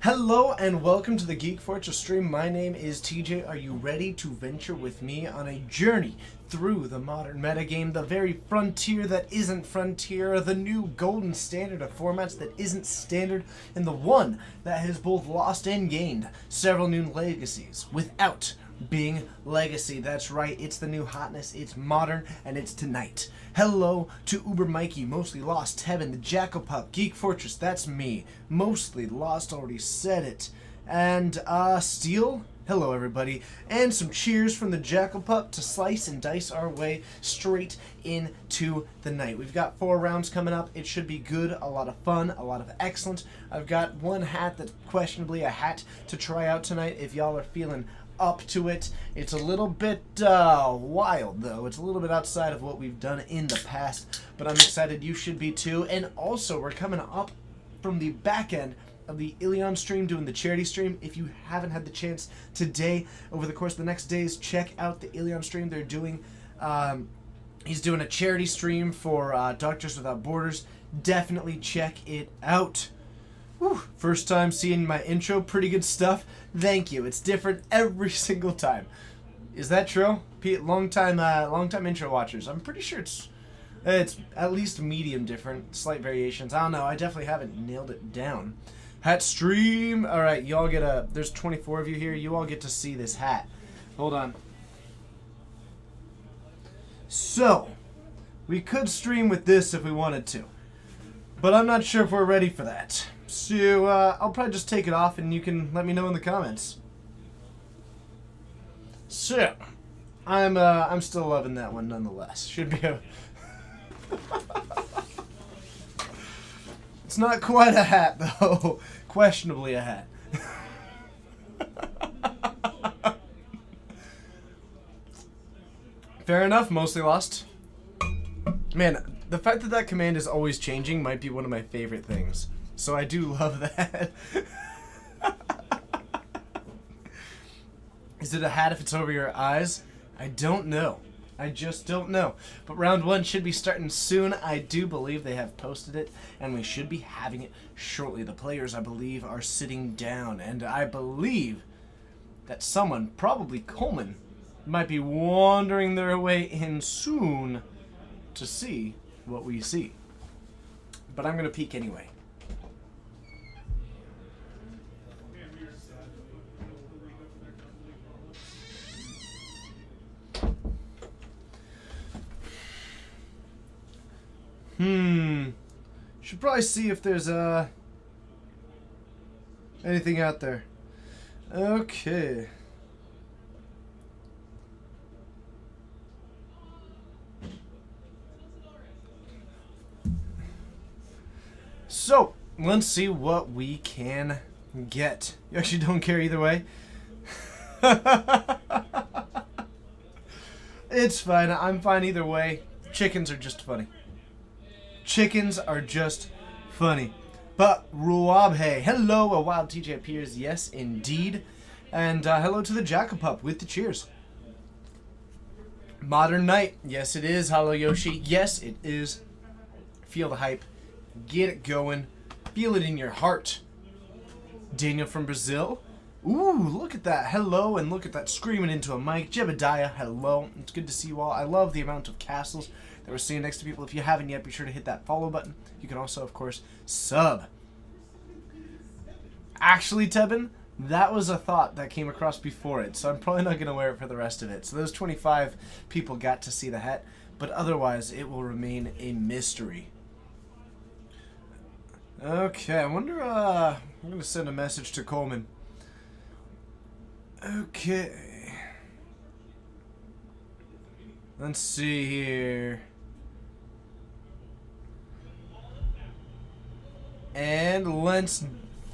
Hello and welcome to the Geek Fortress stream. My name is TJ. Are you ready to venture with me on a journey through the modern metagame, the very frontier that isn't frontier, the new golden standard of formats that isn't standard, and the one that has both lost and gained several new legacies without being legacy? That's right, it's the new hotness, it's modern, and it's tonight. Hello to Uber Mikey, Mostly Lost, Tevin, the Jackal Pup, Geek Fortress, that's me, Mostly Lost, already said it, and Steel, hello everybody, and some cheers from the Jackal Pup to slice and dice our way straight into the night. We've got 4 rounds coming up, it should be good, a lot of fun, a lot of excellent. I've got one hat that's questionably a hat to try out tonight if y'all are feeling up to it. It's a little bit wild though. It's a little bit outside of what we've done in the past, but I'm excited. You should be too. And also, we're coming up from the back end of the Ilion stream, doing the charity stream. If you haven't had the chance today, over the course of the next days, check out the Ilion stream. They're doing he's doing a charity stream for Doctors Without Borders. Definitely check it out. Whew, first time seeing my intro, pretty good stuff. Thank you. It's different every single time. Is that true? Long time intro watchers. I'm pretty sure it's at least medium different, slight variations. I don't know. I definitely haven't nailed it down. Hat stream. All right, y'all get there's 24 of you here. You all get to see this hat. Hold on. So, we could stream with this if we wanted to, but I'm not sure if we're ready for that. So I'll probably just take it off and you can let me know in the comments. So I'm still loving that one nonetheless. Should be a It's not quite a hat though. Questionably a hat. Fair enough, Mostly Lost. Man, the fact that that command is always changing might be one of my favorite things. So I do love that. Is it a hat if it's over your eyes? I don't know. I just don't know. But round 1 should be starting soon. I do believe they have posted it, and we should be having it shortly. The players, I believe, are sitting down, and I believe that someone, probably Coleman, might be wandering their way in soon to see what we see. But I'm going to peek anyway. Should probably see if there's anything out there. Okay. So, let's see what we can get. You actually don't care either way? It's fine. I'm fine either way. Chickens are just funny. Chickens are just funny. But Ruabhe, hello, a wild TJ appears, yes indeed. And hello to the Jackal Pup with the cheers. Modern Night, yes it is. Hello Yoshi, yes it is. Feel the hype, get it going, feel it in your heart. Daniel from Brazil, ooh, look at that, hello, and look at that screaming into a mic. Jebediah, hello, it's good to see you all. I love the amount of castles that we're seeing next to people. If you haven't yet, be sure to hit that follow button. You can also, of course, sub. Actually, Tebin, that was a thought that came across before it, so I'm probably not going to wear it for the rest of it. So those 25 people got to see the hat, but otherwise it will remain a mystery. Okay, I wonder, I'm going to send a message to Coleman. Okay. Let's see here. And let's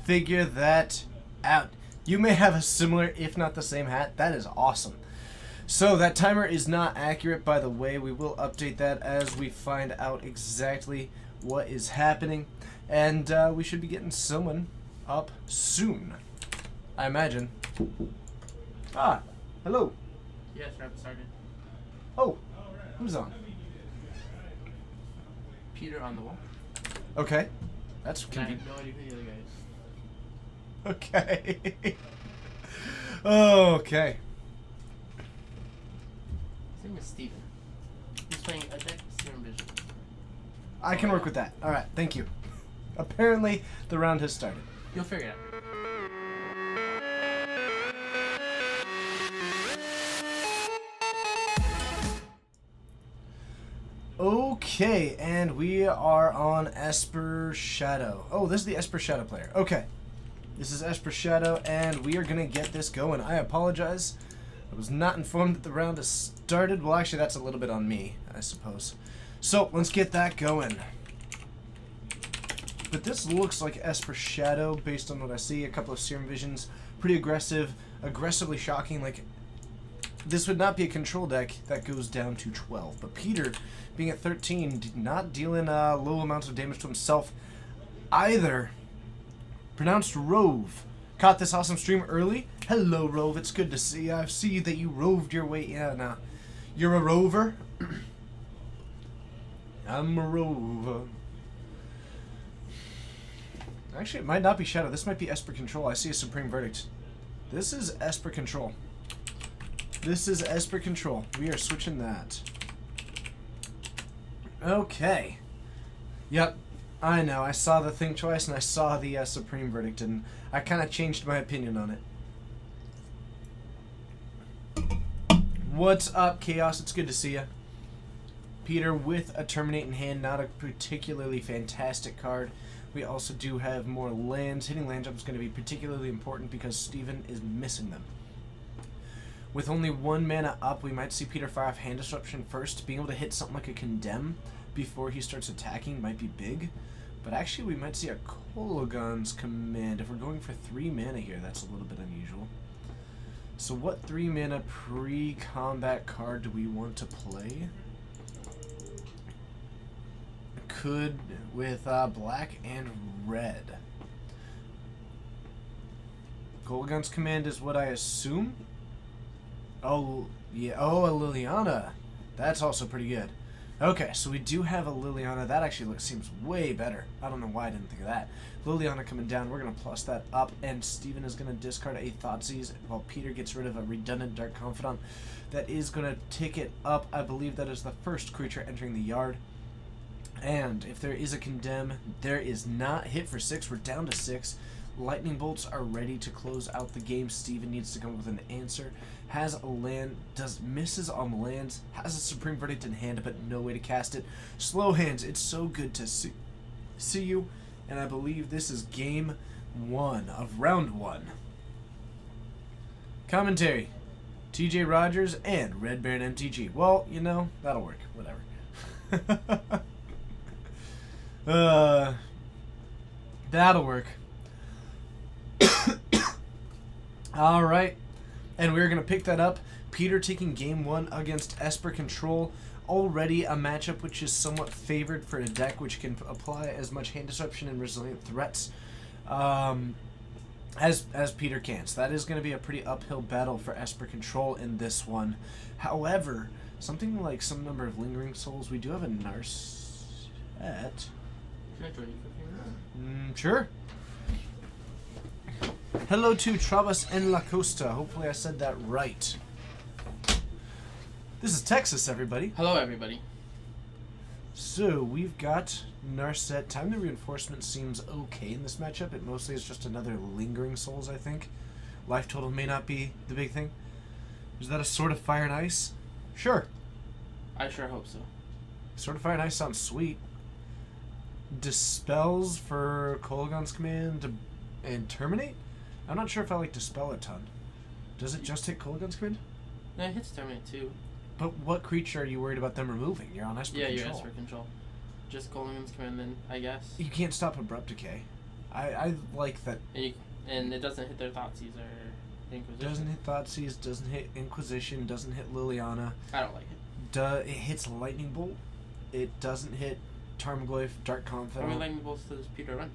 figure that out. You may have a similar, if not the same hat. That is awesome. So that timer is not accurate, by the way. We will update that as we find out exactly what is happening. And we should be getting someone up soon, I imagine. Ah, hello. Yes, Rapid Sergeant. Oh, who's on? Peter on the wall. Okay. That's And I convenient. have no idea who the other guy is. Okay. Okay. His name is Steven. He's playing a deck with Serum Vision. I can work with that. All right, thank you. Apparently, the round has started. You'll figure it out. Okay, and we are on Esper Shadow. Oh, this is the Esper Shadow player. Okay. This is Esper Shadow, and we are going to get this going. I apologize. I was not informed that the round has started. Well, actually, that's a little bit on me, I suppose. So, let's get that going. But this looks like Esper Shadow, based on what I see. A couple of Serum Visions. Pretty aggressive. Aggressively shocking. Like, this would not be a control deck that goes down to 12. But Peter, being at 13, not dealing low amounts of damage to himself either. Pronounced Rove. Caught this awesome stream early. Hello, Rove. It's good to see you. I see that you roved your way in. You're a rover? I'm a rover. Actually, it might not be Shadow. This might be Esper Control. I see a Supreme Verdict. This is Esper Control. This is Esper Control. We are switching that. Okay. Yep. I know. I saw the thing twice, and I saw the Supreme Verdict, and I kind of changed my opinion on it. What's up, Chaos? It's good to see you. Peter with a Terminate in hand. Not a particularly fantastic card. We also do have more lands. Hitting land jump is going to be particularly important because Steven is missing them. With only 1 mana up, we might see Peter fire off Hand Disruption first. Being able to hit something like a Condemn before he starts attacking might be big. But actually, we might see a Kolaghan's Command. If we're going for 3 mana here, that's a little bit unusual. So what 3 mana pre-combat card do we want to play? Could with black and red. Kolaghan's Command is what I assume. Oh, yeah. Oh, a Liliana. That's also pretty good. Okay, so we do have a Liliana. That actually seems way better. I don't know why I didn't think of that. Liliana coming down. We're going to plus that up, and Steven is going to discard a Thoughtseize while Peter gets rid of a redundant Dark Confidant. That is going to tick it up. I believe that is the first creature entering the yard. And if there is a Condemn, there is not. Hit for 6. We're down to 6. Lightning Bolts are ready to close out the game. Steven needs to come up with an answer. Has a land, misses on lands, has a Supreme Verdict in hand, but no way to cast it. Slow hands, it's so good to see you, and I believe this is game 1 of round 1. Commentary, TJ Rogers and Red Baron MTG. Well, you know, that'll work, whatever. That'll work. Alright, and we're going to pick that up. Peter taking game 1 against Esper Control. Already a matchup which is somewhat favored for a deck which can apply as much hand disruption and resilient threats as Peter can. So that is going to be a pretty uphill battle for Esper Control in this one. However, something like some number of Lingering Souls, we do have a Narset. Can I join you for a few minutes? Sure. Hello to Trabas en la Costa. Hopefully I said that right. This is Texas, everybody. Hello, everybody. So, we've got Narset. Time to Reinforcement seems okay in this matchup. It mostly is just another Lingering Souls, I think. Life total may not be the big thing. Is that a Sword of Fire and Ice? Sure. I sure hope so. Sword of Fire and Ice sounds sweet. Dispels for Kolaghan's Command and Terminate? I'm not sure if I like Dispel a ton. Does it just hit Kolaghan's Command? No, it hits Terminate too. But what creature are you worried about them removing? You're on Esper Control. Yeah, you're Esper Control. Just Kolaghan's Command then, I guess. You can't stop Abrupt Decay. I like that. And it doesn't hit their Thoughtseize or Inquisition. Doesn't hit Thoughtseize, doesn't hit Inquisition, doesn't hit Liliana. I don't like it. It hits Lightning Bolt. It doesn't hit Tarmogoyf, Dark Confidant. How many Lightning Bolts does Peter run?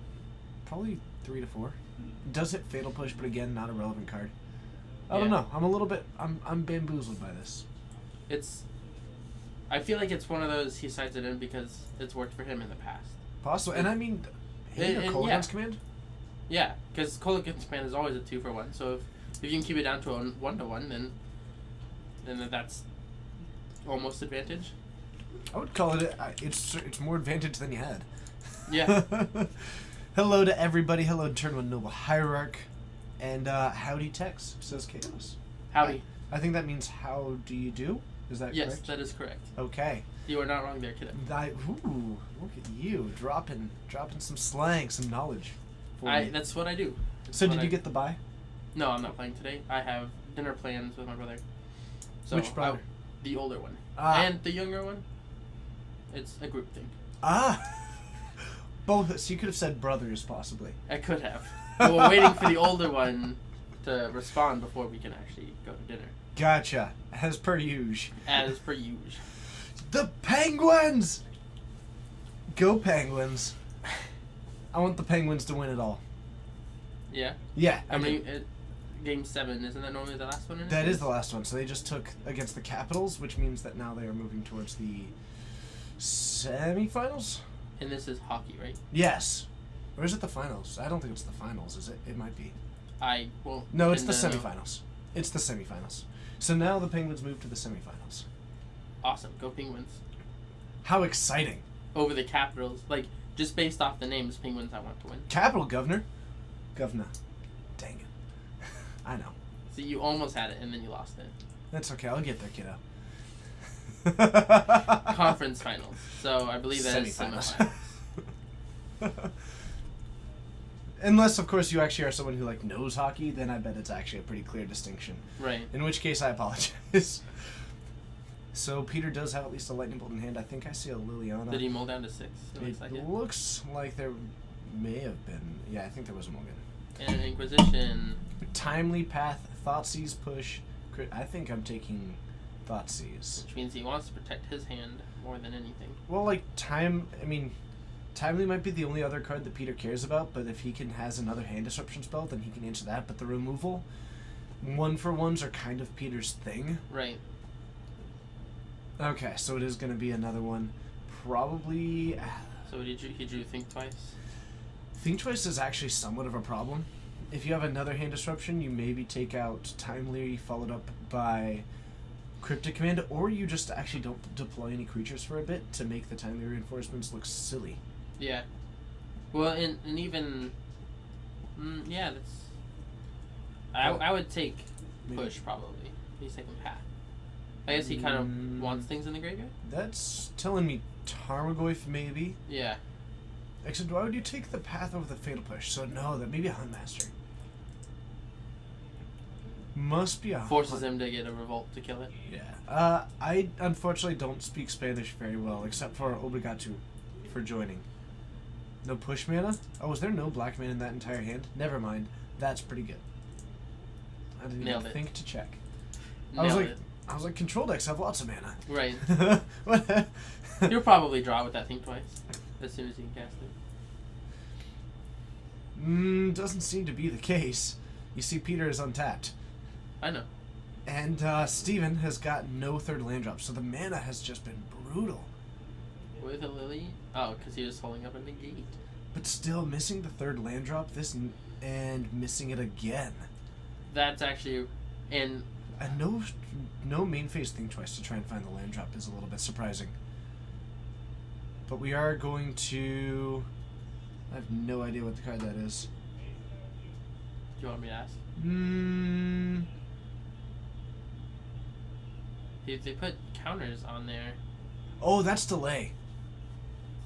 Probably 3 to 4. It does hit Fatal Push, but again, not a relevant card. I don't know. I'm a little bit. I'm bamboozled by this. I feel like it's one of those he cites it in because it's worked for him in the past. Possible, and I mean, hitting a Kolaghan's Command. Yeah, because Kolaghan Span is always a 2-for-1. So if you can keep it down to a 1-to-1, then that's almost advantage. I would call it. It's more advantage than you had. Yeah. Hello to everybody. Hello to Turn One Noble Hierarch, and howdy Tex says Chaos. Howdy. I think that means how do you do? Is that Yes, correct? that is correct. Okay. You are not wrong there, kiddo. Ooh, look at you dropping some slang, some knowledge. For me. That's what I do. That's So what did you I- get the buy? No, I'm not playing today. I have dinner plans with my brother. So Which brother? The older one. Ah. And the younger one. It's a group thing. Both. So you could have said brothers possibly. I could have. But we're waiting for the older one to respond before we can actually go to dinner. Gotcha. As per usual. As per usual. The Penguins! Go Penguins. I want the Penguins to win it all. Yeah. Yeah. I mean, Game 7, isn't that normally the last one in it? That is the last one. So they just took against the Capitals, which means that now they are moving towards the semifinals? And this is hockey, right? Yes. Or is it the finals? I don't think it's the finals, is it? It might be. I won't. No, it's the pretend to know. semifinals. It's the semifinals. So now the Penguins move to the semifinals. Awesome. Go Penguins. How exciting. Over the Capitals. Like, just based off the names, Penguins I want to win. Capital Governor. Governor. Dang it. I know. So you almost had it, and then you lost it. That's okay. I'll get there, kiddo. Conference finals. So I believe that is Semifinals. semifinals. Unless, of course, you actually are someone who knows hockey, then I bet it's actually a pretty clear distinction. Right. In which case, I apologize. So Peter does have at least a lightning bolt in hand. I think I see a Liliana. Did he mull down to 6? It looks like there may have been. Yeah, I think there was a mulligan. And Inquisition. Timely Path, Thoughtseize push. I think I'm taking Thoughtseize. Which means he wants to protect his hand more than anything. Well, Timely might be the only other card that Peter cares about, but if he has another hand disruption spell, then he can answer that. But the removal, 1-for-1s are kind of Peter's thing. Right. Okay, so it is going to be another one. Probably. So he drew Think Twice. Think Twice is actually somewhat of a problem. If you have another hand disruption, you maybe take out Timely followed up by Cryptic Command, or you just actually don't deploy any creatures for a bit to make the Timely reinforcements look silly. Yeah. Well, and even... yeah, that's... I would take Maybe. Push, probably. He's taking Path. I guess he kind of wants things in the graveyard? That's telling me Tarmogoyf, maybe. Yeah. Except, why would you take the Path over the Fatal Push? So, no, that may be a Huntmaster. Must be a Forces him to get a Revolt to kill it. Yeah. I unfortunately don't speak Spanish very well, except for Obrigado for joining. No push mana? Oh, was there no black mana in that entire hand? Never mind. That's pretty good. I didn't Nailed even it. think to check. Nailed it. I was like, control decks have lots of mana. Right. What? He'll probably draw with that Think Twice as soon as he can cast it. Doesn't seem to be the case. You see, Peter is untapped. I know. And Steven has got no third land drop, so the mana has just been brutal. With a Lily? Oh, because he was holding up a negate. But still, missing the third land drop and missing it again. That's actually... And And no main phase Think Twice to try and find the land drop is a little bit surprising. But we are going to... I have no idea what the card that is. do you want me to ask? They put counters on there. Oh, that's delay.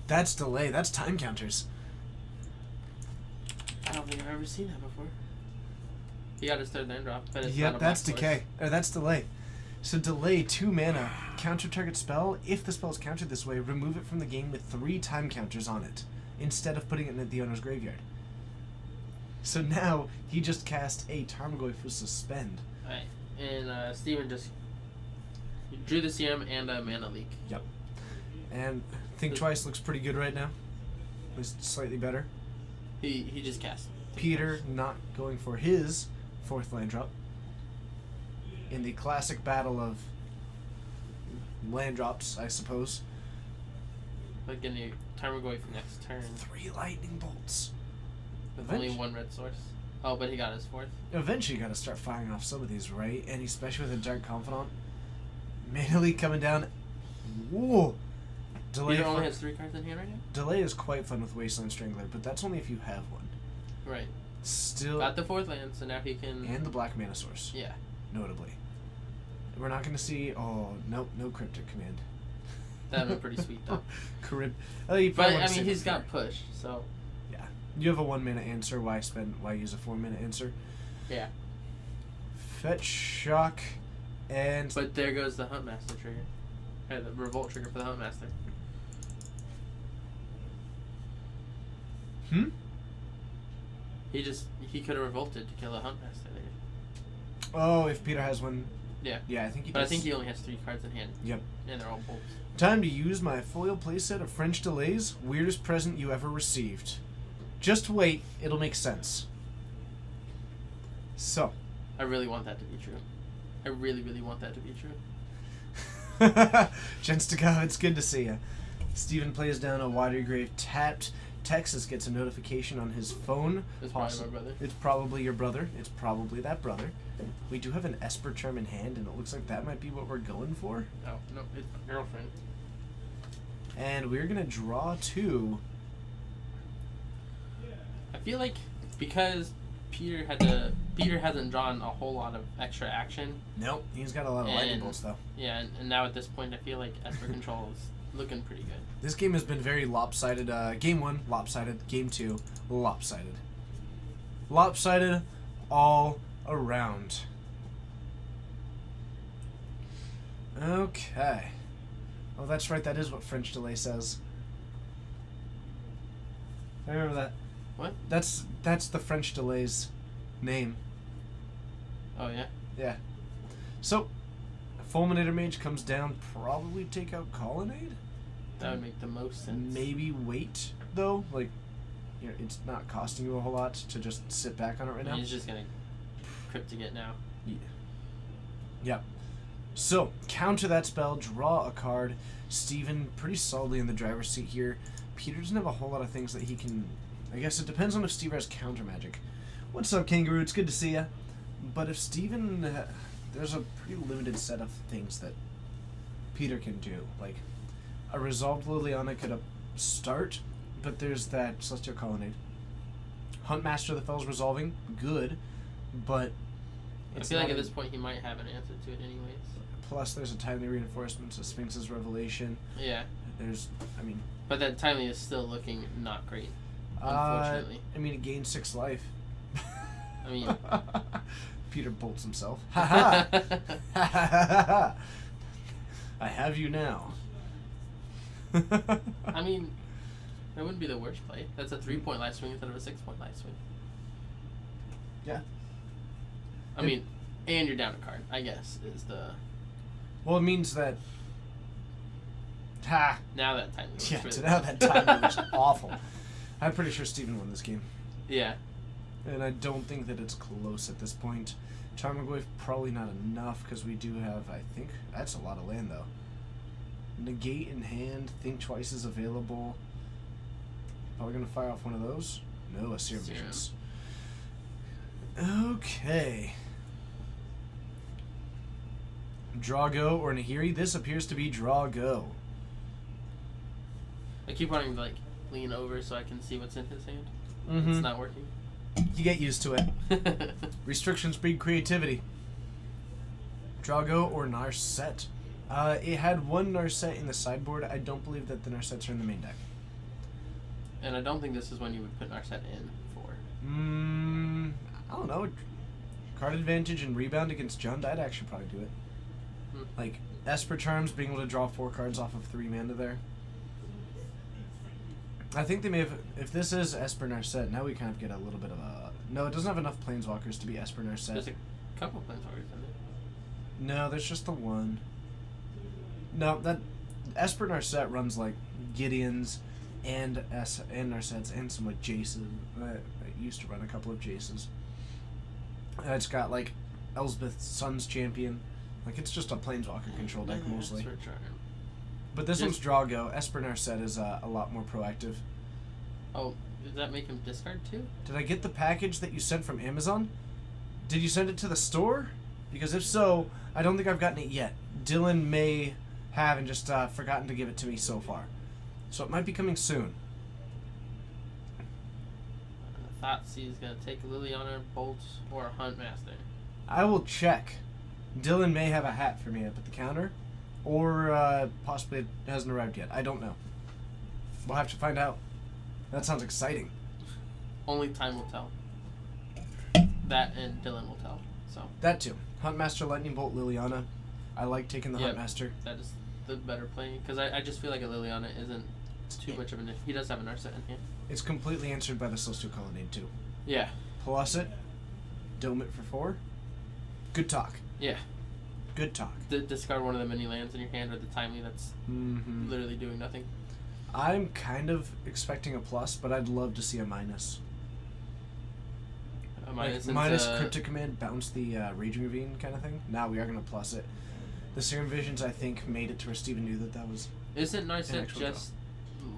That's delay. That's time counters. I don't think I've ever seen that before. He got his third land drop, but it's not Yep, a that's black decay. Or that's delay. So delay 2 mana, counter target spell. If the spell is countered this way, remove it from the game with 3 time counters on it, instead of putting it in the owner's graveyard. So now he just cast a Tarmogoyf with Suspend. Alright, and Steven just drew the CM and a mana leak. Yep. And Think Twice looks pretty good right now. At least slightly better. He just cast. Peter not going for his 4th land drop. In the classic battle of land drops, I suppose. Like getting a Tarmogoyf next turn. 3 lightning bolts. Only one red source. Oh, but he got his 4th. Eventually, you got to start firing off some of these, right? And especially with a Dark Confidant. Manually coming down. Whoa! Delay. Peter only has 3 cards in hand right now? Delay is quite fun with Wasteland Strangler, but that's only if you have one. Right. Still. Got the 4th land, so now he can... And the Black Mana Source. Yeah. Notably. We're not going to see... Oh, nope, no Cryptic Command. That would be pretty sweet, though. But, I mean, he's got push, so... Yeah. You have a 1-mana answer. Why use a 4-mana answer? Yeah. Fetch, Shock, and... But there goes the Huntmaster trigger. Or the Revolt trigger for the Huntmaster. He could have revolted to kill the Huntmaster there. Oh, if Peter has one... Yeah. Yeah, I think he But does. I think he only has 3 cards in hand. Yep. And they're all bolts. Time to use my foil playset of French Delays. Weirdest present you ever received. Just wait, it'll make sense. So. I really want that to be true. I really, really want that to be true. Gents to go, it's good to see you. Steven plays down a Watery Grave tapped. Texas gets a notification on his phone. It's probably my brother. It's probably your brother. It's probably that brother. We do have an Esper Charm in hand, and it looks like that might be what we're going for. Oh, no, it's my girlfriend. And we're going to draw 2. I feel like because Peter hasn't drawn a whole lot of extra action. Nope, he's got a lot of lightning bolts, though. Yeah, and now at this point, I feel like Esper Control is looking pretty good. This game has been very lopsided. Game 1, lopsided. Game 2, lopsided. Lopsided all around. Okay. Oh, that's right. That is what French Delay says. I remember that. What? That's the French Delay's name. Oh, yeah? Yeah. So, Fulminator Mage comes down. Probably take out Colonnade? That would make the most sense. Maybe wait, though. Like, you know, it's not costing you a whole lot to just sit back on it right now. He's just going to Cryptic it now. Yeah. Yep. So, counter that spell, draw a card. Steven pretty solidly in the driver's seat here. Peter doesn't have a whole lot of things that he can... I guess it depends on if Steve has counter magic. What's up, Kangaroo? It's good to see ya. But if Steven... there's a pretty limited set of things that Peter can do. Like, a Resolved Liliana could start, but there's that Celestial Colonnade. Huntmaster the Fells Resolving, good, but... I feel like at this point he might have an answer to it anyways. Plus, there's a Timely Reinforcement, so Sphinx's Revelation. Yeah. There's, I mean... But that Timely is still looking not great, unfortunately. I mean, it gains 6 life. I mean... Peter bolts himself. Ha ha! Ha ha ha ha! I have you now. I mean, that wouldn't be the worst play. That's a 3-point life swing instead of a 6-point life swing. Yeah. I mean, and you're down a card, I guess, is the... Well, it means that... Ha! Now that time looks Yeah, really so now that time looks awful. I'm pretty sure Steven won this game. Yeah. And I don't think that it's close at this point. Tarmogoyf probably not enough, because we do have, I think... That's a lot of land, though. Negate in hand, Think Twice is available. Probably going to fire off one of those. No, a Serum Visions. Okay. Draw Go or Nahiri. This appears to be Draw Go. I keep wanting to, like, lean over so I can see what's in his hand. Mm-hmm. It's not working. You get used to it. Restrictions breed creativity. Drago or Narset. It had one Narset in the sideboard. I don't believe that the Narsets are in the main deck. And I don't think this is when you would put Narset in for. I don't know. Card advantage and rebound against Jund, I'd actually probably do it. Like, Esper Charms, being able to draw 4 cards off of 3 mana there. I think they may have... If this is Esper Narset, now we kind of get a little bit of a... No, it doesn't have enough Planeswalkers to be Esper Narset. There's a couple Planeswalkers in it. No, there's just the one. No, that... Esper Narset runs, like, Gideons and Narsets and some, like, Jaces. I used to run a couple of Jaces. It's got, like, Elspeth's Sun's Champion. Like, it's just a Planeswalker control deck, mostly. But this one's Drago. Esper Narset is a lot more proactive. Oh, Does that make him discard 2? Did I get the package that you sent from Amazon? Did you send it to the store? Because if so, I don't think I've gotten it yet. Dylan may have and just forgotten to give it to me so far. So it might be coming soon. Thoughtseize is going to take Liliana, Bolt, or Huntmaster. I will check. Dylan may have a hat for me up at the counter. Or possibly it hasn't arrived yet. I don't know. We'll have to find out. That sounds exciting. Only time will tell. That and Dylan will tell. So That too. Huntmaster, Lightning Bolt, Liliana. I like taking the Yep. Huntmaster. that is the better play. Because I just feel like a Liliana isn't too much of an... He does have an Narset in hand. It's completely answered by the Celestial Colonnade too. Yeah. Plus it. Dome it for 4. Good talk. Yeah. Good talk. Discard one of the mini lands in your hand or the timely that's Mm-hmm. literally doing nothing. I'm kind of expecting a plus, but I'd love to see a minus. A minus Like, minus into- Cryptic Command, bounce the Raging Ravine kind of thing. Now we are going to plus it. The Serum Visions, I think, made it to where Steven knew that was... Isn't An Narset actual just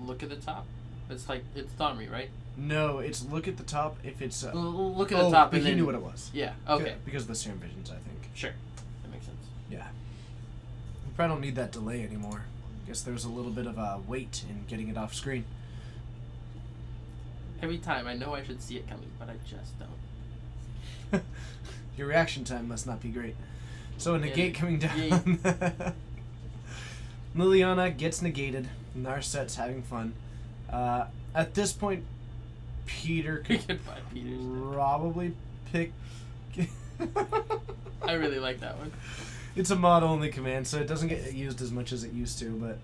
look at the top? It's like, it's Domri, right? No, it's look at the top if it's... Look at the top but and he then... knew what it was. Yeah, okay. Because of the Serum Visions, I think. Sure. That makes sense. Yeah. We probably don't need that delay anymore. Guess there's a little bit of a wait in getting it off screen. Every time, I know I should see it coming, but I just don't. Your reaction time must not be great. So a Yeah, negate coming down. yeah. Liliana gets negated. Narset's having fun. At this point, Peter could Goodbye, Peters. probably pick... I really like that one. It's a mod-only command, so it doesn't get used as much as it used to, but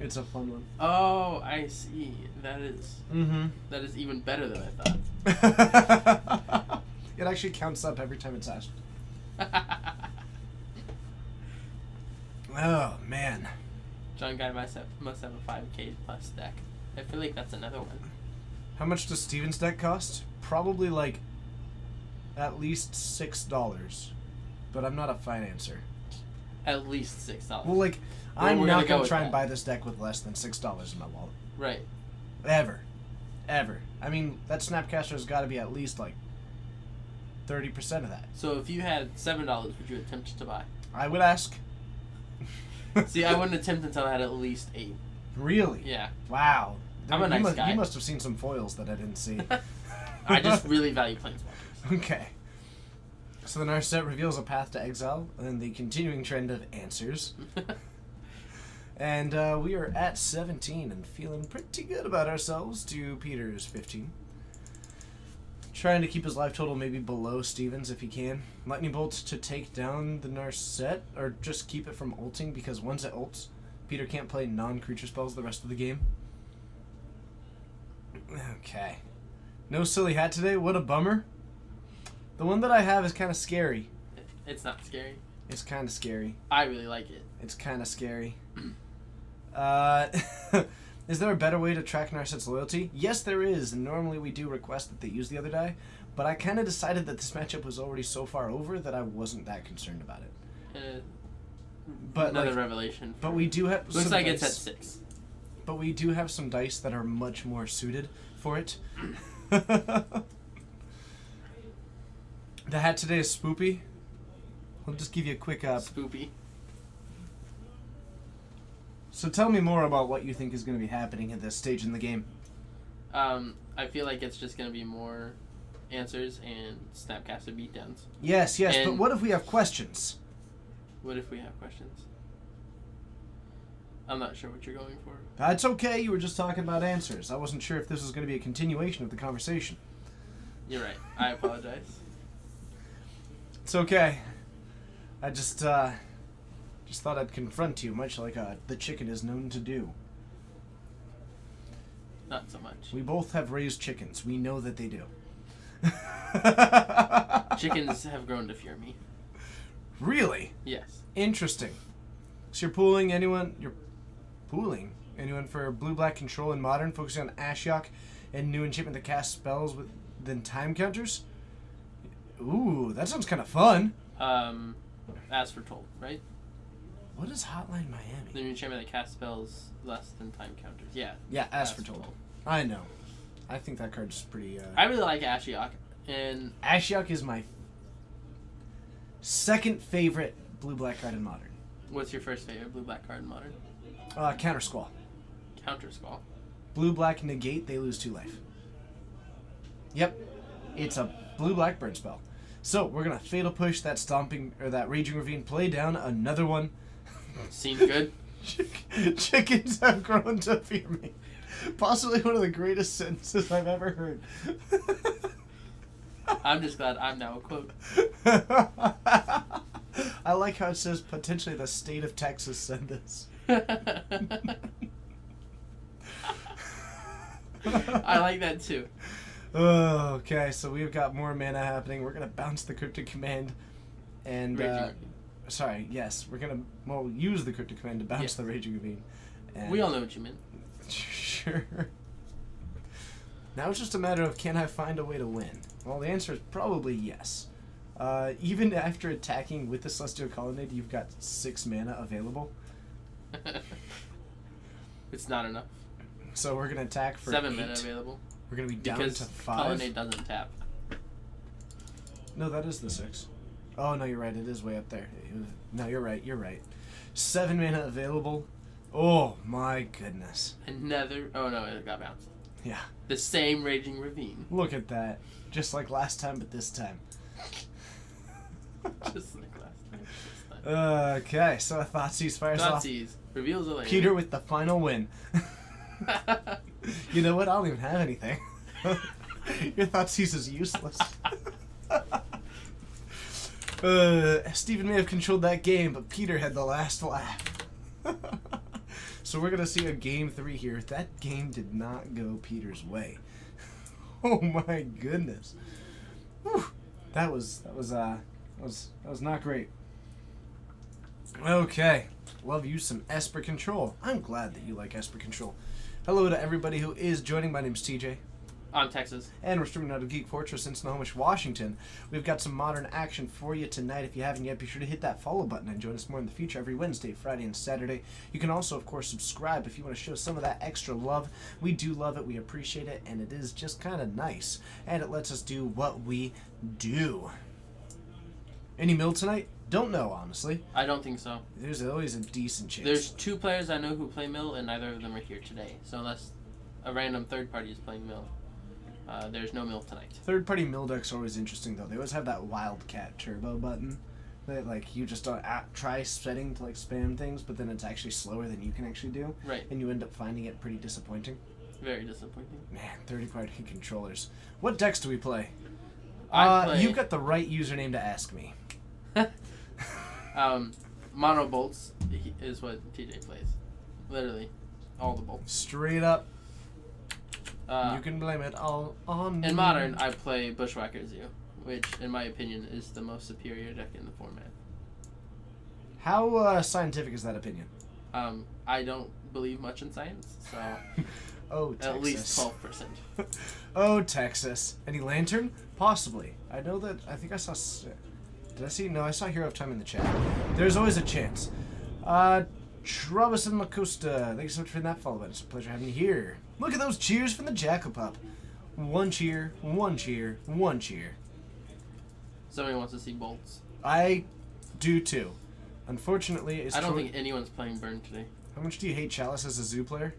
it's a fun one. Oh, I see. That is even better than I thought. It actually counts up every time it's asked. Oh, man. John Guy must have a 5k plus deck. I feel like that's another one. How much does Steven's deck cost? Probably like at least $6. But I'm not a financer. At least $6. Well, like, Well, I'm we're not gonna go going to with try and that. buy this deck with less than $6 in my wallet. Right. Ever. I mean, that Snapcaster's got to be at least like 30% of that. So if you had $7, would you attempt to buy? I would ask. See, I wouldn't attempt until I had at least 8. Really? Yeah. Wow. I'm a nice guy. You must have seen some foils that I didn't see. I just really value Planeswalkers. Okay. So the Narset reveals a path to exile, and the continuing trend of answers. And we are at 17 and feeling pretty good about ourselves to Peter's 15. Trying to keep his life total maybe below Steven's if he can. Lightning Bolt to take down the Narset, or just keep it from ulting, because once it ults, Peter can't play non-creature spells the rest of the game. Okay. No silly hat today, what a bummer. The one that I have is kind of scary. It's not scary. It's kind of scary. I really like it. It's kind of scary. Is there a better way to track Narset's loyalty? Yes, there is, and normally we do request that they use the other die, but I kind of decided that this matchup was already so far over that I wasn't that concerned about it. But Another like, revelation. but we do have Looks some like dice, it's at 6. But we do have some dice that are much more suited for it. The hat today is spoopy. I'll just give you a quick Spoopy. So tell me more about what you think is going to be happening at this stage in the game. I feel like it's just gonna be more answers and Snapcaster beatdowns. Yes, but And- what if we have questions? What if we have questions? I'm not sure what you're going for. That's okay, you were just talking about answers. I wasn't sure if this was going to be a continuation of the conversation. You're right. I apologize. It's okay. I just thought I'd confront you, much like the chicken is known to do. Not so much. We both have raised chickens. We know that they do. Chickens have grown to fear me. Really? Yes. Interesting. So you're pooling anyone? You're pooling anyone for blue-black control in Modern, focusing on Ashiok and new enchantment that casts spells with then time counters? Ooh, that sounds kind of fun. As foretold, right? What is Hotline Miami? The new enchantment that casts spells less than time counters. Yeah. Yeah, as foretold. I know. I think that card's pretty. I really like Ashiok, and Ashiok is my second favorite blue-black card in Modern. what's your first favorite blue-black card in Modern? Counter Squall. Counter Skull. Blue-black negate, they lose 2 life. Yep, it's a blue-black burn spell. So we're gonna Fatal Push that Stomping or that Raging Ravine, play down another one. Seems good. Chickens have grown to fear me. Possibly one of the greatest sentences I've ever heard. I'm just glad I'm now a quote. I like how it says potentially the state of Texas said this. I like that too. Oh, okay, so we've got more mana happening. We're gonna bounce the Cryptic Command, and Raging sorry, yes, we're gonna use the Cryptic Command to bounce Yes. the Raging Ravine. And We all know what you meant. Sure. Now it's just a matter of, can I find a way to win? Well, the answer is probably yes. Even after attacking with the Celestial Colonnade, you've got 6 mana available. It's not enough. So we're gonna attack for 7 8. mana available. We're gonna be down Because to 5. Colonnade doesn't tap. No, that is the 6. Oh no, you're right. It is way up there. No, you're right. You're right. 7 mana available. Oh my goodness. Another. Oh no, it got bounced. Yeah. The same Raging Ravine. Look at that. Just like last time, but this time. Just like last time. Okay, so Thoughtseize fires off. Thoughtseizes. Reveals a land. Peter with the final win. You know what? I don't even have anything. Your Thoughtseize is useless. Steven may have controlled that game, but Peter had the last laugh. So we're gonna see a game 3 here. That game did not go Peter's way. Oh my goodness. Whew. That was not great. Okay. Love you some Esper Control. I'm glad that you like Esper Control. Hello to everybody who is joining. My name's TJ. I'm Texas. And we're streaming out of Geek Fortress in Snohomish, Washington. We've got some Modern action for you tonight. If you haven't yet, be sure to hit that follow button and join us more in the future every Wednesday, Friday, and Saturday. You can also, of course, subscribe if you want to show some of that extra love. We do love it. We appreciate it. And it is just kind of nice. And it lets us do what we do. Any mill tonight? Don't know, honestly. I don't think so. There's always a decent chance. There's 2 players I know who play Mill, and neither of them are here today. So unless a random third party is playing Mill, there's no Mill tonight. Third-party mill decks are always interesting, though. They always have that Wildcat Turbo button that, like, you just don't try setting to, like, spam things, but then it's actually slower than you can actually do. Right. And you end up finding it pretty disappointing. Very disappointing. Man, third-party controllers. What decks do we play? I play You've got the right username to ask me. Mono Bolts is what TJ plays. Literally. All the bolts. Straight up. You can blame it all on me. In Modern, I play Bushwhacker Zoo, which, in my opinion, is the most superior deck in the format. How scientific is that opinion? I don't believe much in science, so Oh, Texas. at least 12%. Oh, Texas. Any Lantern? Possibly. I know that. I think I saw. Did I see? No, I saw Hero of Time in the chat. There's always a chance. Trubus and Lacosta. Thank you so much for that follow. It's a pleasure having you here. Look at those cheers from the Jackal-Pup. 1 cheer, 1 cheer, 1 cheer. Somebody wants to see bolts. I do too. Unfortunately, it's I don't think anyone's playing Burn today. How much do you hate Chalice as a zoo player?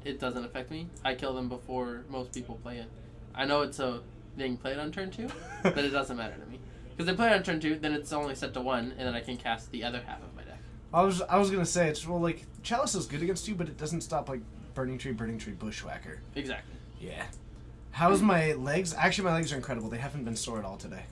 It doesn't affect me. I kill them before most people play it. I know it's a thing played on turn 2, but it doesn't matter to me. Because they play it on turn 2, then it's only set to 1, and then I can cast the other half of my deck. I was gonna say it's like Chalice is good against you, but it doesn't stop like Burning Tree, Bushwhacker. Exactly. Yeah. How's my legs? Actually, my legs are incredible. They haven't been sore at all today.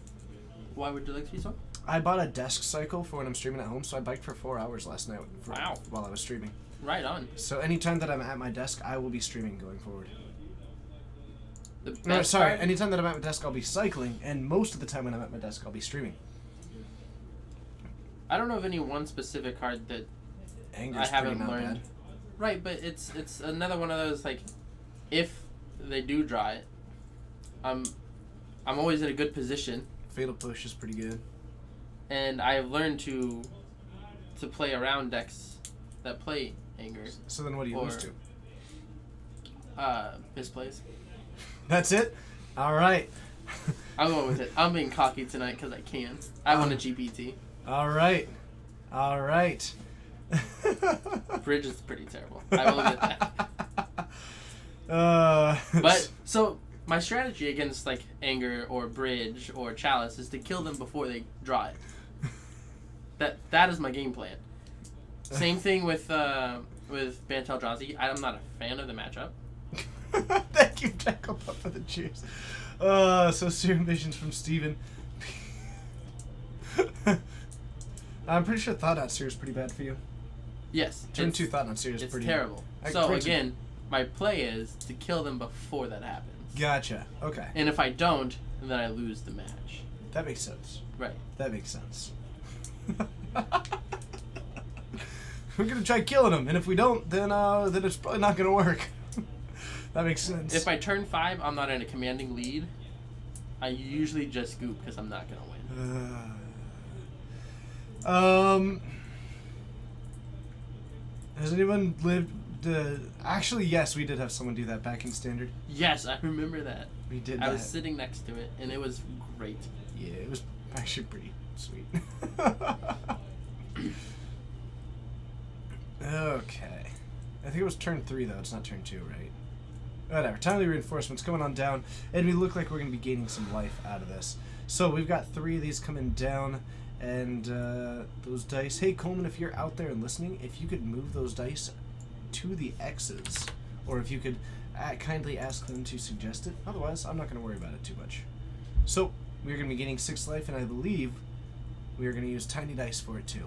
Why would your legs be so? I bought a desk cycle for when I'm streaming at home, so I biked for 4 hours last night Wow. while I was streaming. Right on. So anytime that I'm at my desk, I will be streaming going forward. The No, best sorry. part- Anytime that I'm at my desk, I'll be cycling, and most of the time when I'm at my desk, I'll be streaming. I don't know of any one specific card that Anger's I haven't pretty not learned. bad. Right, but it's another one of those, like, if they do draw it, I'm always in a good position, Fatal Push is pretty good. and I've learned to play around decks that play Anger. So then what do you lose to? Misplays. That's it? All right. I'm going with it. I'm being cocky tonight because I can. I want a GPT. All right. All right. Bridge is pretty terrible. I will admit that. But But, so, my strategy against, like, Anger or Bridge or Chalice is to kill them before they draw it. That is my game plan. Same thing with Bantel Drazi. I'm not a fan of the matchup. Thank you, Jackal, for the cheers. So Serum Visions from Steven. I'm pretty sure Thought Not Seer is pretty bad for you. Yes. Turn 2 Thought Not Seer is It's pretty terrible. So again, my play is to kill them before that happens. Gotcha. Okay. And if I don't, then I lose the match. That makes sense. Right. That makes sense. We're gonna try killing them, and if we don't, then it's probably not gonna work. That makes sense. If by turn 5 I'm not in a commanding lead, I usually just goop because I'm not gonna win. Has anyone lived? Actually, yes, we did have someone do that back in Standard. Yes, I remember that. We did. I was sitting next to it, and it was great. Yeah, it was actually pretty sweet. Okay. I think it was turn 3, though. It's not turn 2, right? Whatever. Timely reinforcements coming on down, and we look like we're going to be gaining some life out of this. So we've got 3 of these coming down, and those dice. Hey, Coleman, if you're out there and listening, if you could move those dice to the X's, or if you could kindly ask them to suggest it. Otherwise, I'm not going to worry about it too much. So we're going to be gaining 6 life, and I believe we are going to use tiny dice for it too.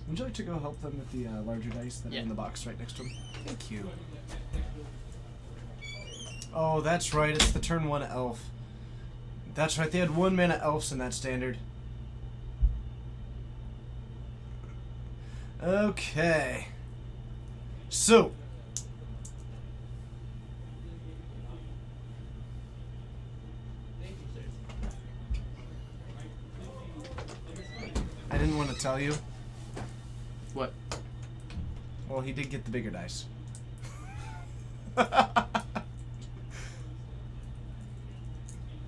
Would you like to go help them with the larger dice that are in the box right next to them? Thank you. Oh, that's right. It's the turn 1 elf. That's right. They had 1 mana elves in that Standard. Okay. So. I didn't want to tell you. What? Well, he did get the bigger dice.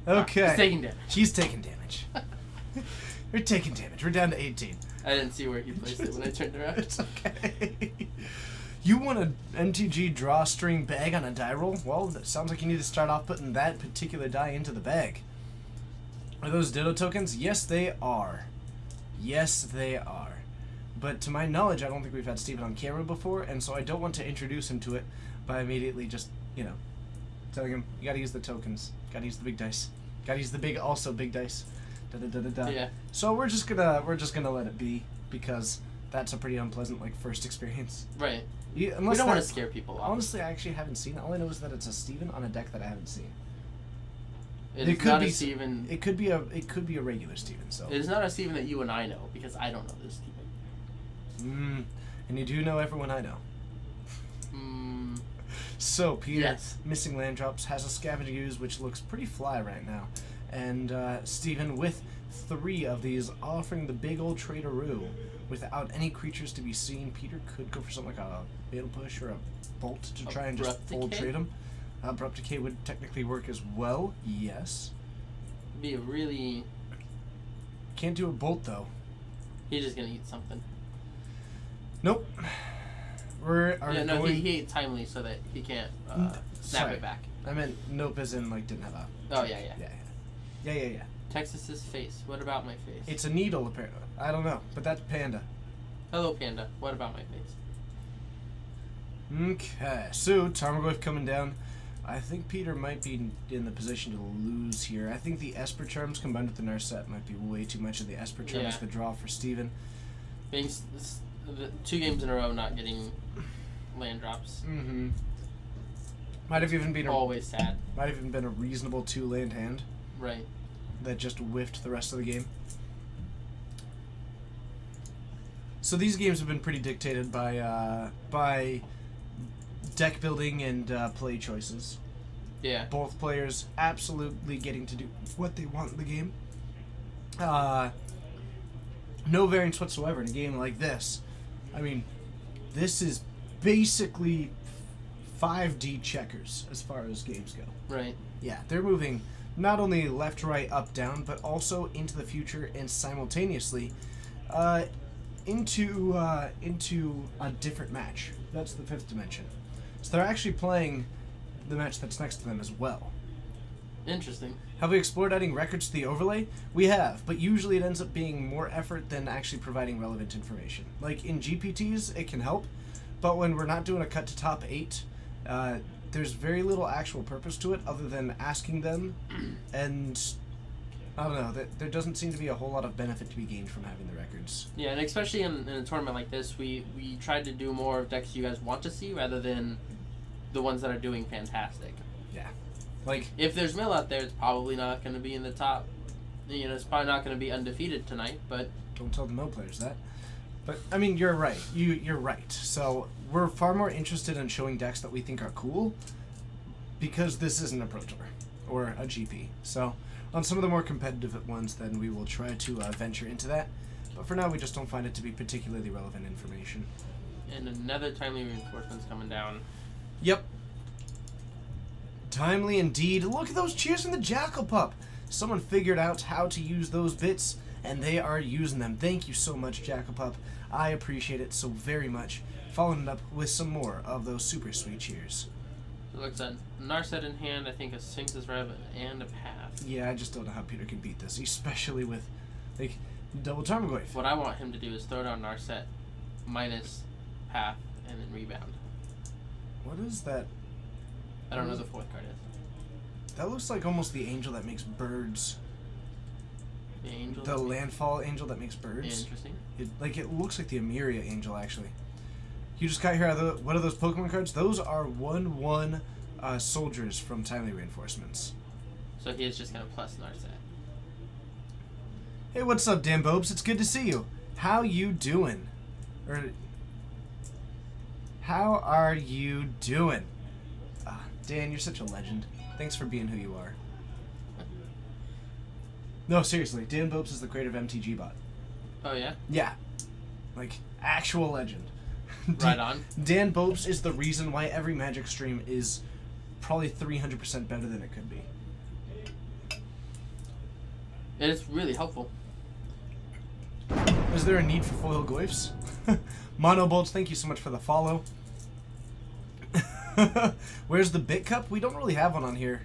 Okay. He's taking damage. He's taking damage. We're taking damage. We're down to 18. I didn't see where he placed it when I turned around. It's okay. You want an MTG drawstring bag on a die roll? Well, that sounds like you need to start off putting that particular die into the bag. Are those Ditto tokens? Yes, they are. Yes, they are. But to my knowledge, I don't think we've had Steven on camera before, and so I don't want to introduce him to it by immediately just, telling him, you gotta use the tokens. Gotta use the big dice. Gotta use the big, also big dice. Da-da-da-da-da. Yeah. So we're just gonna let it be, because that's a pretty unpleasant, like, first experience. Right. We don't want to scare people off. Honestly, I actually haven't seen it. All I know is that it's a Steven on a deck that I haven't seen. It could not a Steven. It could be a regular Steven. So It is not a Steven that you and I know, because I don't know this Steven. And you do know everyone I know. So Peter, Yes. missing land drops, has a Scavenging Ooze, which looks pretty fly right now, and Steven with 3 of these, offering the big old Traderoo without any creatures to be seen. Peter could go for something like a Fatal Push or a Bolt to try and just Abrupt full Decay? trade him. Abrupt Decay would technically work as well. Yes. Be a really. Can't do a Bolt though. He's just gonna eat something. Nope. We're he ate timely so that he can't snap sorry. it back. I meant nope as in like didn't have a. Oh yeah. Yeah. Texas's face. What about my face? It's a needle apparently. I don't know, but that's Panda. Hello, Panda. What about my face? Okay, so Tarmogoyf coming down. I think Peter might be in the position to lose here. I think the Esper Charms combined with the Narset might be way too much of the Esper Charms Yeah. to draw for Steven. Being the 2 games in a row not getting land drops. Mm-hmm. Might have even been Always sad. might have even been a reasonable 2-land hand Right. that just whiffed the rest of the game. So these games have been pretty dictated by deck building and play choices. Yeah. Both players absolutely getting to do what they want in the game. No variance whatsoever in a game like this. I mean, this is basically 5D checkers as far as games go. Right. Yeah, they're moving not only left, right, up, down, but also into the future and simultaneously into a different match. That's the fifth dimension. So they're actually playing the match that's next to them as well. Interesting. Have we explored adding records to the overlay? We have, but usually it ends up being more effort than actually providing relevant information. Like in GPTs, it can help, but when we're not doing a cut to top 8, there's very little actual purpose to it other than asking them, and I don't know, there doesn't seem to be a whole lot of benefit to be gained from having the records. Yeah, and especially in a tournament like this, we tried to do more of decks you guys want to see rather than the ones that are doing fantastic. Yeah. Like, if there's Mill out there, it's probably not going to be in the top. You know, it's probably not going to be undefeated tonight, but... Don't tell the Mill players that. But, I mean, you're right. You're right. So, we're far more interested in showing decks that we think are cool because this isn't a Pro Tour or a GP. So, on some of the more competitive ones, then we will try to venture into that. But for now, we just don't find it to be particularly relevant information. And another timely reinforcement's coming down. Yep. Timely indeed. Look at those cheers from the Jackal Pup. Someone figured out how to use those bits, and they are using them. Thank you so much, Jackal Pup. I appreciate it so very much. Following it up with some more of those super sweet cheers. It looks at Narset in hand, I think a Sphinx's Rev and a Path. Yeah, I just don't know how Peter can beat this, especially with, like, double Tarmogoyf. What I want him to do is throw down Narset minus Path and then rebound. What is that? I don't know what the fourth card is. That looks like almost the angel that makes birds. The angel? The landfall angel that makes birds. Interesting. It looks like the Emiria angel, actually. You just got here, what are those Pokemon cards? Those are 1/1 soldiers from Timely Reinforcements. So he is just going to plus Narset. Hey, what's up, Dan Bobes? It's good to see you. How you doing? How are you doing? Dan, you're such a legend. Thanks for being who you are. No, seriously, Dan Bobes is the creator of MTG Bot. Oh, yeah? Yeah. Like, actual legend. Right on. Dan Bobes is the reason why every Magic stream is probably 300% better than it could be. It is really helpful. Is there a need for foil Goyfs? Mono Bolts, thank you so much for the follow. Where's the Bit Cup? We don't really have one on here.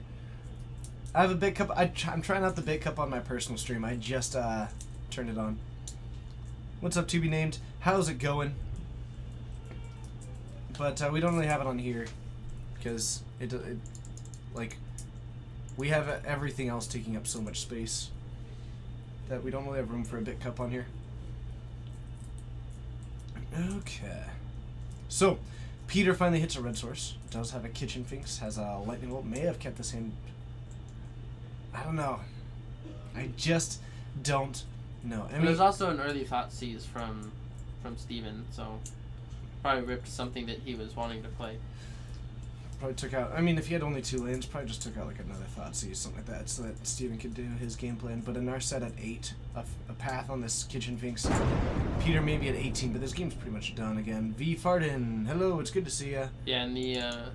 I have a Bit Cup. I'm trying out the Bit Cup on my personal stream. I just turned it on. What's up, to be named? How's it going? But we don't really have it on here because it like we have everything else taking up so much space that we don't really have room for a Bit Cup on here. Okay. So, Peter finally hits a red source. Does have a Kitchen Finks. Has a Lightning Bolt. May have kept this hand. I don't know. I just don't know. I mean, There's also an early Thought Seize from Steven, so probably ripped something that he was wanting to play. probably took out. I mean, if he had only 2 lanes, probably just took out like another Thoughtseize, something like that, so that Steven could do his game plan. But a Narset at 8, a path on this Kitchen Finks. Peter maybe at 18, but this game's pretty much done again. V Farden, hello, it's good to see ya. Yeah, and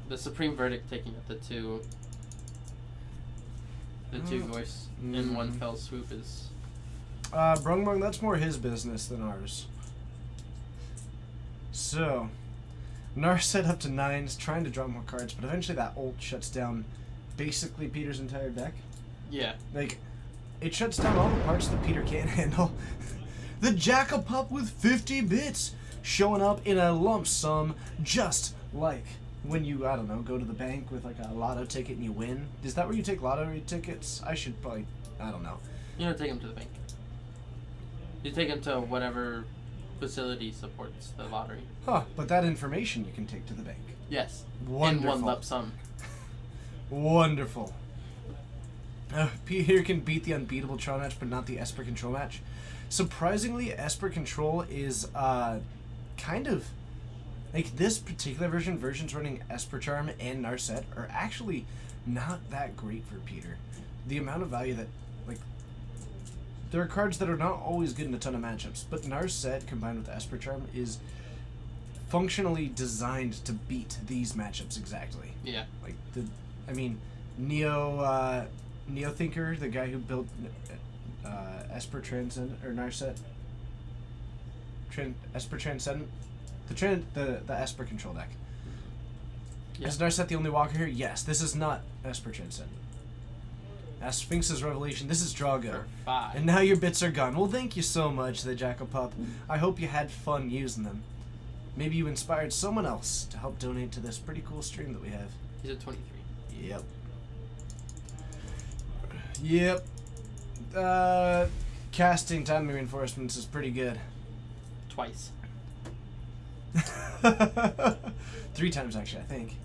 the Supreme Verdict taking up the two voice in one fell swoop is. Brung Brung, that's more his business than ours. So, Narset up to 9s, trying to draw more cards, but eventually that ult shuts down basically Peter's entire deck. Yeah. Like, it shuts down all the parts that Peter can't handle. The Jackal Pup with 50 bits showing up in a lump sum, just like when you, I don't know, go to the bank with like a lotto ticket and you win. Is that where you take lottery tickets? I should probably, I don't know. You don't take them to the bank. You take them to whatever facility supports the lottery. Huh, but that information you can take to the bank. Yes. Wonderful. In one lump sum. Wonderful. Peter can beat the unbeatable Tron match, but not the Esper Control match. Surprisingly, Esper Control is kind of like this particular versions running Esper Charm and Narset are actually not that great for Peter. The amount of value that, like, there are cards that are not always good in a ton of matchups, but Narset combined with Esper Charm is functionally designed to beat these matchups exactly. Yeah. Like Neo Thinker, the guy who built Esper Transcendent or Narset. Esper Transcendent, the Esper control deck. Yeah. Is Narset the only walker here? Yes. This is not Esper Transcendent. As Sphinx's Revelation, this is Drago. For 5. And now your bits are gone. Well, thank you so much, the Jackal Pup. I hope you had fun using them. Maybe you inspired someone else to help donate to this pretty cool stream that we have. He's at 23. Yep. Casting timing reinforcements is pretty good. Twice. 3 times, actually, I think.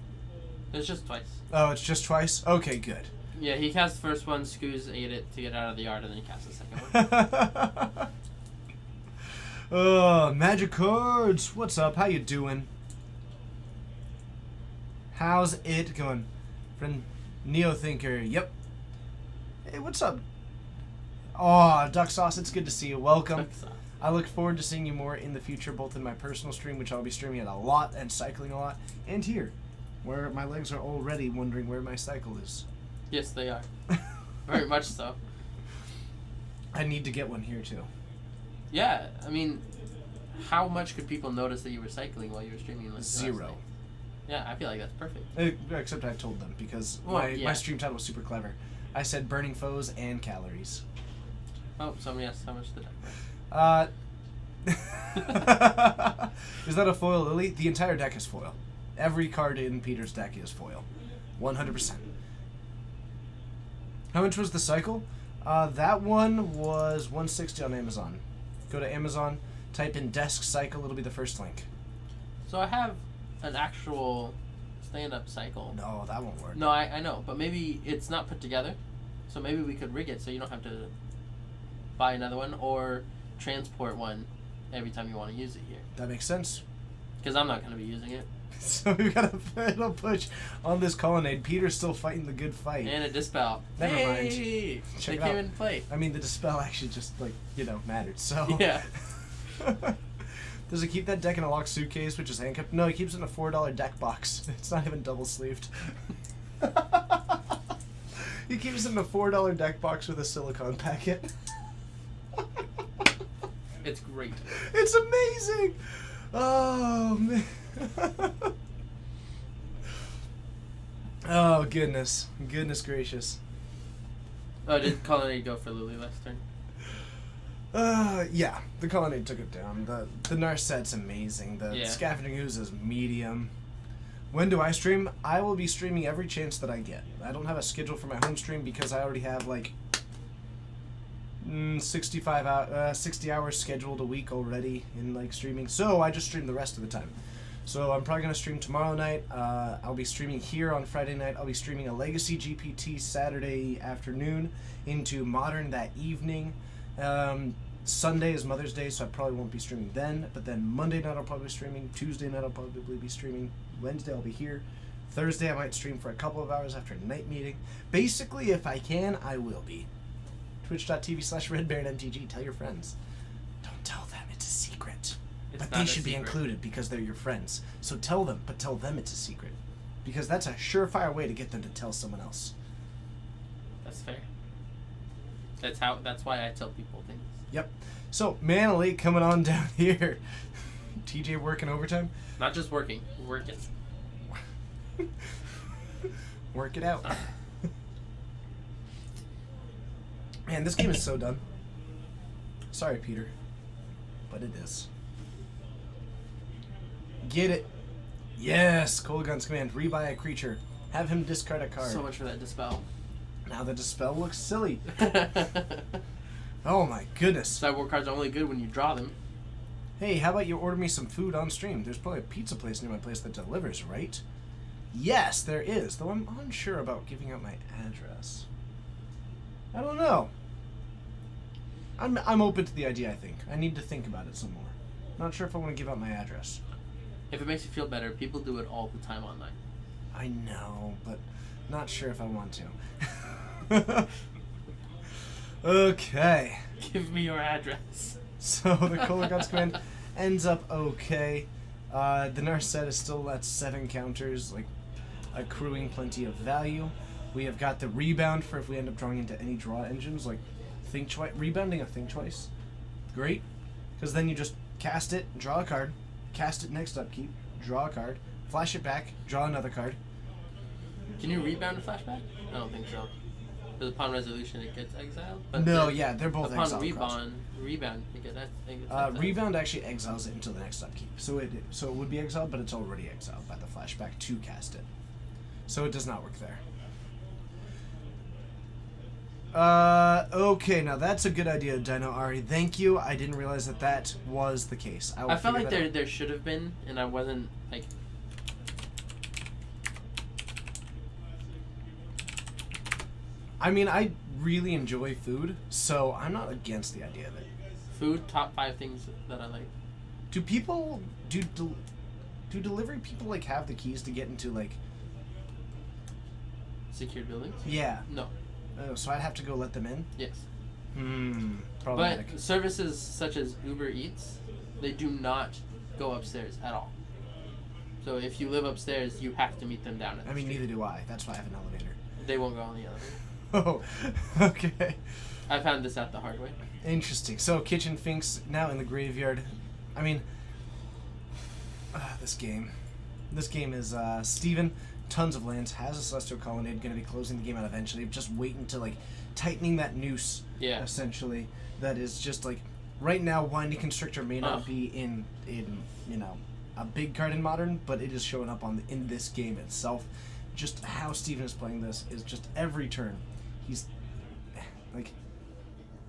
It's just twice. Oh, it's just twice? Okay, good. Yeah, he cast the first one, Scoos ate it to get out of the yard, and then he cast the second one. Oh, Magic Cards! What's up? How you doing? How's it going? Friend Neo Thinker, yep. Hey, what's up? Oh, Duck Sauce, it's good to see you. Welcome. I look forward to seeing you more in the future, both in my personal stream, which I'll be streaming at a lot and cycling a lot, and here, where my legs are already wondering where my cycle is. Yes, they are. Very much so. I need to get one here, too. Yeah, I mean, how much could people notice that you were cycling while you were streaming? Like, 0. Yeah, I feel like that's perfect. Except I told them, because Well, my stream title was super clever. I said burning foes and calories. Oh, somebody asked how much the deck was. Is that a foil Lily? The entire deck is foil. Every card in Peter's deck is foil. 100%. How much was the cycle? That one was $160 on Amazon. Go to Amazon, type in desk cycle, it'll be the first link. So I have an actual stand-up cycle. No, that won't work. No, I know, but maybe it's not put together. So maybe we could rig it so you don't have to buy another one or transport one every time you want to use it here. That makes sense. Because I'm not going to be using it. So we got a fatal push on this colonnade. Peter's still fighting the good fight. And a Dispel. Never mind. Hey, Check they it came out. in play. I mean, the Dispel actually just, mattered, so... Yeah. Does he keep that deck in a locked suitcase, which is handcuffed? No, he keeps it in a $4 deck box. It's not even double-sleeved. He keeps it in a $4 deck box with a silicone packet. It's great. It's amazing! Oh, man. Oh, goodness. Goodness gracious. Oh, did Colonnade go for Lily last turn? Yeah. The Colonnade took it down. The Narset's amazing. The Scavenging Ooze is medium. When do I stream? I will be streaming every chance that I get. I don't have a schedule for my home stream because I already have, 60 hours scheduled a week already in, streaming. So I just stream the rest of the time. So I'm probably going to stream tomorrow night. I'll be streaming here on Friday night. I'll be streaming a Legacy GPT Saturday afternoon into Modern that evening. Sunday is Mother's Day, so I probably won't be streaming then. But then Monday night I'll probably be streaming. Tuesday night I'll probably be streaming. Wednesday I'll be here. Thursday I might stream for a couple of hours after a night meeting. Basically, if I can, I will be. Twitch.tv/RedBaronMTG. Tell your friends. Don't tell them. It's a secret. But they should be included because they're your friends. So tell them, but tell them it's a secret. Because that's a surefire way to get them to tell someone else. That's fair. That's why I tell people things. Yep. So, Manly coming on down here. TJ working overtime? Not just working. Working. Work it out. Man, this game is so done. Sorry, Peter. But it is. Get it. Yes, Kolaghan's command. Rebuy a creature. Have him discard a card. So much for that Dispel. Now the Dispel looks silly. Oh my goodness. Sideboard cards are only good when you draw them. Hey, how about you order me some food on stream? There's probably a pizza place near my place that delivers, right? Yes, there is, though I'm unsure about giving out my address. I don't know. I'm open to the idea, I think. I need to think about it some more. Not sure if I want to give out my address. If it makes you feel better, people do it all the time online. I know, but not sure if I want to. Okay. Give me your address. So the Kolaghan's command ends up okay. The Narset is still at 7 counters, like accruing plenty of value. We have got the rebound for if we end up drawing into any draw engines, like Think Twice. Rebounding a Think Twice, great, because then you just cast it, draw a card, cast it next upkeep, draw a card, flash it back, draw another card. Can you rebound a flashback? I don't think so. Because upon resolution it gets exiled. But No, yeah, they're both upon exiled. rebound, it gets exiled. Rebound actually exiles it until the next upkeep, so it would be exiled, but it's already exiled by the flashback to cast it, so it does not work there. Okay, now that's a good idea, Dino Ari. Thank you. I didn't realize that was the case. I felt like there should have been, and I wasn't like. I mean, I really enjoy food, so I'm not against the idea of it. Food, top 5 things that I like. Do people do delivery people like have the keys to get into like Secured buildings? Yeah. No. Oh, so I'd have to go let them in? Yes. Problematic. But services such as Uber Eats, they do not go upstairs at all. So if you live upstairs, you have to meet them down at the street. neither do I. That's why I have an elevator. They won't go on the elevator. Oh, okay. I found this out the hard way. Interesting. So Kitchen Finks now in the graveyard. I mean, this game is Steven. Tons of lands, has a Celestial Colonnade, going to be closing the game out eventually. Just waiting to like tightening that noose. Yeah. Essentially, that is just like right now. Winding Constrictor may not be in a big card in Modern, but it is showing up in this game itself. Just how Steven is playing this is just every turn. He's like,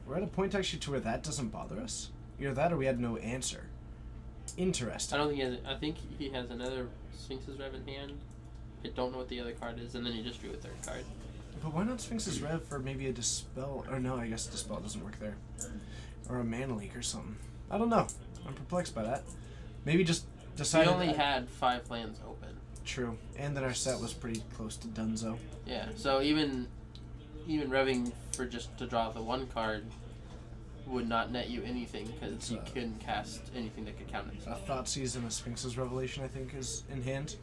we're at a point actually to where that doesn't bother us. Either that or we had no answer. Interesting. I don't think he has. I think he has another Sphinx's Rev in hand. I don't know what the other card is, and then he just drew a third card. But why not Sphinx's Rev for maybe a Dispel? Or no, I guess Dispel doesn't work there. Or a Mana Leak or something. I don't know. I'm perplexed by that. Maybe just decided. He only had 5 lands open. True, and then our set was pretty close to Dunzo. Yeah, so even revving for just to draw the 1 card would not net you anything because you couldn't cast anything that could count it. A Thoughtseize and a Sphinx's Revelation, I think, is in hand.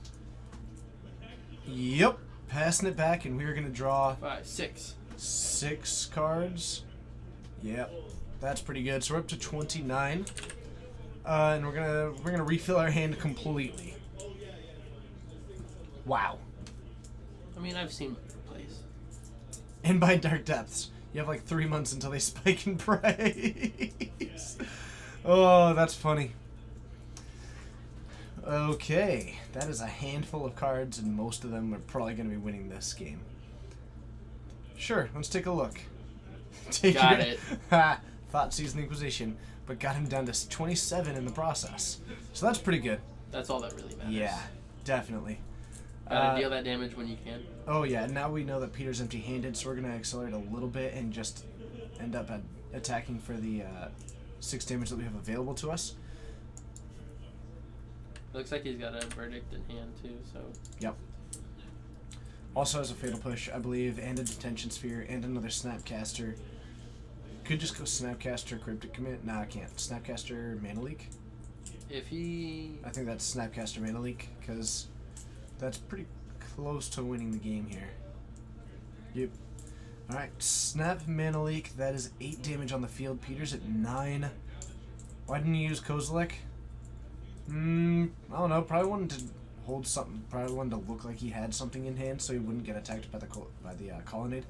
Yep, passing it back, and we're gonna draw 6 cards. Yep, that's pretty good. So we're up to 29, and we're gonna refill our hand completely. Wow. I mean, I've seen better plays. And by Dark Depths, you have like 3 months until they spike in price. Oh, that's funny. Okay, that is a handful of cards, and most of them are probably going to be winning this game. Sure, let's take a look. Got it. Thoughtseize and Inquisition, but got him down to 27 in the process. So that's pretty good. That's all that really matters. Yeah, definitely. Gotta deal that damage when you can. Oh yeah, now we know that Peter's empty-handed, so we're going to accelerate a little bit and just end up attacking for the 6 damage that we have available to us. Looks like he's got a Verdict in hand too, so... Yep. Also has a Fatal Push, I believe, and a Detention Sphere, and another Snapcaster. Could just go Snapcaster, Cryptic Commit. Nah, I can't. Snapcaster, Mana Leak? If he... I think that's Snapcaster, Mana Leak, because that's pretty close to winning the game here. Yep. Alright, Snap Mana Leak. That is 8 damage on the field. Peter's at 9. Why didn't you use Kozilek? I don't know. Probably wanted to hold something. Probably wanted to look like he had something in hand, so he wouldn't get attacked by the Colonnade.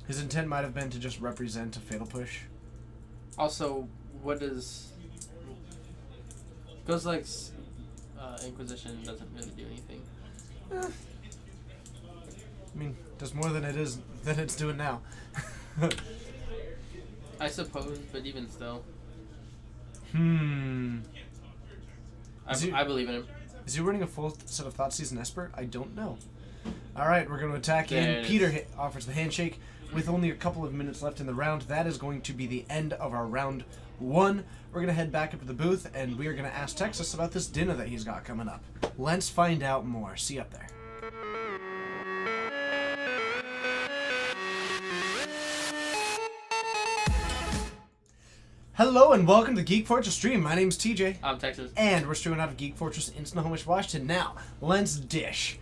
His intent might have been to just represent a Fatal Push. Also, what does... Kozilek's Inquisition doesn't really do anything. I mean, does more than it's doing now. I suppose, but even still. I believe in him. Is he running a full set of Thoughtseize and Esper? I don't know. Alright, we're going to attack in. Peter offers the handshake with only a couple of minutes left in the round. That is going to be the end of our round 1. We're going to head back up to the booth, and we are going to ask Texas about this dinner that he's got coming up. Let's find out more. See you up there. Hello and welcome to Geek Fortress Stream. My name's TJ. I'm Texas. And we're streaming out of Geek Fortress in Snohomish, Washington. Now, let's dish.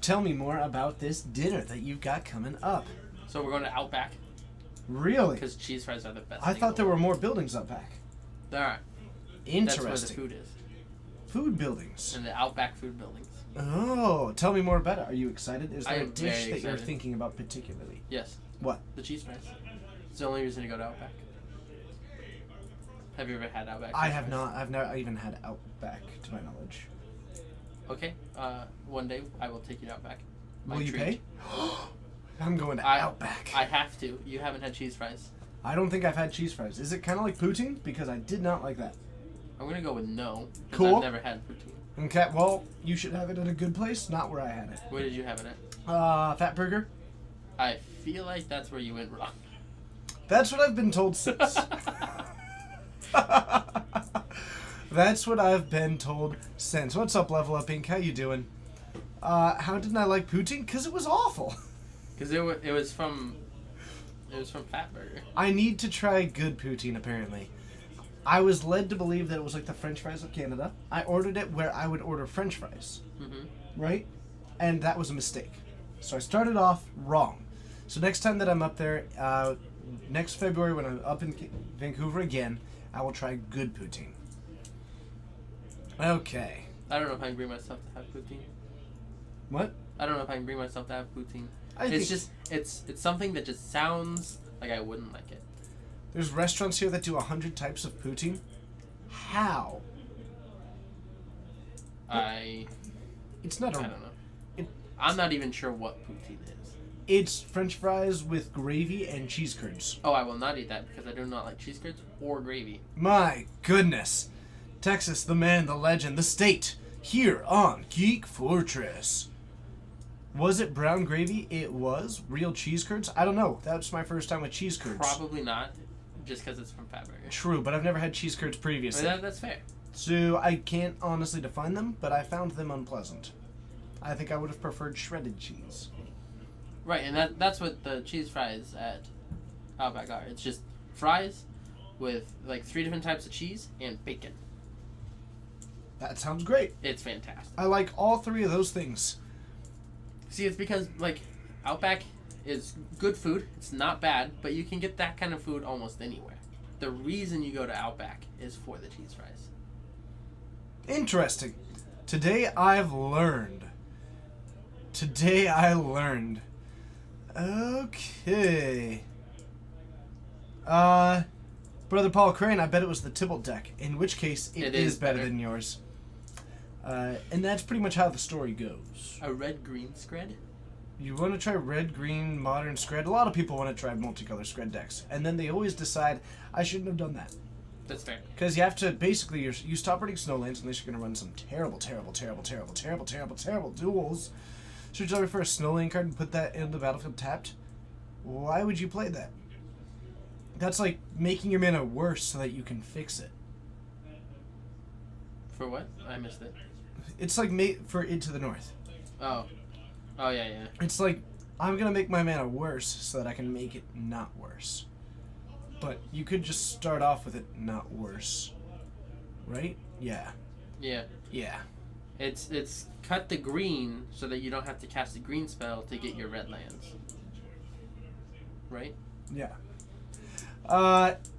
Tell me more about this dinner that you've got coming up. So we're going to Outback Really? because cheese fries are the best. I thought there were more buildings up back. There are. Interesting. That's where the food is. Food buildings. In the Outback food buildings. Oh, tell me more about it. Are you excited? Is I there a am dish very that you're excited. thinking about particularly? Yes. What? The cheese fries. It's the only reason to go to Outback. Have you ever had Outback? I cheese have fries? not. I've never even had Outback, to my knowledge. Okay. One day I will take you to Outback. My Will you treat. pay? I'm going to I- Outback. I have to. You haven't had cheese fries. I don't think I've had cheese fries. Is it kind of like poutine? Because I did not like that. I'm gonna go with no. 'Cause Cool. I've never had poutine. Okay, well, you should have it at a good place, not where I had it. Where did you have it at? Fat Burger? I feel like that's where you went wrong. That's what I've been told since. That's what I've been told since. What's up, Level Up Inc? How you doing? How didn't I like poutine? Because it was awful. Because it was from Fat Burger. I need to try good poutine, apparently. I was led to believe that it was like the French fries of Canada. I ordered it where I would order French fries, right? And that was a mistake. So I started off wrong. So next time that I'm up there, next February when I'm up in Vancouver again, I will try good poutine. Okay. I don't know if I can bring myself to have poutine. What? I don't know if I can bring myself to have poutine. It's just it's something that just sounds like I wouldn't like it. There's restaurants here that do 100 types of poutine. How? It's not I a... don't know. It- I'm not even sure what poutine is. It's French fries with gravy and cheese curds. Oh, I will not eat that because I do not like cheese curds or gravy. My goodness. Texas, the man, the legend, the state. Here on Geek Fortress. Was it brown gravy? It was. Real cheese curds? I don't know. That's my first time with cheese curds. Probably not, just because it's from Fat Burger. True, but I've never had cheese curds previously. That's fair. So I can't honestly define them, but I found them unpleasant. I think I would have preferred shredded cheese. Right, and that's what the cheese fries at Outback are. It's just fries with like 3 different types of cheese and bacon. That sounds great. It's fantastic. I like all 3 of those things. See, it's because like Outback is good food. It's not bad, but you can get that kind of food almost anywhere. The reason you go to Outback is for the cheese fries. Interesting. Today I've learned. Okay. Brother Paul Crane, I bet it was the Tybalt deck, in which case it is better than yours. And that's pretty much how the story goes. A red-green scred? You want to try red, green, modern Scred? A lot of people want to try multicolor Scred decks, and then they always decide, I shouldn't have done that. That's fair. Because you have to, basically, you stop running Snowlands unless you're going to run some terrible duels. So you tell me for a Snowland card and put that in the battlefield tapped? Why would you play that? That's like making your mana worse so that you can fix it. For what? I missed it. It's like for Into the North. Oh. Oh, yeah. It's like, I'm going to make my mana worse so that I can make it not worse. But you could just start off with it not worse. Right? Yeah. Yeah. Yeah. It's cut the green so that you don't have to cast a green spell to get your red lands. Right? Yeah.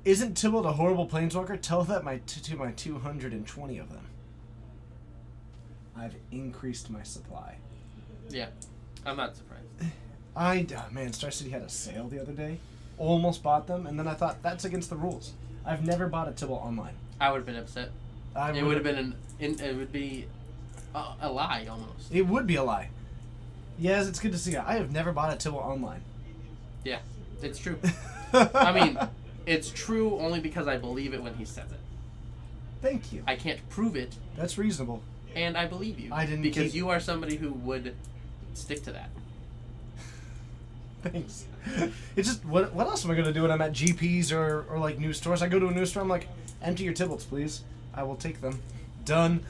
Isn't Tybalt a horrible planeswalker? Tell that to my 220 of them. I've increased my supply. Yeah. I'm not surprised. Man, Star City had a sale the other day. Almost bought them, and then I thought, that's against the rules. I've never bought a Tybalt online. I would have been upset. It would have been it would be a lie almost. It would be a lie. Yes, it's good to see. I have never bought a Tybalt online. Yeah, it's true. I mean, it's true only because I believe it when he says it. Thank you. I can't prove it, That's reasonable. and I believe you. I didn't because keep- you are somebody who would stick to that. Thanks. It's just, what else am I going to do when I'm at GPs or like news stores? I go to a news store, I'm like, empty your Tybalts, please. I will take them. Done.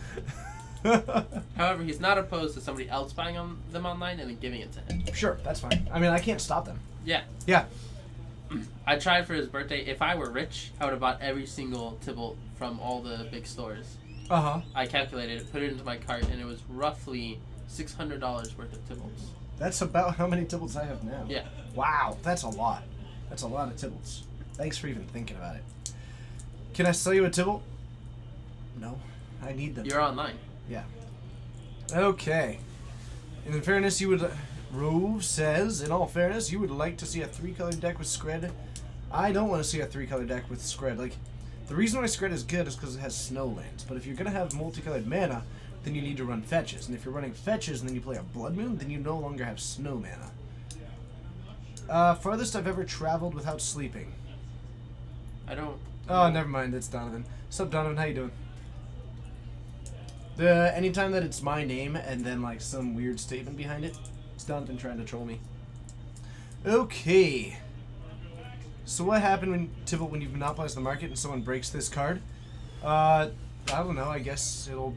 However, he's not opposed to somebody else buying them online and then giving it to him. Sure, that's fine. I mean, I can't stop them. Yeah. Yeah. I tried for his birthday. If I were rich, I would have bought every single Tybalt from all the big stores. Uh-huh. I calculated it, put it into my cart, and it was roughly $600 worth of Tybalts. That's about how many Tybalts I have now. Yeah. Wow, that's a lot. That's a lot of Tybalts. Thanks for even thinking about it. Can I sell you a Tybalt? No. I need them. You're online. Yeah. Okay. And in fairness, you would... Rove says, in all fairness, you would like to see a 3-color deck with Skred. I don't want to see a 3-color deck with Skred. Like, the reason why Skred is good is because it has Snowlands. But if you're going to have multicolored mana, then you need to run fetches. And if you're running fetches and then you play a Blood Moon, then you no longer have snow mana. Farthest I've ever traveled without sleeping. I don't... Oh, never mind. It's Donovan. What's up, Donovan? How you doing? Anytime that it's my name and then, like, some weird statement behind it, it's Donovan trying to troll me. Okay. So what happened when you monopolize the market and someone breaks this card? I don't know. I guess it'll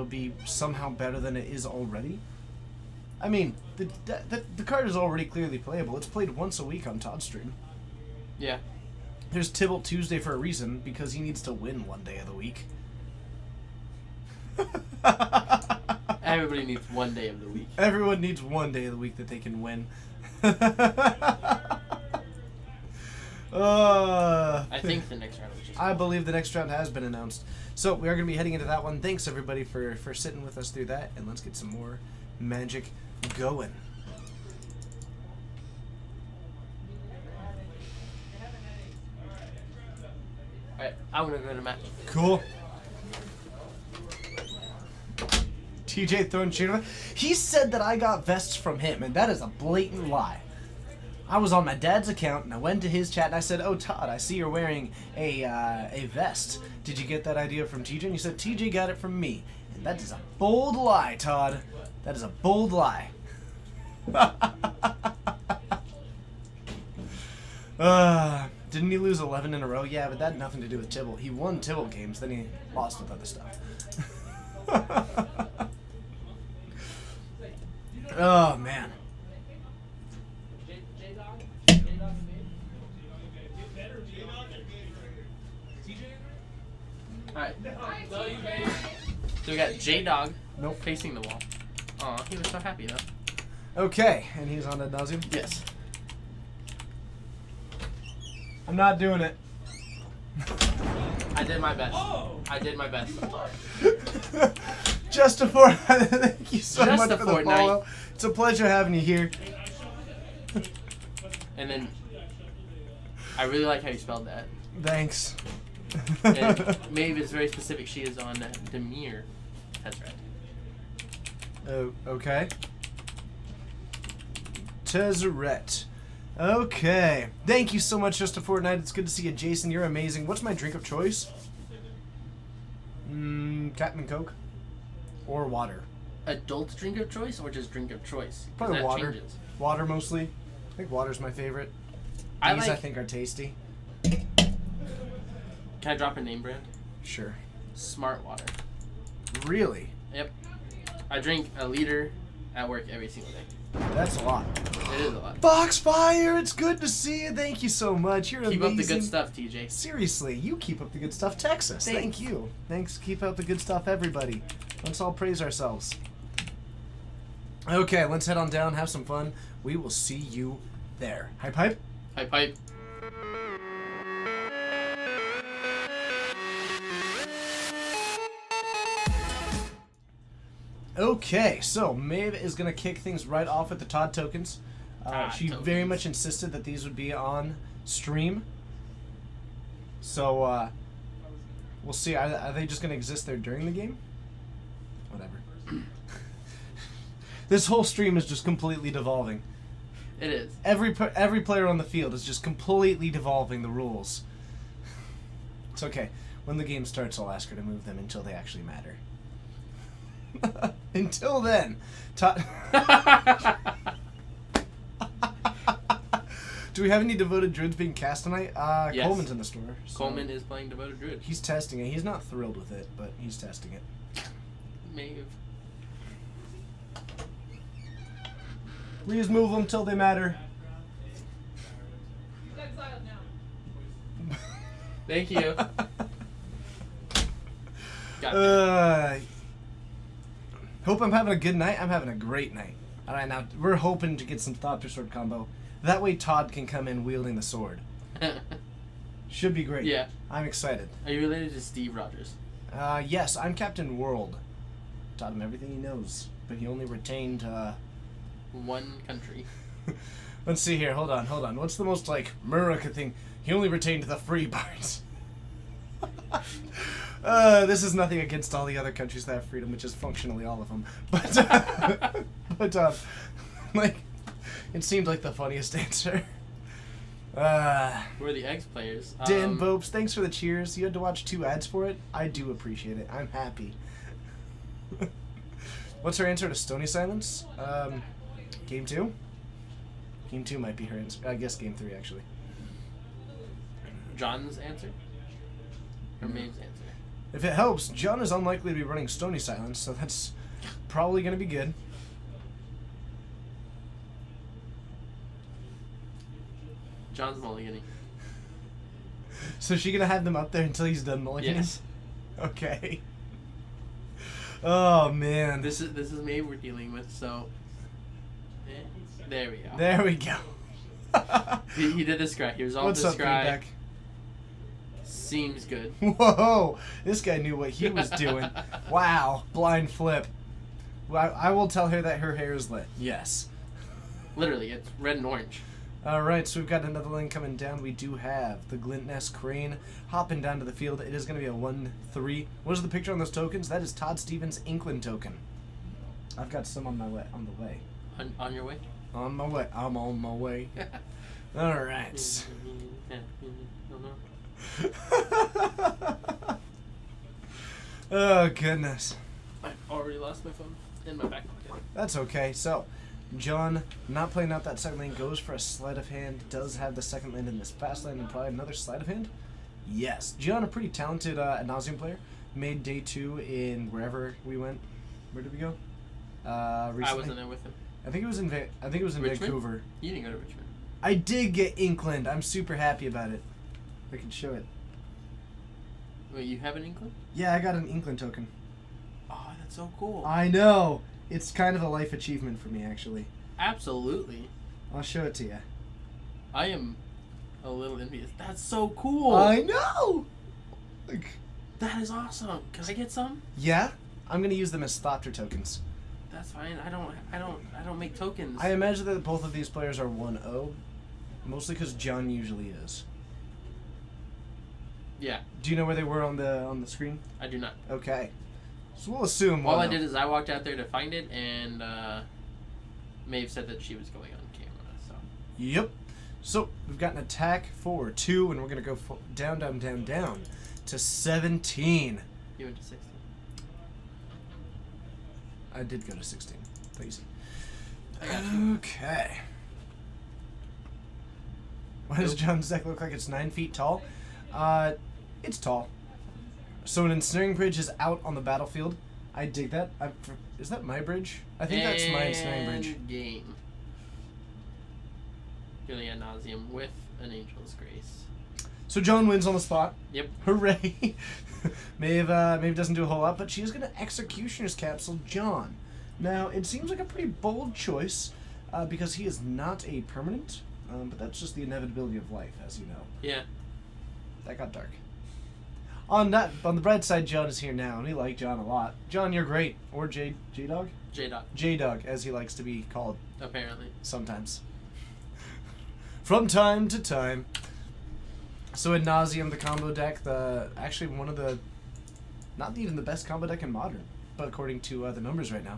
be somehow better than it is already. I mean, the card is already clearly playable. It's played once a week on Todd's stream. Yeah. There's Tybalt Tuesday for a reason, because he needs to win one day of the week. Everybody needs one day of the week. Everyone needs one day of the week that they can win. I think the next round was just... I believe the next round has been announced. So we are going to be heading into that one. Thanks everybody for sitting with us through that, and let's get some more Magic going. Alright, I'm gonna go to Matt. Cool. TJ throwing cheater. He said that I got vests from him, and that is a blatant lie. I was on my dad's account, and I went to his chat, and I said, "Oh, Todd, I see you're wearing a vest. Did you get that idea from TJ?" And he said, "TJ got it from me." And that is a bold lie, Todd. That is a bold lie. Didn't he lose 11 in a row? Yeah, but that had nothing to do with Tybalt. He won Tybalt games, then he lost with other stuff. Oh, man. Alright. So we got J-Dog Nope. facing the wall. Aw, he was so happy though. Okay, and he's on ad nauseam? Yes. I'm not doing it. I did my best. I did my best. Just a Fortnite. Thank you so Just much a for the Fortnite. follow. It's a pleasure having you here. And then I really like how you spelled that. Thanks. And Maeve is very specific. She is on Demir. That's right. Oh, okay. Tezzeret. Okay. Thank you so much, Just a Fortnite. It's good to see you, Jason. You're amazing. What's my drink of choice? Captain and Coke. Or water. Adult drink of choice or just drink of choice? 'Cause Probably that water. changes. Water mostly. I think water's my favorite. I These like. I think are tasty. Can I drop a name brand? Sure. Smart Water. Really? Yep. I drink a liter at work every single day. That's a lot. It is a lot. Foxfire, it's good to see you. Thank you so much. You're Keep amazing. up the good stuff, TJ. Seriously, you keep up the good stuff, Texas. Thanks. Thank you. Thanks. Keep up the good stuff, everybody. Let's all praise ourselves. Okay, let's head on down, have some fun. We will see you there. Hype, hype. Hype, hype. Okay, so Maeve is going to kick things right off with the Todd tokens. Todd She tokens. very much insisted that these would be on stream. So, we'll see. Are they just going to exist there during the game? Whatever. This whole stream is just completely devolving. It is. Every player on the field is just completely devolving the rules. It's okay. When the game starts, I'll ask her to move them until they actually matter. Until then, do we have any devoted druids being cast tonight? Yes. Coleman's in the store. So Coleman is playing Devoted Druid. he's testing it. He's not thrilled with it, but he's testing it. Maeve. Please move them till they matter. Thank you. Gotcha. Hope I'm having a good night. I'm having a great night. All right, now we're hoping to get some Thopter sword combo. That way Todd can come in wielding the sword. Should be great. Yeah. I'm excited. Are you related to Steve Rogers? Yes, I'm Captain World. Taught him everything he knows, but he only retained, One country. Let's see here. Hold on. What's the most, like, America thing? He only retained the free parts. This is nothing against all the other countries that have freedom, which is functionally all of them. But, like, it seemed like the funniest answer. We're the X players. Dan Bopes, thanks for the cheers. You had to watch 2 ads for it? I do appreciate it. I'm happy. What's her answer to Stony Silence? Game 2? Game 2 might be her answer. I guess Game 3, actually. John's answer? Or Maeve's answer? If it helps, John is unlikely to be running Stony Silence, so that's probably going to be good. John's mulliganing. So is she going to have them up there until he's done mulliganing? Yes. Okay. Oh, man. This is Maeve we're dealing with, so... There we go. There we go. He did the scry. He resolved What's the up, scry. feedback? Seems good. Whoa! This guy knew what he was doing. Wow. Blind flip. Well, I will tell her that her hair is lit. Yes. Literally, it's red and orange. Alright, so we've got another lane coming down. We do have the Glint Nest Crane hopping down to the field. It is going to be a 1-3. What is the picture on those tokens? That is Todd Stevens' Inkling token. I've got some on my way. On the way. On your way? On my way. I'm on my way. Alright. Oh, goodness. I've already lost my phone in my back pocket. That's okay. So, John, not playing out that second lane, goes for a sleight of hand. Does have the second lane in this fast lane and probably another sleight of hand? Yes. John, a pretty talented ad nauseam player. Made day 2 in wherever we went. Where did we go? Recently. I wasn't there with him. I think it was in Richmond? Vancouver. You didn't go to Richmond. I did get Inkland. I'm super happy about it. I can show it. Wait, you have an Inkling? Yeah, I got an Inkland token. Oh, that's so cool. I know. It's kind of a life achievement for me, actually. Absolutely. I'll show it to you. I am a little envious. That's so cool. I know. That is awesome. Can I get some? Yeah, I'm gonna use them as Thopter tokens. That's fine. I don't make tokens. I imagine that both of these players are 1-0, mostly because John usually is. Yeah. Do you know where they were on the screen? I do not. Okay, so we'll assume. All I 1-0. did is I walked out there to find it, and Maeve said that she was going on camera. So. Yep. So we've got an attack for 2, and we're gonna go down to 17. You went to 16. I did go to 16. Please. I got you. Okay. Why does John's deck look like it's 9 feet tall? It's tall. So an ensnaring bridge is out on the battlefield. I dig that. Is that my bridge? I think that's my ensnaring bridge. Game. Feeling ad nauseum with an Angel's Grace. So John wins on the spot. Yep. Hooray! Maeve doesn't do a whole lot, but she is going to Executioner's Capsule John. Now, it seems like a pretty bold choice because he is not a permanent, but that's just the inevitability of life, as you know. Yeah. That got dark. On the bright side, John is here now, and we like John a lot. John, you're great. Or J-Dog? J-Dog. J-Dog, as he likes to be called Apparently. sometimes. From time to time. So Ad Nauseam, the combo deck, actually one of the, not even the best combo deck in Modern, but according to the numbers right now.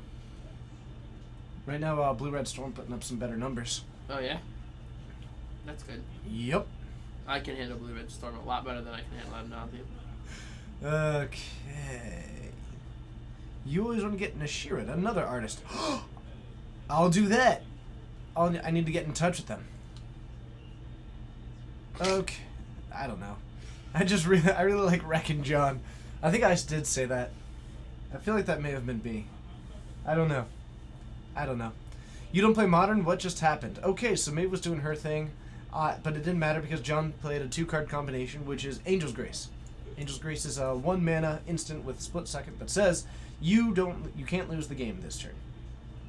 Right now, Blue Red Storm putting up some better numbers. Oh yeah. That's good. Yep. I can handle Blue Red Storm a lot better than I can handle Ad nauseam. Okay. You always want to get Nashira, another artist. I'll do that. I need to get in touch with them. Okay. I don't know. I really like Wrecking John. I think I did say that. I feel like that may have been B. I don't know. You don't play Modern? What just happened? Okay, so Maeve was doing her thing. But it didn't matter because John played a 2-card combination, which is Angel's Grace. Angel's Grace is a 1 mana instant with split second that says you can't lose the game this turn,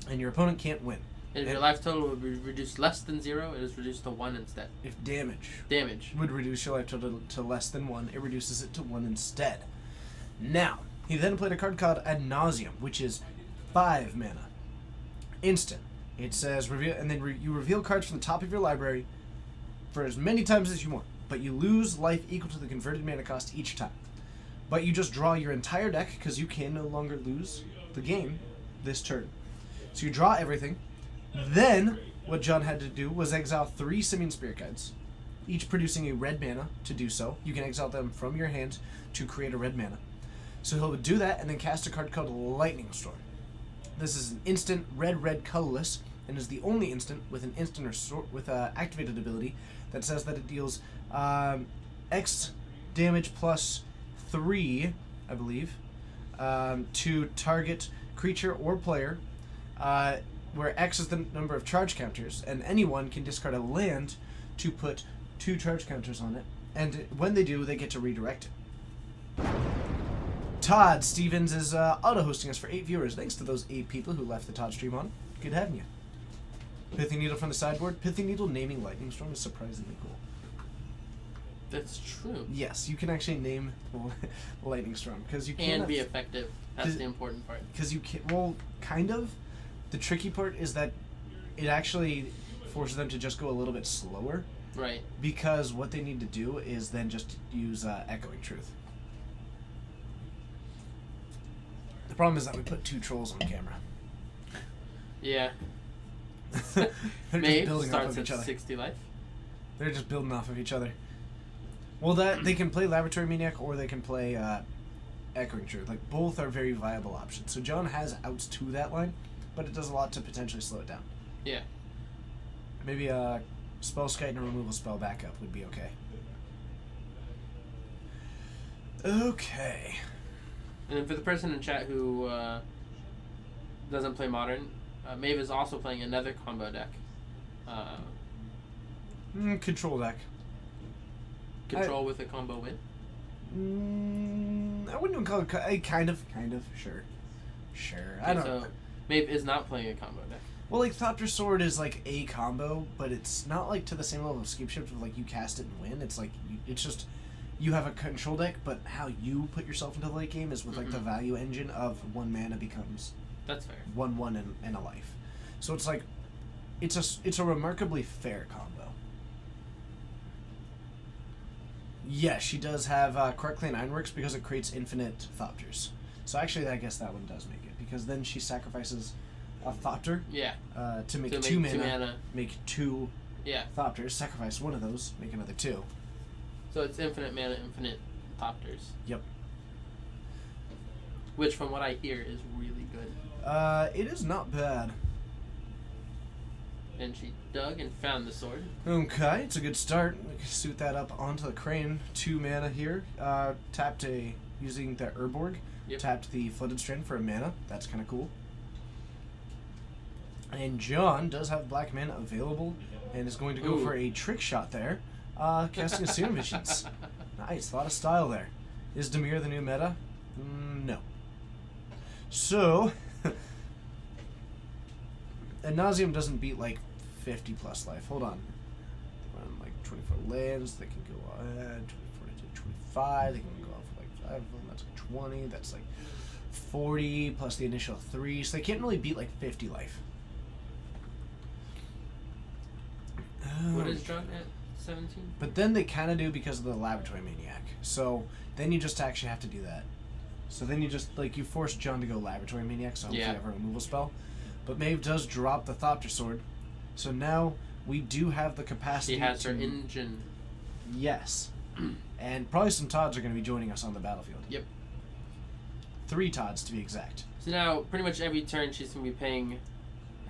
and your opponent can't win. And if your life total would be reduced less than 0, it is reduced to 1 instead. If damage would reduce your life total to less than 1, it reduces it to 1 instead. Now, he then played a card called Ad Nauseam, which is 5 mana. Instant. It says reveal, and then you reveal cards from the top of your library for as many times as you want, but you lose life equal to the converted mana cost each time. But you just draw your entire deck because you can no longer lose the game this turn. So you draw everything. Then, what John had to do was exile 3 Simian Spirit Guides, each producing a red mana to do so. You can exile them from your hand to create a red mana. So he'll do that and then cast a card called Lightning Storm. This is an instant red colorless and is the only instant with an instant or with a activated ability that says that it deals X damage plus 3, I believe, to target creature or player, where X is the number of charge counters, and anyone can discard a land to put 2 charge counters on it, and when they do, they get to redirect it. Todd Stevens is auto-hosting us for 8 viewers. Thanks to those 8 people who left the Todd stream on. Good having you. Pithing Needle from the sideboard. Pithing Needle naming Lightning Storm is surprisingly cool. That's true. Yes, you can actually name Lightning Storm because you can and be effective. That's the important part. Because you can, well, kind of. The tricky part is that it actually forces them to just go a little bit slower. Right. Because what they need to do is then just use Echoing Truth. The problem is that we put 2 trolls on camera. Yeah. They're Maeve just building starts off of each at other. 60 life. They're just building off of each other. Well, that they can play Laboratory Maniac or they can play Echoing Truth. Like, both are very viable options. So John has outs to that line, but it does a lot to potentially slow it down. Yeah. Maybe a Spell Skite and a removal spell backup would be okay. Okay. And then for the person in chat who doesn't play Modern, Maeve is also playing another combo deck. Control deck. Control with a combo win? I wouldn't even call it... kind of, sure. Sure. Okay, I don't so know. Maeve is not playing a combo deck. Well, like, Thopter Sword is, like, a combo, but it's not, like, to the same level of Scape Shift of, like, you cast it and win. It's, like, it's just... You have a control deck, but how you put yourself into the late game is with, like, the value engine of 1 mana becomes... That's fair. 1/1 and a life. So it's, like... It's a remarkably fair combo. Yes, she does have Correctly Ironworks because it creates infinite Thopters. So actually, I guess that one does make it, because then she sacrifices a Thopter to make 2 mana, make 2 Thopters, sacrifice one of those, make another 2. So it's infinite mana, infinite Thopters. Yep. Which, from what I hear, is really good. It is not bad. And she dug and found the sword. Okay, it's a good start. We can suit that up onto the Crane. 2 mana here. Tapped using the Urborg. Yep. Tapped the Flooded Strand for a mana. That's kind of cool. And John does have black mana available and is going to go for a trick shot there. Casting a Serum Visions. Nice, a lot of style there. Is Dimir the new meta? No. So, Ad Nauseam doesn't beat like 50 plus life. Hold on. They run like 24 lands. They can go 24 to 25. They can go off like 5 of them. That's like 20. That's like 40 plus the initial 3. So they can't really beat like 50 life. What is John at? 17? But then they kind of do because of the Laboratory Maniac. So then you just actually have to do that. So then you just, like, you force John to go Laboratory Maniac, so hopefully you have a removal spell. But Maeve does drop the Thopter Sword. So now we do have the capacity She has her engine. Yes. And probably some Todds are going to be joining us on the battlefield. Yep. 3 Todds to be exact. So now, pretty much every turn she's going to be paying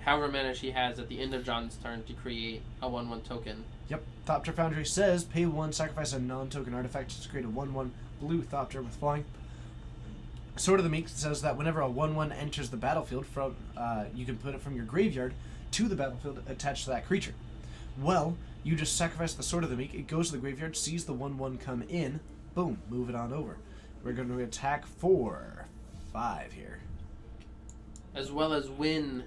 however mana she has at the end of John's turn to create a 1/1 token. Yep. Thopter Foundry says, pay 1, sacrifice a non-token artifact to create a 1/1 blue Thopter with flying. Sword of the Meek says that whenever a 1/1 enters the battlefield, from you can put it from your graveyard to the battlefield attached to that creature. Well, you just sacrifice the Sword of the Meek. It goes to the graveyard, sees the 1/1 come in. Boom, move it on over. We're going to attack for 5 here. As well as when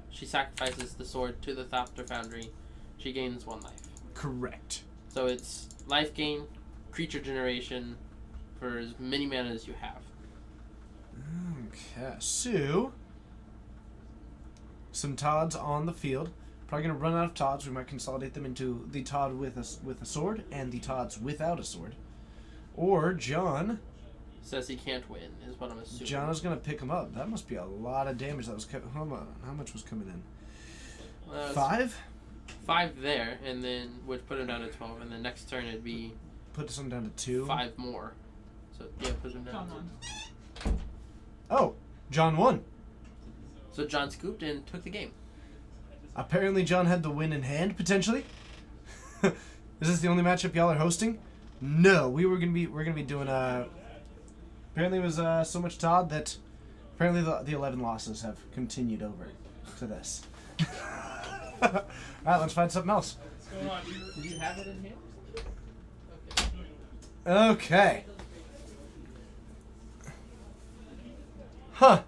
she sacrifices the sword to the Thopter Foundry, she gains 1 life. Correct. So it's life gain, creature generation, for as many mana as you have. Okay, so some Todds on the field. Probably going to run out of Todds. We might consolidate them into the Todd with a sword and the Todds without a sword. Or John. Says he can't win, is what I'm assuming. John is going to pick him up. That must be a lot of damage that was hold on. How much was coming in? 5? 5 there, and then would put him down to 12, and then next turn it'd be Put some down to 2. 5 more. So yeah, put him down to 2. Oh, John won. So John scooped and took the game. Apparently John had the win in hand, potentially. Is this the only matchup y'all are hosting? No, we're gonna be doing apparently it was so much Todd that apparently the 11 losses have continued over to this. Alright, let's find something else. What's going on? Did you have it in here? Okay. Huh.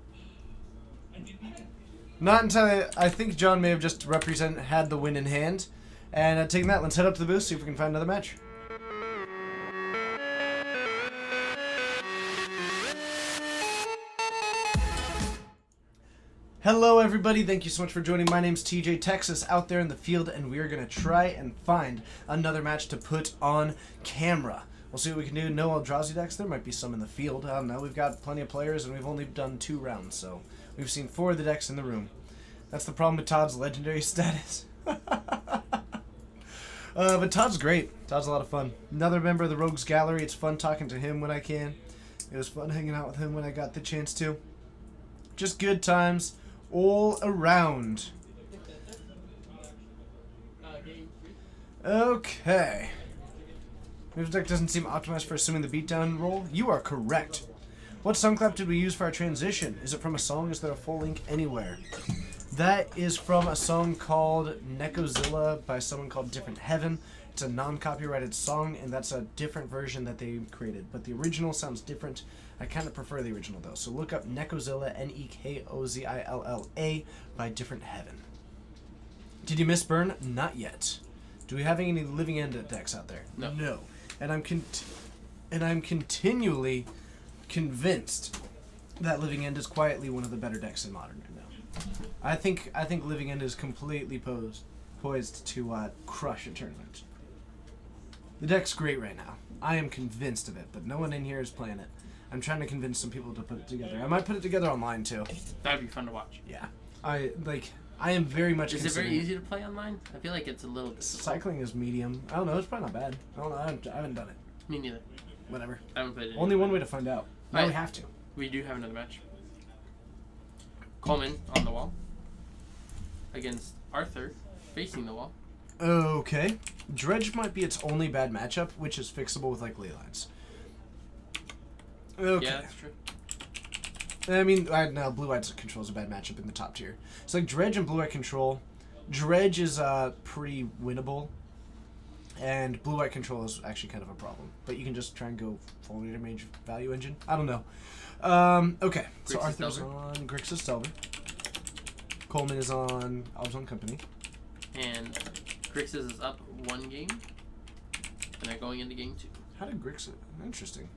Not entirely. I think John may have just had the win in hand. And taking that, let's head up to the booth, see if we can find another match. Hello everybody, thank you so much for joining. My name's TJ Texas out there in the field, and we are going to try and find another match to put on camera. We'll see what we can do. No Eldrazi decks, there might be some in the field. I don't know, we've got plenty of players and we've only done 2 rounds, so we've seen 4 of the decks in the room. That's the problem with Todd's legendary status. But Todd's great. Todd's a lot of fun. Another member of the Rogues Gallery. It's fun talking to him when I can. It was fun hanging out with him when I got the chance to. Just good times all around. Okay. This deck doesn't seem optimized for assuming the beatdown roll. You are correct. What song clap did we use for our transition? Is it from a song? Is there a full link anywhere? That is from a song called Necozilla by someone called Different Heaven. It's a non-copyrighted song, and that's a different version that they created. But the original sounds different. I kind of prefer the original, though. So look up Necozilla, Nekozilla, by Different Heaven. Did you miss Burn? Not yet. Do we have any Living End decks out there? No. No. And I'm continually convinced that Living End is quietly one of the better decks in Modern. No. I think Living End is completely poised to crush a tournament. The deck's great right now. I am convinced of it, but no one in here is playing it. I'm trying to convince some people to put it together. I might put it together online too. That'd be fun to watch. Yeah. I am very much. Is it very easy to play online? I feel like it's a little bit. Cycling is medium. I don't know. It's probably not bad. I don't know. I haven't done it. Me neither. Whatever. I haven't played it. Only one way to find out. Now we have to. We do have another match. Coleman on the wall against Arthur facing the wall. Okay. Dredge might be its only bad matchup, which is fixable with like ley lines. Okay. Yeah, that's true. I mean, no, Blue-White Control is a bad matchup in the top tier. It's like Dredge and Blue-White Control. Dredge is pretty winnable, and Blue-White Control is actually kind of a problem. But you can just try and go full meter mage value engine. I don't know. Okay, so Grixis Arthur's Delver. on Grixis Delver. Coleman is on Albzon Company. And Grixis is up 1 game, and they're going into game 2. How did Grixis... Interesting.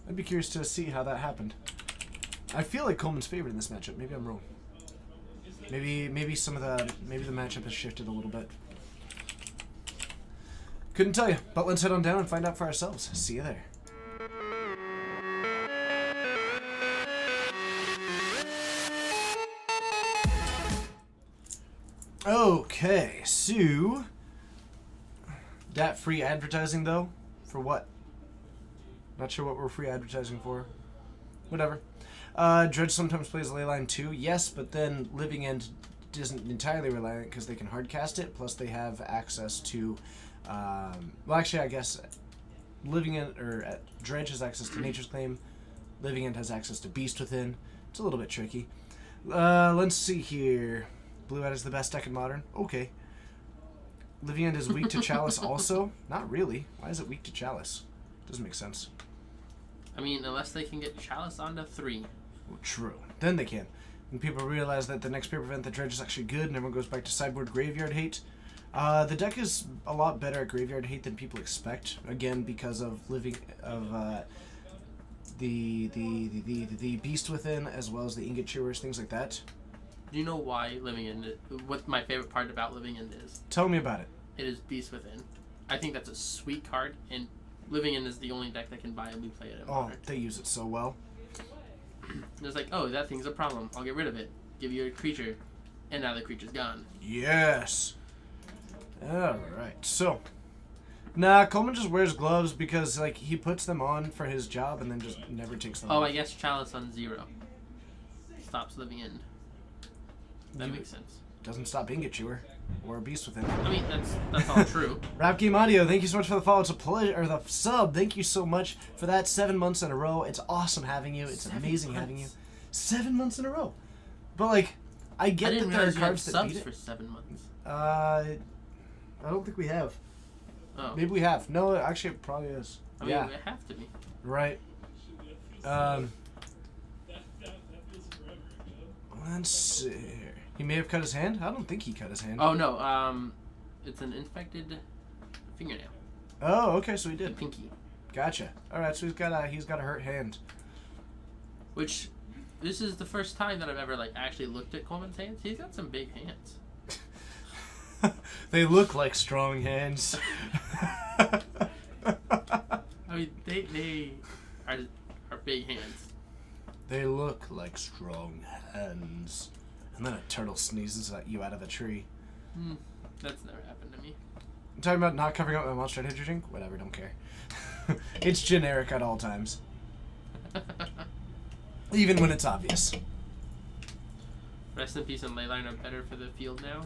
I'd be curious to see how that happened. I feel like Coleman's favored in this matchup. Maybe I'm wrong. Maybe the matchup has shifted a little bit. Couldn't tell you, but let's head on down and find out for ourselves. See you there. Okay, so that free advertising though, for what? Not sure what we're free advertising for. Whatever. Dredge sometimes plays Leyline too. Yes, but then Living End isn't entirely reliant because they can hardcast it. Plus, they have access to. Well, actually, I guess Living End or Dredge has access to Nature's Claim. Living End has access to Beast Within. It's a little bit tricky. Let's see here. Blue Eyed is the best deck in Modern. Okay. Living End is weak to Chalice also? Not really. Why is it weak to Chalice? Doesn't make sense. I mean, unless they can get Chalice onto 3. Well, true. Then they can. When people realize that the next paper event, the Dredge, is actually good, and everyone goes back to sideboard Graveyard Hate. The deck is a lot better at Graveyard Hate than people expect. Again, because of the Beast Within, as well as the Ingot Chewers, things like that. Do you know why Living End? What my favorite part about Living End is? Tell me about it. It is Beast Within. I think that's a sweet card, and Living End is the only deck that can viably play it in Modern. They use it so well. It's like, oh, that thing's a problem. I'll get rid of it. Give you a creature, and now the creature's gone. Yes. Alright, so. Nah, Coleman just wears gloves because, like, he puts them on for his job and then just never takes them off. Oh, I guess Chalice on 0 stops Living End. That makes sense. Doesn't stop Ingot Chewer or Beast Within. I mean, that's all true. Rap Game Audio, thank you so much for the follow. It's a pleasure, or the sub. Thank you so much for that. 7 months in a row. It's awesome having you. It's amazing having you. 7 months in a row. But like, I get that there are cards that beat it. For 7 months. I don't think we have. Oh. Maybe we have. No, actually, it probably is. I mean, it have to be. Right. Let's see here. He may have cut his hand. I don't think he cut his hand. Oh no. It's an infected fingernail. Oh, okay, so he did. The pinky. Gotcha. All right, so he's got a hurt hand. Which, this is the first time that I've ever like actually looked at Coleman's hands. He's got some big hands. They look like strong hands. I mean, they are big hands. They look like strong hands. And then a turtle sneezes at you out of a tree. That's never happened to me. I'm talking about not covering up my monster hydro drink? Whatever, don't care. It's generic at all times. Even when it's obvious. Rest in Peace and Leyline are better for the field now.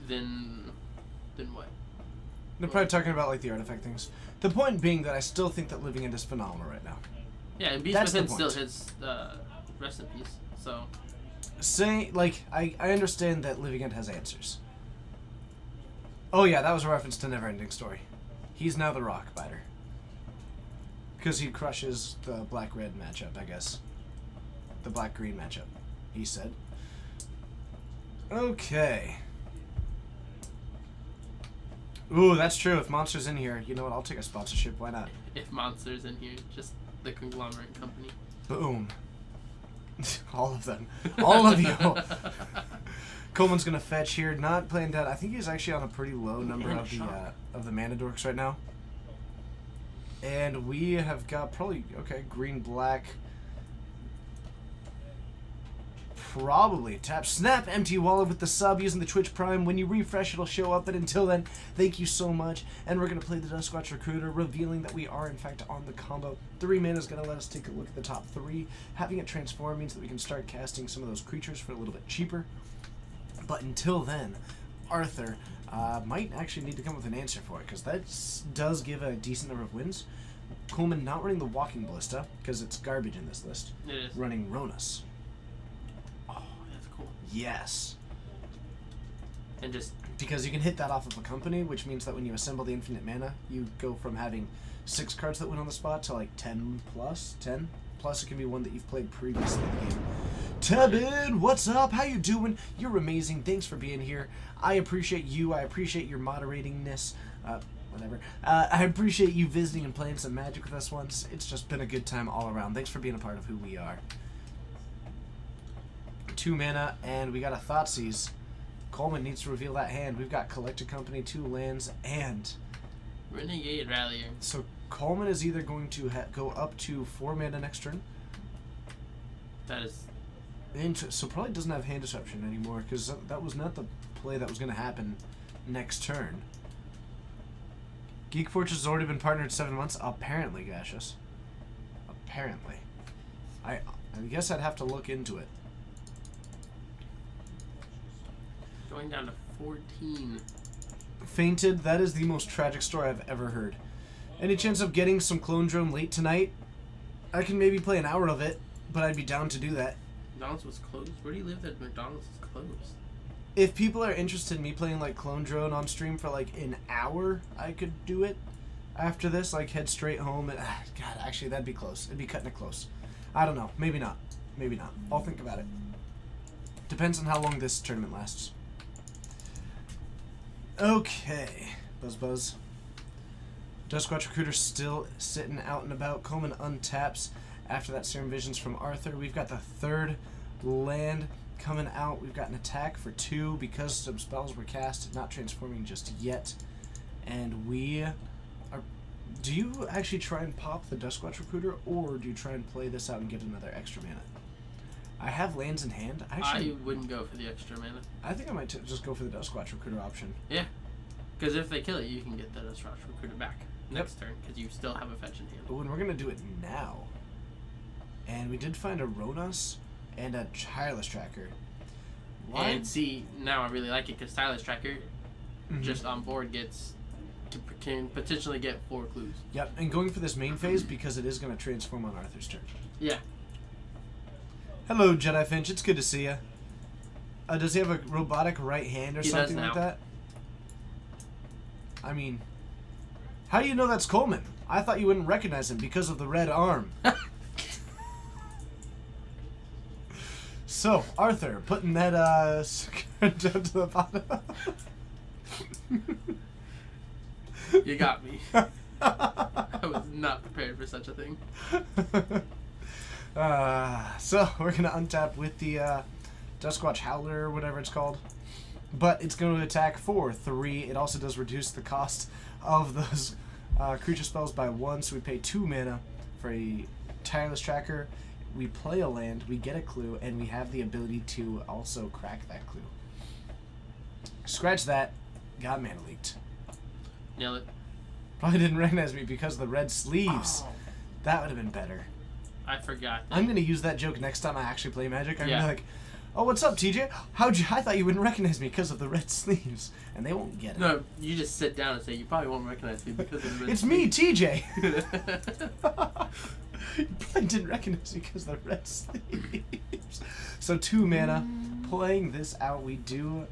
Than what? They're probably talking about like the artifact things. The point being that I still think that Living End is phenomenal right now. Yeah, and Beast Within still hits Rest in Peace. So I understand that Living End has answers. Oh yeah, that was a reference to Neverending Story. He's now the Rock Biter. Because he crushes the black-red matchup, I guess. The black-green matchup, he said. Okay. Ooh, that's true. If Monster's in here, you know what? I'll take a sponsorship. Why not? If Monster's in here, just the conglomerate company. Boom. All of them. All of you. Coleman's gonna fetch here. Not playing dead. I think he's actually on a pretty low number of the mana dorks right now. And we have got probably green black. Probably tap snap empty wallet with the sub using the Twitch Prime. When you refresh, it'll show up. But until then, thank you so much. And we're gonna play the Duskwatch Recruiter, revealing that we are in fact on the combo. 3 mana is gonna let us take a look at the top 3. Having it transform means that we can start casting some of those creatures for a little bit cheaper. But until then, Arthur might actually need to come with an answer for it, because that does give a decent number of wins. Coleman not running the Walking Ballista because it's garbage in this list. It is. Running Ronus. Yes. And just because you can hit that off of a company, which means that when you assemble the infinite mana, you go from having 6 cards that win on the spot to like 10 plus. 10 plus it can be one that you've played previously in the game. Tebin, what's up? How you doing? You're amazing. Thanks for being here. I appreciate you. I appreciate your moderatingness. Whatever. I appreciate you visiting and playing some Magic with us once. It's just been a good time all around. Thanks for being a part of who we are. 2 mana, and we got a Thoughtseize. Coleman needs to reveal that hand. We've got Collected Company, 2 lands, and Renegade Rallier. So Coleman is either going to go up to 4 mana next turn. That is. So probably doesn't have hand disruption anymore, because that was not the play that was going to happen next turn. Geek Fortress has already been partnered 7 months. Apparently, Gaseous. Apparently. I guess I'd have to look into it. Going down to 14. Fainted. That is the most tragic story I've ever heard. Any chance of getting some Clone Drone late tonight? I can maybe play an hour of it, but I'd be down to do that. McDonald's was closed? Where do you live that McDonald's is closed? If people are interested in me playing like Clone Drone on stream for like an hour, I could do it. After this, like head straight home. And, God, actually, that'd be close. It'd be cutting it close. I don't know. Maybe not. Maybe not. I'll think about it. Depends on how long this tournament lasts. Okay. Buzz. Duskwatch Recruiter still sitting out and about. Coleman untaps after that Serum Visions from Arthur. We've got the third land coming out. We've got an attack for 2 because some spells were cast, not transforming just yet. And we are... Do you actually try and pop the Duskwatch Recruiter, or do you try and play this out and get another extra mana? I have lands in hand. I wouldn't go for the extra mana. I think I might just go for the Duskwatch Recruiter option. Yeah. Because if they kill it, you can get the Duskwatch Recruiter back next turn, because you still have a fetch in hand. Oh, and we're going to do it now. And we did find a Ronas and a Tireless Tracker. Why? And see, now I really like it, because Tireless Tracker just on board can potentially get 4 clues. Yep, and going for this main phase because it is going to transform on Arthur's turn. Yeah. Hello, Jedi Finch. It's good to see you. Does he have a robotic right hand or He something does like now. that? I mean, how do you know that's Coleman? I thought you wouldn't recognize him because of the red arm. So, Arthur, putting that skirt down to the bottom. You got me. I was not prepared for such a thing. So, we're going to untap with the Duskwatch Howler, or whatever it's called. But it's going to attack for 3. It also does reduce the cost of those creature spells by 1, so we pay 2 mana for a Tireless Tracker. We play a land, we get a clue, and we have the ability to also crack that clue. Scratch that. Got mana leaked. Nail it. Probably didn't recognize me because of the red sleeves. Oh, That would have been better. I forgot. I'm going to use that joke next time I actually play Magic. I'm Yeah. going to be like, oh, what's up, TJ? I thought you wouldn't recognize me because of the red sleeves. And they won't get it. No, you just sit down and say, you probably won't recognize me because of the red It's me, TJ. sleeves." You probably didn't recognize me because of the red sleeves. So 2 mana. Playing this out, we do...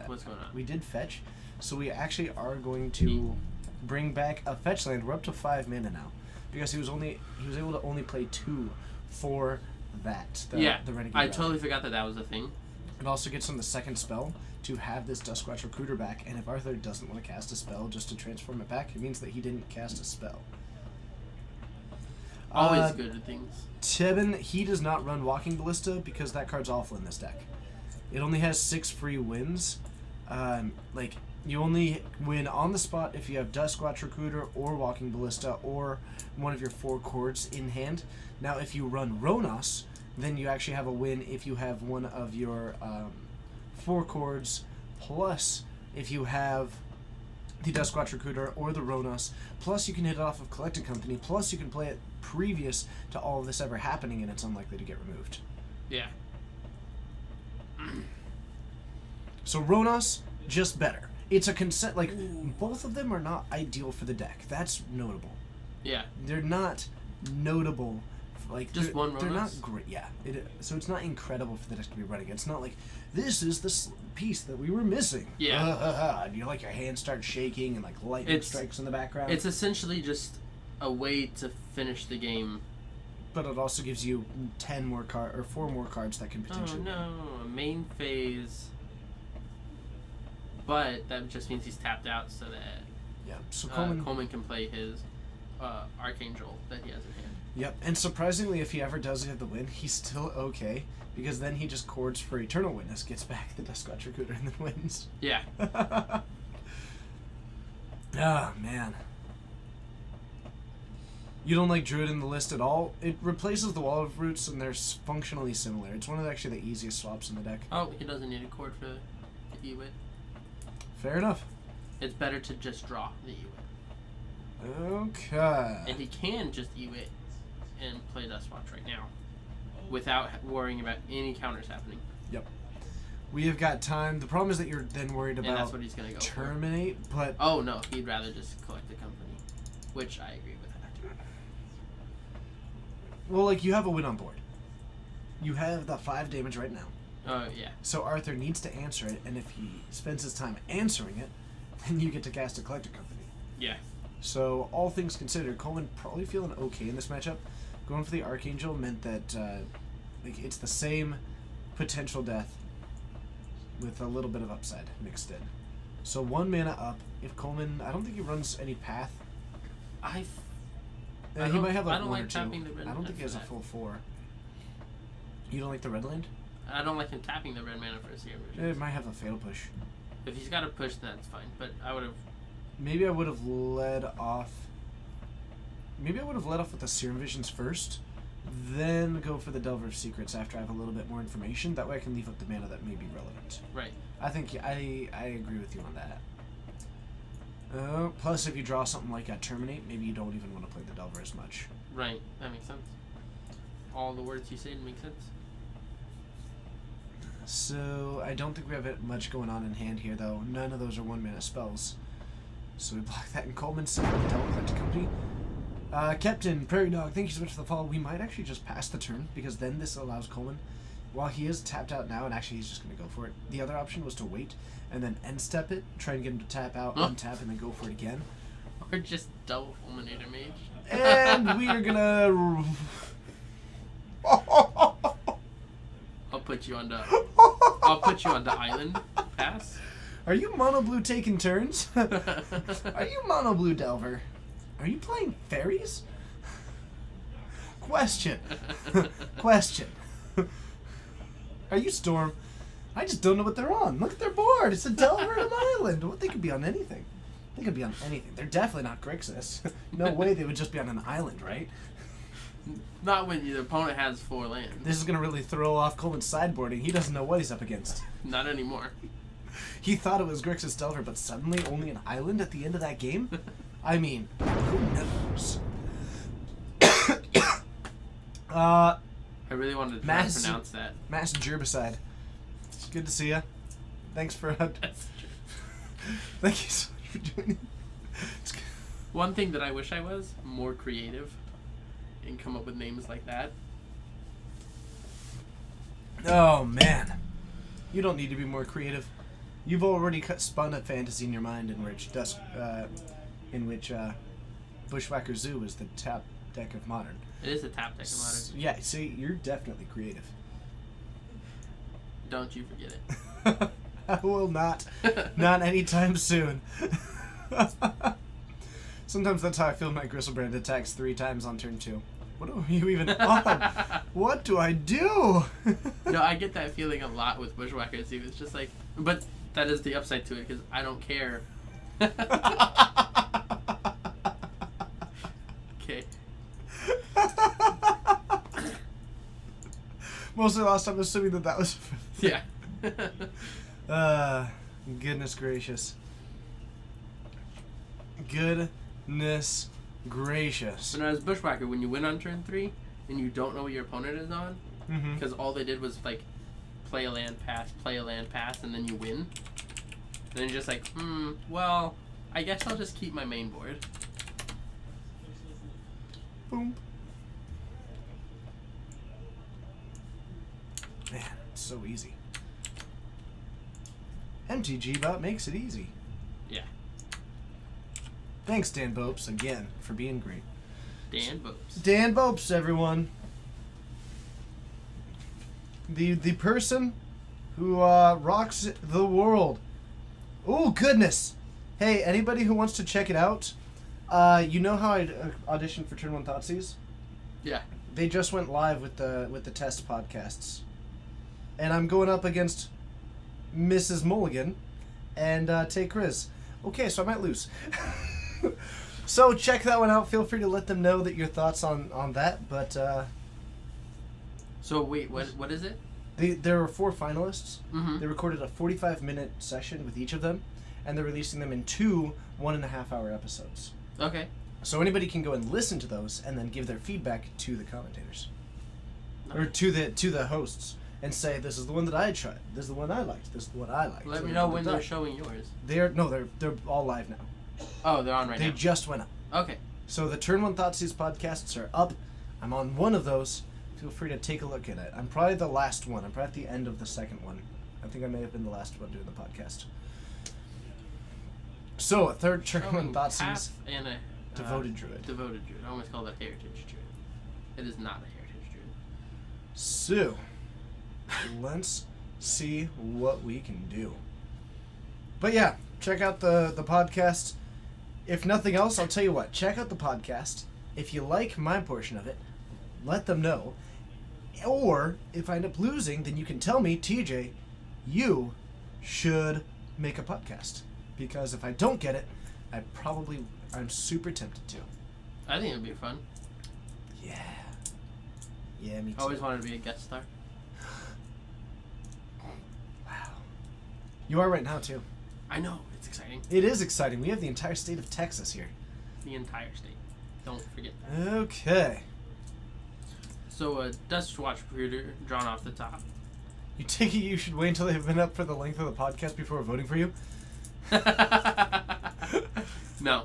What's going on? We did fetch. So we actually are going to bring back a fetch land. We're up to 5 mana now. Because he was able to only play 2 for that. The Renegade I Rally. totally forgot that was a thing. It also gets on the second spell to have this Duskwatch Recruiter back, and if Arthur doesn't want to cast a spell just to transform it back, it means that he didn't cast a spell. Always good at things. Tebin, he does not run Walking Ballista because that card's awful in this deck. It only has 6 free wins. You only win on the spot if you have Duskwatch Recruiter or Walking Ballista or one of your 4 chords in hand. Now, if you run Ronas, then you actually have a win if you have one of your 4 chords, plus if you have the Duskwatch Recruiter or the Ronas, plus you can hit it off of Collected Company, plus you can play it previous to all of this ever happening, and it's unlikely to get removed. Yeah. So Ronas, just better. It's a consent, both of them are not ideal for the deck. That's notable. Yeah. They're not notable. Just one They're not Ronas? great. Yeah. So it's not incredible for the deck to be running. It's not like, this is the piece that we were missing. Yeah. And your hand starts shaking and lightning strikes in the background. It's essentially just a way to finish the game. But it also gives you 4 more cards that can potentially. Oh no, a main phase. But that just means he's tapped out, so that Yeah. So Coleman can play his Archangel that he has in hand. Yep. And surprisingly, if he ever does get the win, he's still okay because then he just chords for Eternal Witness, gets back the Duskwatch Recruiter, and then wins. Yeah. Ah, man. You don't like Druid in the list at all? It replaces the Wall of Roots, and they're functionally similar. It's one of the easiest swaps in the deck. Oh, he doesn't need a chord for the Ewit. Fair enough. It's better to just draw the Ewit. Okay. And he can just Ewit and play Duskwatch right now without worrying about any counters happening. Yep. We have got time. The problem is that you're then worried And about that's what he's going to go terminate, but... Oh, no. He'd rather just collect the company, which I agree with that. Well, you have a win on board. You have the 5 damage right now. Oh, yeah. So Arthur needs to answer it, and if he spends his time answering it, then you get to cast a Collector Company. Yeah. So, all things considered, Coleman probably feeling okay in this matchup. Going for the Archangel meant that it's the same potential death with a little bit of upside mixed in. So 1 mana up. If Coleman, I don't think he runs any path. I He might have like I don't one like or two. tapping the red I don't mana think he has for a that. full 4. You don't like the red land? I don't like him tapping the red mana for a Serum Vision. It might have a fatal push. If he's got a push, then that's fine. But I would have. Maybe I would have led off. Maybe I would have led off with the Serum Visions first, then go for the Delver of Secrets after I have a little bit more information. That way I can leave up the mana that may be relevant. Right. I think I agree with you on that. Plus, if you draw something like a Terminate, maybe you don't even want to play the Delver as much. Right. That makes sense. All the words you said make sense. So, I don't think we have much going on in hand here, though. None of those are 1 mana spells. So we block that in Coleman, send the Delver Collector Company. Captain Prairie Dog, thank you so much for the follow. We might actually just pass the turn, because then this allows Coleman, while he is tapped out now, and actually he's just going to go for it. The other option was to wait, and then end step it, try and get him to tap out, untap, and then go for it again. Or just double Fulminator Mage. And we are gonna... I'll put you on the island pass. Are you mono blue taking turns? Are you mono blue Delver? Are you playing fairies? Question. Question. Are you Storm? I just don't know what they're on. Look at their board. It's a Delver and an island. What, they could be on anything. They could be on anything. They're definitely not Grixis. No way they would just be on an island, right? Not when your opponent has 4 lands. This is going to really throw off Coleman's sideboarding. He doesn't know what he's up against. Not anymore. He thought it was Grixis Delver, but suddenly only an island at the end of that game? I mean, who knows? I really wanted to try and pronounce that. Mass Gerbicide. It's good to see you. Thanks for That's true. thank you so much for joining. One thing that I wish I was more creative and come up with names like that. Oh man, you don't need to be more creative. You've already spun a fantasy in your mind in which Bushwhacker Zoo is the tap deck of Modern. It is a tap deck of Modern. Yeah, see, you're definitely creative. Don't you forget it. I will not. Not anytime soon. Sometimes that's how I feel my Gristlebrand attacks 3 times on turn 2. What are you even on? What do I do? No, I get that feeling a lot with Bushwhacker Zoo. It's just like, but that is the upside to it because I don't care. Okay. Mostly last time, assuming that was... Yeah. Goodness gracious. Goodness gracious. But as Bushwhacker, when you win on turn 3 and you don't know what your opponent is on, because all they did was like play a land pass, and then you win. Then you're just like, well, I guess I'll just keep my main board. Boom. Man, it's so easy. MTG Bot makes it easy. Yeah. Thanks, Dan Bopes, again, for being great. Dan Bopes. Dan Bopes, everyone. The person who rocks the world. Oh, goodness. Hey, anybody who wants to check it out, you know how I auditioned for Turn 1 Thoughtseize? Yeah. They just went live with the test podcasts. And I'm going up against Mrs. Mulligan and Tay Chris. Okay, so I might lose. So check that one out. Feel free to let them know that your thoughts on that. But So wait, what is it? there were 4 finalists. Mm-hmm. They recorded a 45-minute session with each of them, and they're releasing them in 2 1.5-hour episodes. Okay. So anybody can go and listen to those and then give their feedback to the commentators. Or to the hosts. And say, this is the one that I tried. This is the one I liked. This is the one I liked. Let me know when they're showing yours. They're all live now. Oh, they're on right now. They just went up. Okay. So the Turn 1 Thoughtseize podcasts are up. I'm on one of those. feel free to take a look at it. I'm probably the last one. I'm probably at the end of the second one. I think I may have been the last one doing the podcast. So, a third Cherwin Thoughtseize. Path and a Devoted Druid. Devoted Druid. I almost called it a Heritage Druid. It is not a Heritage Druid. So, let's see what we can do. But yeah, check out the podcast. If nothing else, I'll tell you what. Check out the podcast. If you like my portion of it, let them know. Or, if I end up losing, then you can tell me, TJ, you should make a podcast. Because if I don't get it, I'm super tempted to. I think it would be fun. Yeah. Yeah, me too. I always wanted to be a guest star. Wow. You are right now, too. I know. It's exciting. It is exciting. We have the entire state of Texas here. The entire state. Don't forget that. Okay. So, a Dust Watch recruiter drawn off the top. You take it you should wait until they've been up for the length of the podcast before voting for you? No.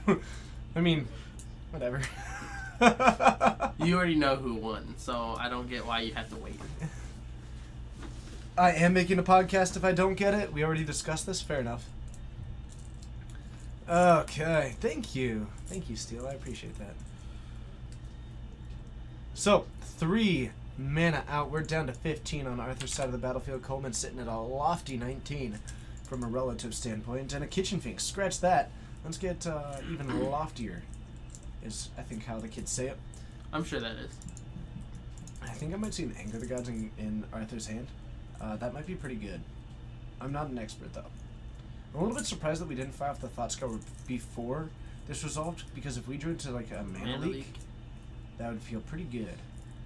I mean, whatever. You already know who won, so I don't get why you have to wait. I am making a podcast if I don't get it. We already discussed this. Fair enough. Okay. Thank you. Thank you, Steel. I appreciate that. So, 3 mana out. We're down to 15 on Arthur's side of the battlefield. Coleman sitting at a lofty 19 from a relative standpoint. And a Kitchen Finks. Scratch that. Let's get even loftier, is I think how the kids say it. I'm sure that is. I think I might see an Anger the Gods in Arthur's hand. That might be pretty good. I'm not an expert, though. I'm a little bit surprised that we didn't fire off the Thought Scour before this resolved, because if we drew into like a mana leak, that would feel pretty good.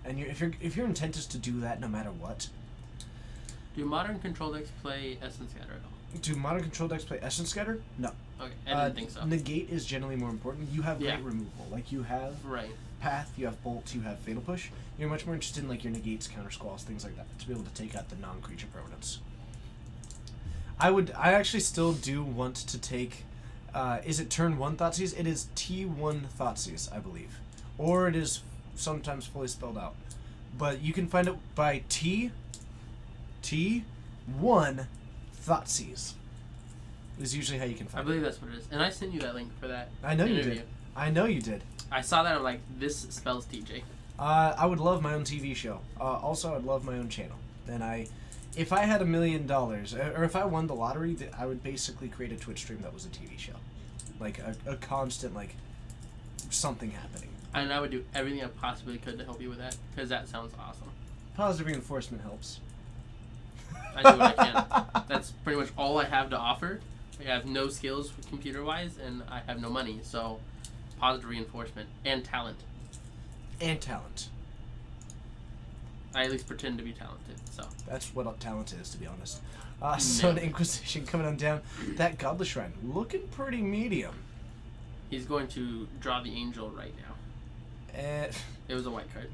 And if your intent is to do that no matter what. Do modern control decks play Essence Scatter at all? Do modern control decks play Essence Scatter? No. Okay, I didn't think so. Negate is generally more important. You have great removal. Like you have Path, you have Bolt, you have Fatal Push. You're much more interested in like your negates, counter squalls, things like that, to be able to take out the non-creature permanents. I actually still do want to take, is it turn 1 Thoughtseize? It is T1 Thoughtseize, I believe. Or it is sometimes fully spelled out. But you can find it by T1 Thoughtseize. Is usually how you can find it. I believe that's what it is. And I sent you that link for that I know interview. you did. I know you did. I saw that and I'm like, this spells TJ. I would love my own TV show. Also, I'd love my own channel. And if I had $1 million, or if I won the lottery, I would basically create a Twitch stream that was a TV show. Like a constant, like, something happening. And I would do everything I possibly could to help you with that, because that sounds awesome. Positive reinforcement helps. I do what I can. That's pretty much all I have to offer. I have no skills computer-wise, and I have no money, so positive reinforcement and talent. And talent. I at least pretend to be talented, so. That's what talent is, to be honest. So an Inquisition coming on down. That Godless Shrine looking pretty medium. He's going to draw the angel right now. It was a white card.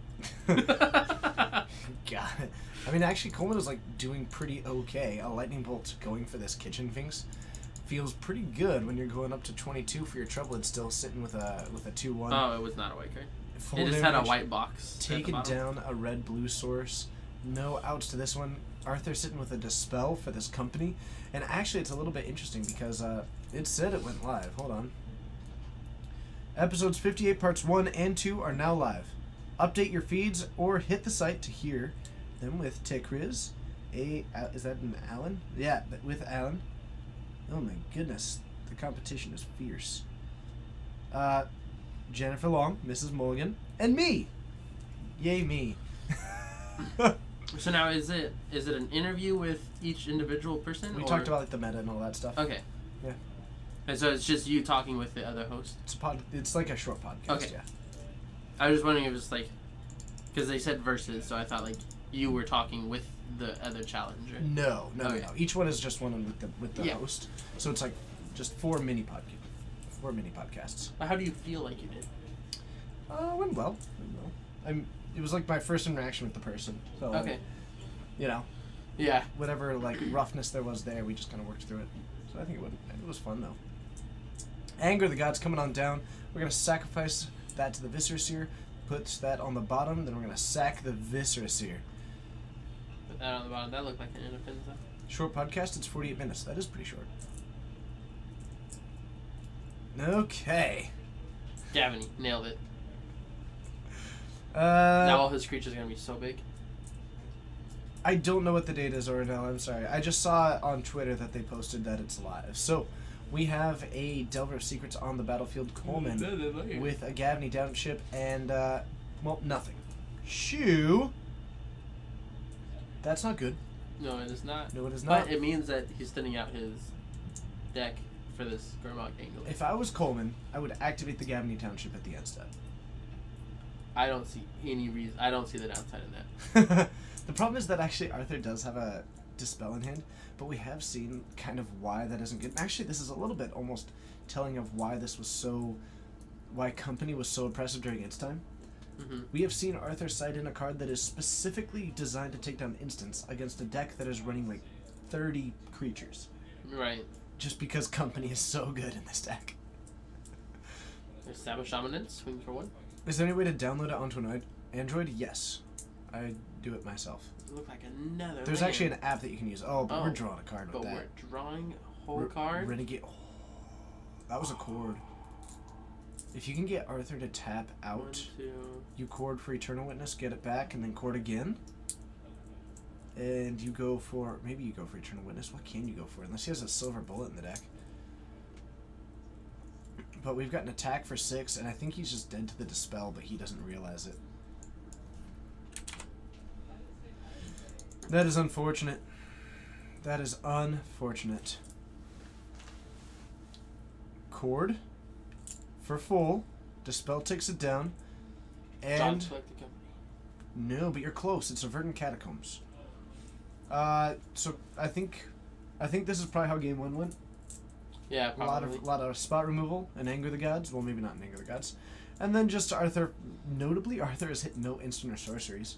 Got it. I mean, actually, Coleman was like doing pretty okay. A Lightning Bolt going for this Kitchen Finks feels pretty good when you're going up to 22 for your trouble and still sitting with a 2/1. Oh, it was not a white card. Full It just damage, had a white box. taking down a red-blue source. No outs to this one. Arthur sitting with a Dispel for this company. And actually, it's a little bit interesting because it said it went live. Hold on. Episodes 58 parts 1 and 2 are now live. Update your feeds or hit the site to hear them with Tikriz. Is that an Alan? Yeah, with Alan. Oh my goodness. The competition is fierce. Jennifer Long, Mrs. Mulligan, and me. Yay me. So now is it an interview with each individual person? We talked about like the meta and all that stuff. Okay. Yeah. And so it's just you talking with the other host? It's like a short podcast, okay. Yeah. I was just wondering if it was like, because they said versus, so I thought like you were talking with the other challenger. No. Okay. Each one is just one with the Yeah. host. So it's like just 4 mini podcasts. How do you feel like you did? Went well. It was like my first interaction with the person. So Okay. You know, Yeah. whatever like roughness there was there, we just kind of worked through it. So I think it was fun though. Anger the Gods coming on down. We're gonna sacrifice that to the Viscera Seer. put that on the bottom. Then we're going to sack the Viscerus here. Put that on the bottom. That looked like an Inofinza. Short podcast, it's 48 minutes. That is pretty short. Okay. Gavin, nailed it. Uh, Now all his creatures are going to be so big. I don't know what the date is, Ornell. I'm sorry. I just saw on Twitter that they posted that it's live. So, we have a Delver of Secrets on the battlefield, Coleman, with a Gavany Township and, well, nothing. Shoo! That's not good. No, it is not. No, it is not. But it means that he's thinning out his deck for this Gurmag angle. If I was Coleman, I would activate the Gavany Township at the end step. I don't see any reason. I don't see the downside in that. The problem is that actually Arthur does have a Dispel in hand, but we have seen kind of why that isn't good. Actually, this is a little bit almost telling of why this was so, why Company was so oppressive during its time. Mm-hmm. We have seen Arthur cite in a card that is specifically designed to take down instants against a deck that is running like 30 creatures. Right. Just because Company is so good in this deck. Establish Dominance, swing for 1. Is there any way to download it onto an Android? Yes. I do it myself. It looked like another There's land. actually an app that you can use. Oh, but we're drawing a card with But that. we're drawing a whole card. Renegade. Oh, that was a chord. If you can get Arthur to tap out, 1, 2. you chord for Eternal Witness, get it back, and then chord again. And you go for, maybe you go for Eternal Witness. What can you go for? Unless he has a Silver Bullet in the deck. But we've got an attack for 6, and I think he's just dead to the Dispel, but he doesn't realize it. That is unfortunate. That is unfortunate. Chord for full. Dispel takes it down. John, And select the company. no, but you're close. It's a Verdant Catacombs. So I think this is probably how game 1 went. Yeah, probably. A lot of spot removal and Anger the Gods. Well, maybe not in Anger the Gods. And then just Arthur. Notably, Arthur has hit no instant or sorceries.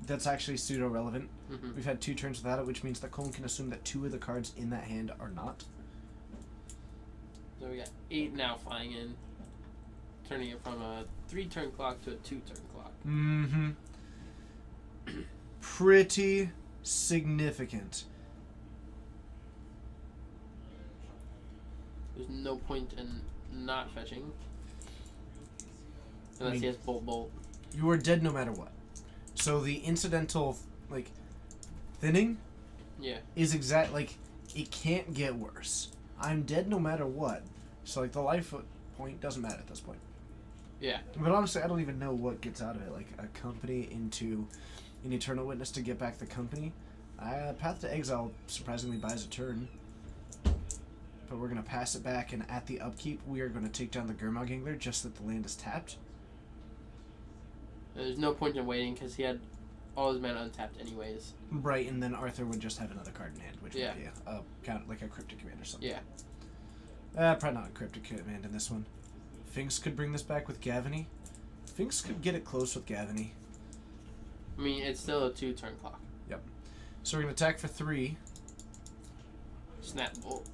That's actually pseudo relevant. Mm-hmm. We've had 2 turns without it, which means that Colin can assume that 2 of the cards in that hand are not. So we got 8 now flying in, turning it from a 3-turn clock to a 2-turn clock. Mm-hmm. Pretty significant. There's no point in not fetching. Unless I mean, he has Bolt. You are dead no matter what. So the incidental, like, thinning Yeah. is exact, like, it can't get worse. I'm dead no matter what. So, like, the life point doesn't matter at this point. Yeah. But honestly, I don't even know what gets out of it. Like, a company into an Eternal Witness to get back the company. Path to Exile surprisingly buys a turn. But we're going to pass it back, and at the upkeep, we are going to take down the Gurmag Angler just that the land is tapped. There's no point in waiting because he had all his mana untapped anyways. Right, and then Arthur would just have another card in hand, which Yeah. would be a count, like a Cryptic Command or something. Yeah. Probably not a Cryptic Command in this one. Finks could bring this back with Gavany. Finks could get it close with Gavany. I mean, it's still a 2-turn clock. Yep. So we're going to attack for 3. Snap Bolt.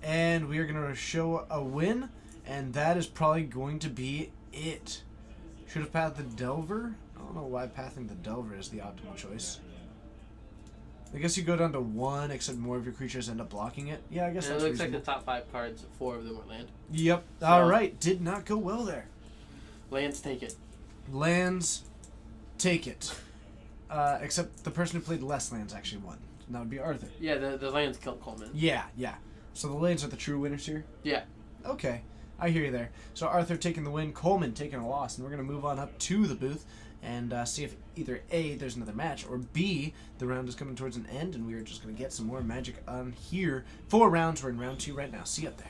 And we are going to show a win, and that is probably going to be it. Should have pathed the Delver. I don't know why pathing the Delver is the optimal choice. I guess you go down to 1, except more of your creatures end up blocking it. Yeah, I guess And it that's looks like reasonable. the top 5 cards, 4 of them are land. Yep. So- Alright. Did not go well there. Lands take it. Lands, take it. Except the person who played less lands actually won. And that would be Arthur. Yeah, the lands killed Coleman. Yeah, yeah. So the lands are the true winners here? Yeah. Okay. I hear you there. So Arthur taking the win, Coleman taking a loss, and we're going to move on up to the booth and see if either A, there's another match, or B, the round is coming towards an end, and we are just going to get some more Magic on here. 4 rounds. We're in round 2 right now. See you up there.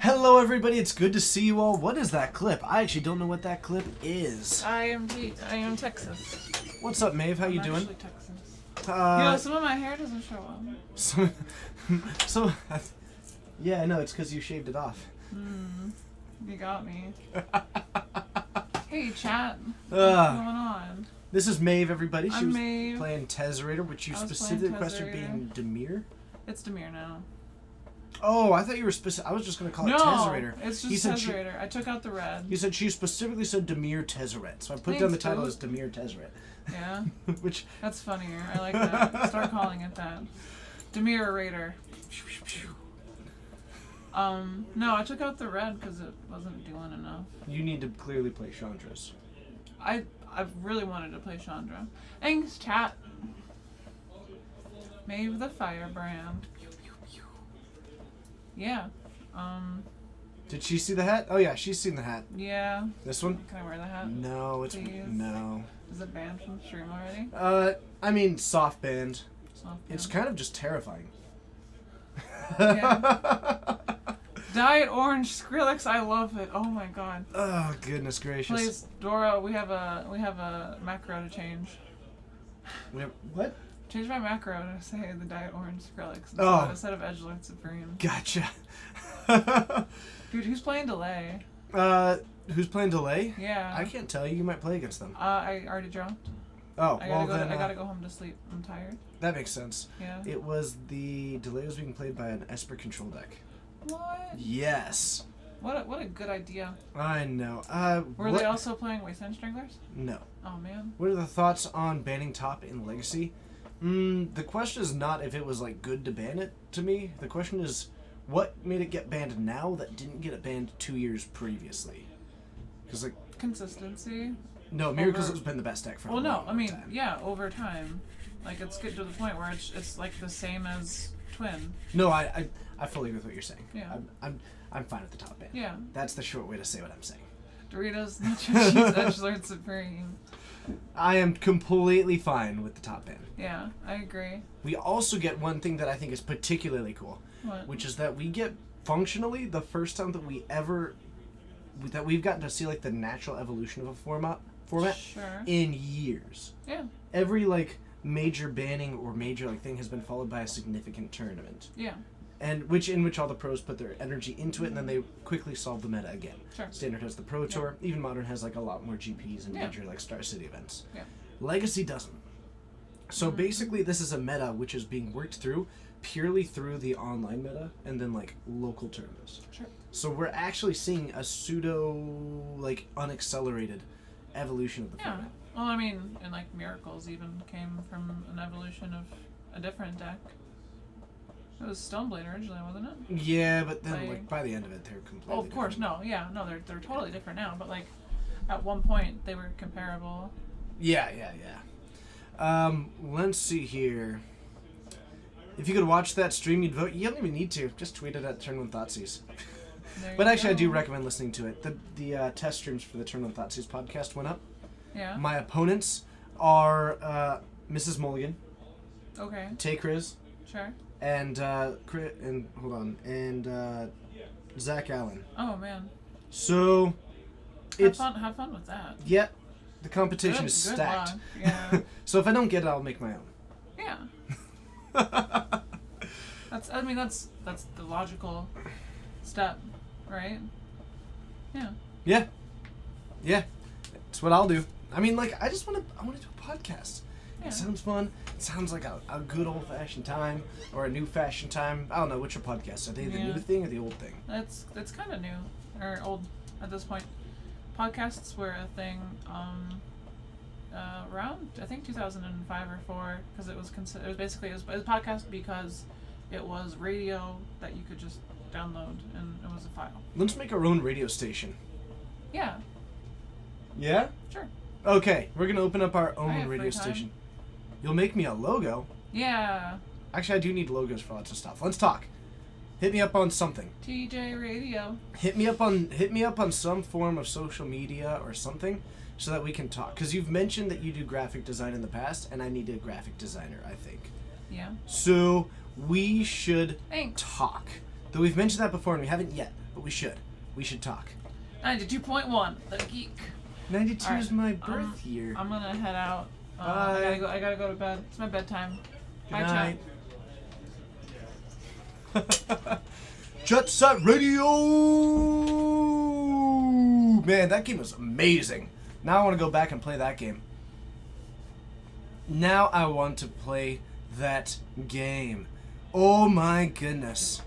Hello, everybody. It's good to see you all. What is that clip? I actually don't know what that clip is. I am Texas. What's up, Maeve? How you I'm doing? actually Texas. Some of my hair doesn't show up. So, yeah, I know. It's because you shaved it off. You got me. Hey, chat. What's Ugh. going on? This is Maeve, everybody. She I'm was Maeve. playing Tezzerator, which you I was specifically playing requested being Demir. It's Demir now. Oh, I thought you were specific. I was just going to call No, it Tezzerator. it's He just said she- Tezzerator. I took out the red. You said she specifically said Demir Tezzeret, so I put down the Thanks, title dude. as Demir Tezzeret. Yeah, Which, that's funnier. I like that. Start calling it that. Demir Raider. No, I took out the red because it wasn't doing enough. you need to clearly play Chandra's. I really wanted to play Chandra. Thanks, chat. Maeve the Firebrand. Yeah. Did she see the hat? Oh yeah, she's seen the hat. Yeah. This one? Can I wear the hat? No, it's Please. no. Is it banned from the stream already? I mean soft band. Soft It's banned. kind of just terrifying. Yeah. Diet Orange Skrillex, I love it. Oh my god. Oh goodness gracious. Please, Dora, we have a macro to change. We have, what? Change my macro to say the Diet Orange Skrillex Oh. instead of Edgelord Supreme. Gotcha. Dude, who's playing Delay? Who's playing Delay? Yeah. I can't tell you. You might play against them. I already dropped. Oh, I well gotta go. then I gotta go home to sleep. I'm tired. that makes sense. Yeah. It was the Delay was being played by an Esper control deck. What? Yes. What a good idea. I know. Were what- they also playing Wasteland Stranglers? No. Oh man. What are the thoughts on banning top in Legacy? The question is not if it was like good to ban it to me. The question is what made it get banned now that didn't get it banned 2 years previously? Because like Consistency. no, Miracles Over- has been the best deck for Well, a no, long, I mean, long time. yeah, over time, like it's get to the point where it's like the same as Twin. No, I fully agree with what you're saying. Yeah. I'm fine with the top ban. Yeah. That's the short way to say what I'm saying. Doritos Nacho Cheese Edgelord Supreme. I am completely fine with the top ban. Yeah, I agree. We also get one thing that I think is particularly cool, What? which is that we get functionally the first time that we've gotten to see like the natural evolution of a format Sure. in years. Yeah. Every like major banning or major like thing has been followed by a significant tournament, Yeah. and in which all the pros put their energy into it, and then they quickly solve the meta again. Sure. Standard has the Pro Tour. Even Modern has like a lot more GPs and Yeah. major like Star City events. Yeah. Legacy doesn't. So basically, this is a meta which is being worked through purely through the online meta and then like local tournaments. Sure. So we're actually seeing a pseudo like unaccelerated evolution of the Yeah. format. Well, I mean, and like Miracles even came from an evolution of a different deck. It was Stoneblade originally, wasn't it? Yeah, but then Like- like by the end of it, they're completely. Oh, of course, different. no, yeah, no, they're totally different now. But like, at one point they were comparable. Yeah. Let's see here. If you could watch that stream, you'd vote. You don't even need to. Just tweet it at Turn One Thoughtseize. There But you actually, I do go. recommend listening to it. The test streams for the Turn One Thoughtseize podcast went up. Yeah. My opponents are Mrs. Mulligan, Okay. Tay Kriz, Sure. and Zach Allen. Oh man. So Have it's fun. Have fun with that. yeah, the competition Good- is good stacked. luck. Yeah. So if I don't get it, I'll make my own. Yeah. I mean, that's the logical step, right? Yeah. Yeah, it's what I'll do. I mean, like I want to do a podcast. Yeah. It sounds fun. It sounds like a good old fashioned time or a new fashioned time. I don't know which are podcasts. Are they the Yeah. new thing or the old thing? That's kind of new or old at this point. Podcasts were a thing around I think 2005 or 4 because it was basically it was a podcast because it was radio that you could just download and it was a file. Let's make our own radio station. Yeah. Yeah? Sure. Okay, we're gonna open up our I own have radio free time. station. You'll make me a logo. Yeah. Actually, I do need logos for lots of stuff. Let's talk. Hit me up on something. TJ Radio. Hit me up on some form of social media or something, so that we can talk. Because you've mentioned that you do graphic design in the past, and I need a graphic designer, I think. Yeah. So we should Thanks. talk. Though we've mentioned that before, and we haven't yet, but we should. We should talk. 92.1 The Geek. 92 All is right, my birth year. I'm gonna head out. Bye. I gotta go to bed. It's my bedtime. Good Bye, night. chat. Jet Set Radio! Man, that game was amazing. Now I want to go back and play that game. Now I want to play that game. Oh my goodness.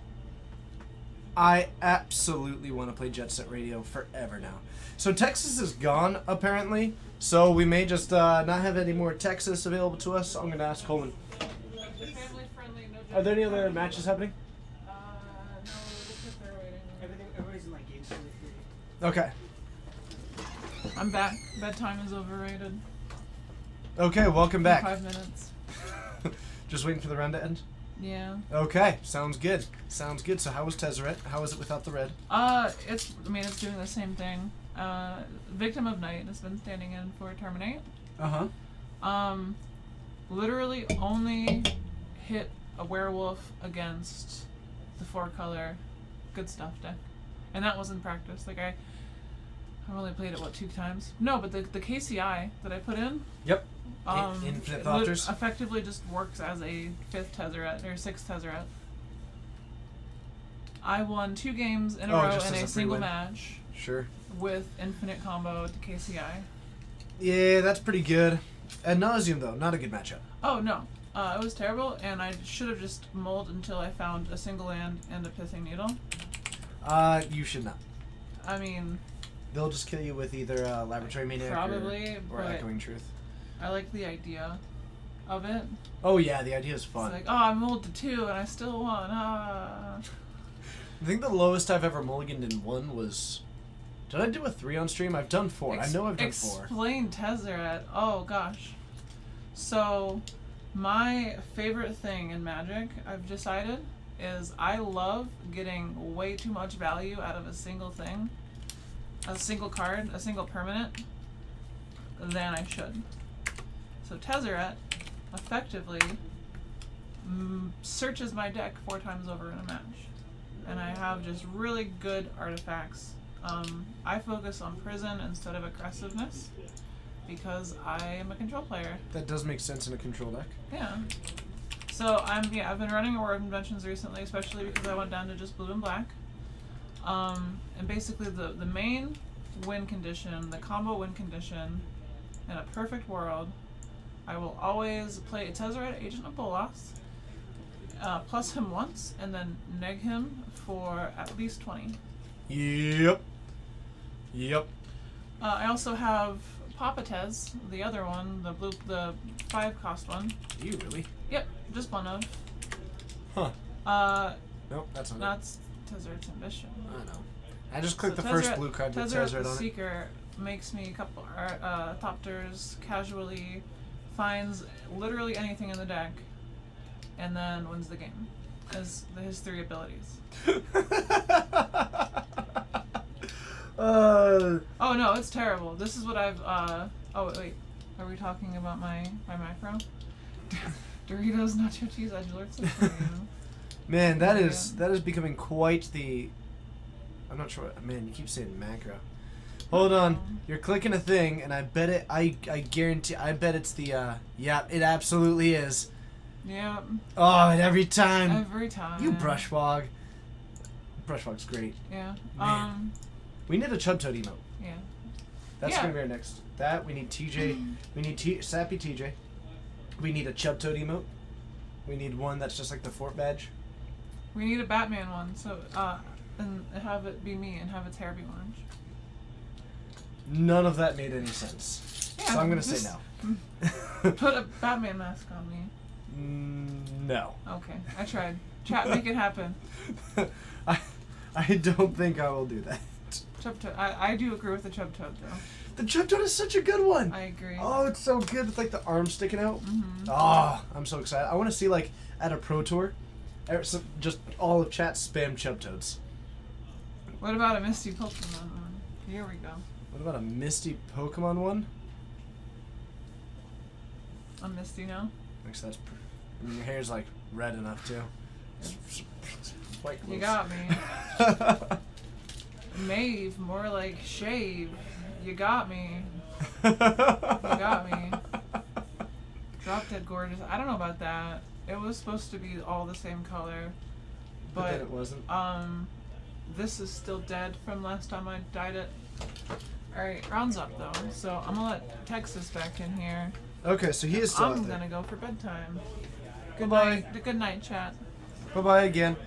I absolutely want to play Jet Set Radio forever now. So Texas is gone, apparently. So we may just not have any more Texas available to us. I'm going to ask Coleman. Family friendly, no Are there any other matches happening? No, the kids are waiting. Everybody's in like game 2 or 3. Okay. I'm back. Bedtime is overrated. Okay, welcome back. 5 minutes. Just waiting for the round to end? Yeah. Okay, sounds good. Sounds good. So how was Tezzeret? How is it without the red? It's doing the same thing. Victim of Night has been standing in for Terminate. Uh-huh. Literally only hit a werewolf against the 4-color good stuff deck. And that was in practice. Like I've only played it 2 times? No, but the KCI that I put in, Yep. Infinite Thoughters? effectively just works as a 5th Tezzeret or 6th Tezzeret. I won 2 games in a row just in as a a free single win. match Sure. with infinite combo to KCI. Yeah, that's pretty good. Ad nauseum, though, not a good matchup. Oh no, it was terrible, and I should have just mulled until I found a single land and a pithing needle. You should not. I mean, They'll just kill you with either Laboratory Maniac probably, or but Echoing Truth. I like the idea of it. Oh yeah, the idea is fun. It's like, oh, I mulled to 2 and I still won. Ah. I think the lowest I've ever mulliganed in one was... Did I do a 3 on stream? I've done 4. I know I've done 4. Explain Tezzeret. Oh gosh. So, my favorite thing in Magic, I've decided, is I love getting way too much value out of a single thing, a single card, a single permanent, than I should. So Tezzeret effectively searches my deck 4 times over in a match. And I have just really good artifacts. I focus on prison instead of aggressiveness because I am a control player. That does make sense in a control deck. Yeah. So I've been running Aurora conventions recently, especially because I went down to just blue and black. And basically the main win condition, the combo win condition, in a perfect world, I will always play a Tezzeret Agent of Bolas, plus him once, and then neg him for at least 20. Yep. Yep. I also have Papa Tez, the other one, the 5-cost one. Do you really? Yep, just one of. Huh. Nope, that's not That's Tezzeret's Ambition. it. I know. I just clicked So the first Tezzeret- blue card with Tezzeret Tezzeret the on it. Seeker makes me a couple Thopters casually, finds literally anything in the deck, and then wins the game. As his 3 abilities. Oh no, it's terrible. This is what I've oh wait. Are we talking about my macro? Doritos, nacho cheese, edgelords. Man, that is becoming quite the... I'm not sure what... Man, you keep saying macro. Hold on. You're clicking a thing, and I bet it... I guarantee... I bet it's the... Yeah, it absolutely is. Yep. Oh, and every time. Every time. You Brushwog. Brushwog's great. Yeah. Man. We need a Chubtoad emote. Yeah. That's Yeah. gonna be our next. That, we need TJ. We need Sappy TJ. We need a Chubtoad emote. We need one that's just like the fort badge. We need a Batman one, so and have it be me and have its hair be orange. None of that made any sense. Yeah, So I'm gonna just say no. Put a Batman mask on me. No. Okay, I tried. Chat, make it happen. I don't think I will do that. Chubtoad. I do agree with the Chubtoad though. The Chubtoad is such a good one. I agree. Oh, it's so good with like the arms sticking out. Mm-hmm. Oh, I'm so excited. I want to see like at a pro tour, just all of chat spam Chubtoads. What about a Misty Pokemon one? Here we go. What about a Misty Pokemon one? A Misty now. Actually, that's. I mean, your hair's like red enough too. It's quite close. You got me. Mave, more like shave. You got me. You got me. Drop Dead Gorgeous. I don't know about that. It was supposed to be all the same color, But then but it wasn't. this is still dead from last time I dyed it. All right, rounds up though. So I'm gonna let Texas back in here. Okay, so he is still I'm out there. gonna go for bedtime. Good Bye-bye. night. Good night, chat. Bye-bye again.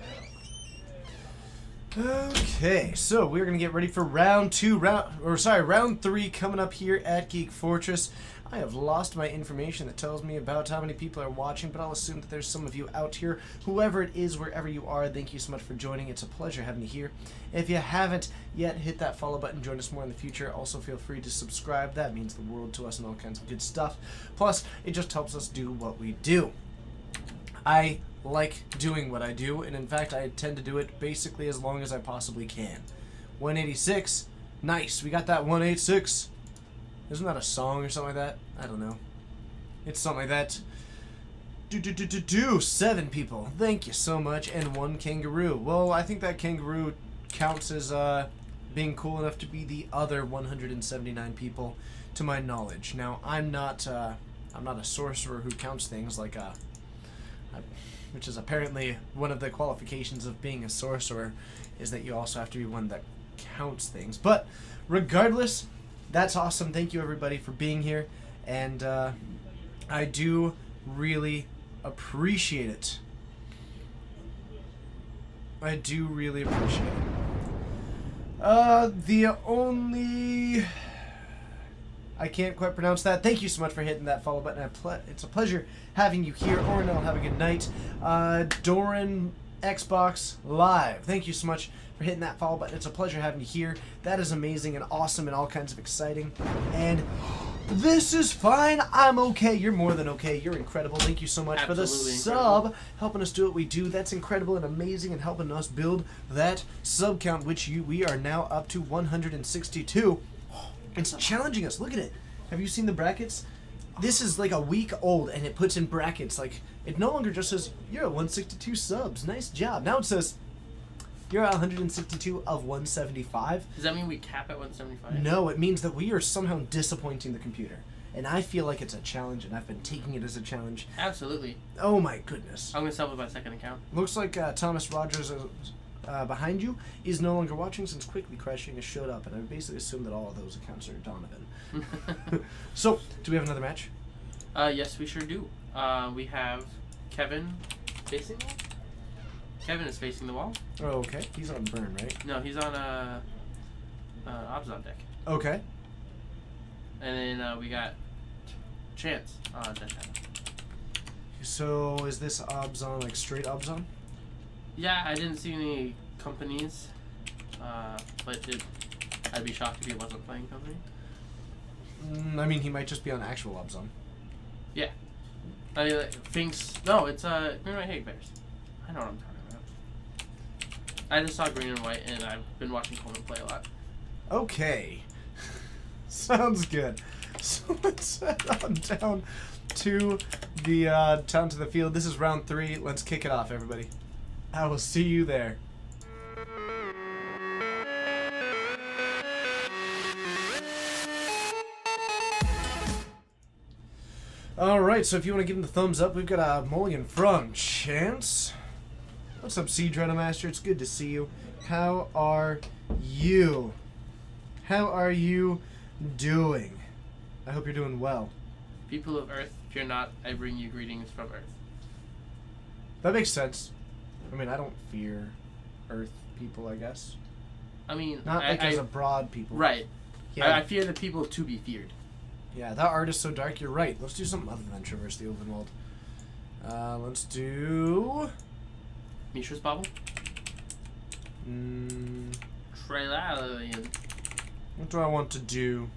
Okay, so we're gonna get ready for round 3 coming up here at Geek Fortress. I have lost my information that tells me about how many people are watching, but I'll assume that there's some of you out here. Whoever it is, wherever you are, thank you so much for joining. It's a pleasure having you here. If you haven't yet, hit that follow button, join us more in the future. Also, feel free to subscribe. That means the world to us and all kinds of good stuff. Plus, it just helps us do what we do. I like doing what I do, and in fact, I tend to do it basically as long as I possibly can. 186. Nice. We got that 186. Isn't that a song or something like that? I don't know. It's something like that. 7 people. Thank you so much. And 1 kangaroo. Well, I think that kangaroo counts as being cool enough to be the other 179 people, to my knowledge. Now, I'm not a sorcerer who counts things like which is apparently one of the qualifications of being a sorcerer, is that you also have to be one that counts things. But regardless, that's awesome. Thank you everybody for being here, and I do really appreciate it. I do really appreciate it. The only... I can't quite pronounce that. Thank you so much for hitting that follow button. It's a pleasure having you here. Ornell, have a good night. Doran Xbox Live, thank you so much for hitting that follow button. It's a pleasure having you here. That is amazing and awesome and all kinds of exciting. And this is fine. I'm okay. You're more than okay. You're incredible. Thank you so much for the Absolutely sub, incredible. helping us do what we do. That's incredible and amazing, and helping us build that sub count, which we are now up to 162. It's challenging us. Look at it. Have you seen the brackets? This is like a week old, and it puts in brackets. Like, it no longer just says, you're at 162 subs. Nice job. Now it says, you're at 162 of 175. Does that mean we cap at 175? No, it means that we are somehow disappointing the computer. And I feel like it's a challenge, and I've been taking it as a challenge. Absolutely. Oh my goodness. I'm gonna sell with my second account. Looks like Thomas Rogers behind you is no longer watching, since Quickly Crashing has showed up, and I basically assume that all of those accounts are Donovan. So, do we have another match? Yes, we sure do. We have Kevin facing the wall? Kevin is facing the wall. Oh, okay. He's on burn, right? No, he's on Obzon deck. Okay. And then we got Chance on deck. So, is this Obzon, like straight Obzon? Yeah, I didn't see any companies, but I'd be shocked if he wasn't playing company. I mean, he might just be on actual Obzon. Yeah. I mean, like, Finks. No, it's Green White Hate Bears. I know what I'm talking about. I just saw Green and White, and I've been watching Coleman play a lot. Okay. Sounds good. So let's head on down to the field. This is round 3. Let's kick it off, everybody. I will see you there. Alright, so if you want to give him the thumbs up, we've got a mulligan from Chance. What's up, Siege Master? It's good to see you. How are you? How are you doing? I hope you're doing well. People of Earth, if you're not, I bring you greetings from Earth. That makes sense. I mean, I don't fear Earth people, I guess. I mean, Not like as a broad people. right. Yeah. I fear the people to be feared. Yeah, that art is so dark. You're right. Let's do something other than traverse the open world. Let's do... Mishra's Bobble? Mm, Trailalian. what do I want to do?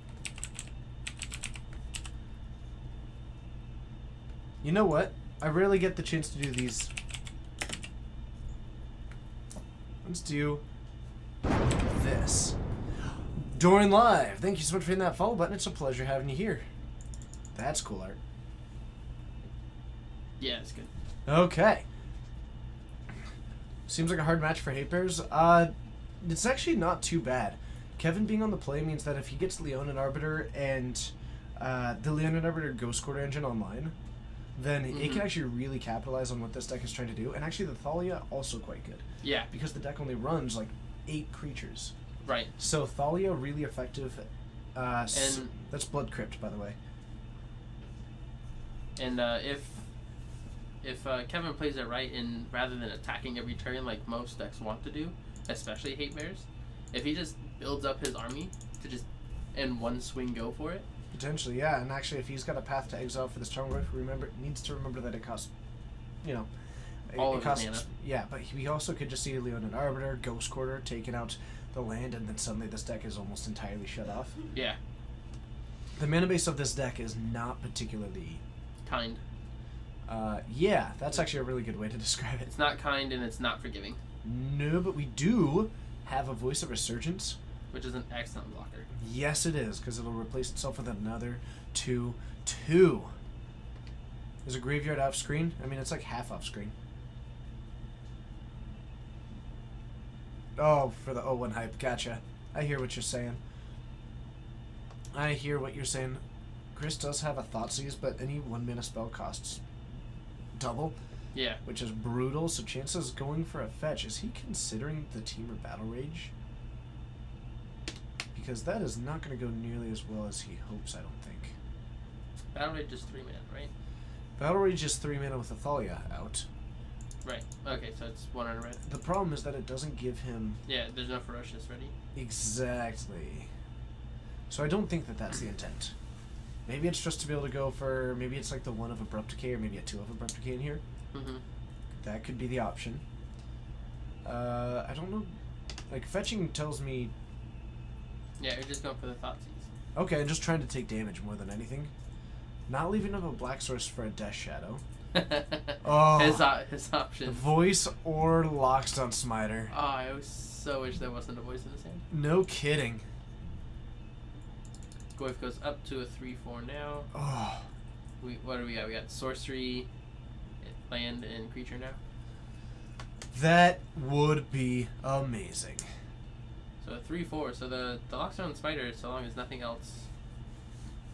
You know what? I rarely get the chance to do these. Let's do this. Doran Live, thank you so much for hitting that follow button. It's a pleasure having you here. That's cool art. Yeah, it's good. Okay. Seems like a hard match for Hate Bears. It's actually not too bad. Kevin being on the play means that if he gets Leonin Arbiter and the Leonin Arbiter Ghost Quarter engine online, then it can actually really capitalize on what this deck is trying to do. And actually the Thalia also quite good. Yeah, Because the deck only runs like 8 creatures. right. So Thalia really effective. And- That's Blood Crypt, by the way. And if Kevin plays it right, and rather than attacking every turn like most decks want to do, especially Hate Bears, if he just builds up his army to just in one swing go for it. Potentially, yeah. And actually, if he's got a Path to Exile for this Charmgrove, needs to remember that it costs, you know, All it of his costs. mana. Yeah, but he also could just see Leonin Arbiter, Ghost Quarter, taking out the land, and then suddenly this deck is almost entirely shut off. Yeah, The mana base of this deck is not particularly. kind. Yeah, that's actually a really good way to describe it. It's not kind and it's not forgiving, No, but we do have a Voice of Resurgence. which is an excellent blocker. Yes, it is, because it'll replace itself with another 2/2. Is a Graveyard off screen? I mean, it's like half off screen. Oh, for the 0-1 hype. Gotcha. I hear what you're saying. I hear what you're saying. Chris does have a Thoughtseize, but any 1 mana spell costs double, Yeah. which is brutal, so chances going for a fetch. Is he considering the Teamer Battle Rage? Because that is not going to go nearly as well as he hopes, I don't think. Battle Rage is 3 mana, right? Battle Rage is 3 mana with Athalia out. Right. Okay, so it's 1 on a red. The problem is that it doesn't give him Yeah, there's no Ferocious ready. exactly. So I don't think that that's the intent. Maybe it's just to be able to go for, maybe it's like the 1 of Abrupt Decay or maybe a 2 of Abrupt Decay in here. Mm-hmm. That could be the option. I don't know. Like, fetching tells me, Yeah, you're just going for the Thoughtseize. okay, I'm just trying to take damage more than anything. Not leaving up a Black Source for a Death Shadow. Oh. His option. Voice or Lockstone Smiter. Oh, I so wish there wasn't a voice in his hand. No kidding. Goyf goes up to a 3/4 now. Oh. What do we got? We got sorcery, land, and creature now. That would be amazing. So a 3/4. So the Lockstone Spider, so long as nothing else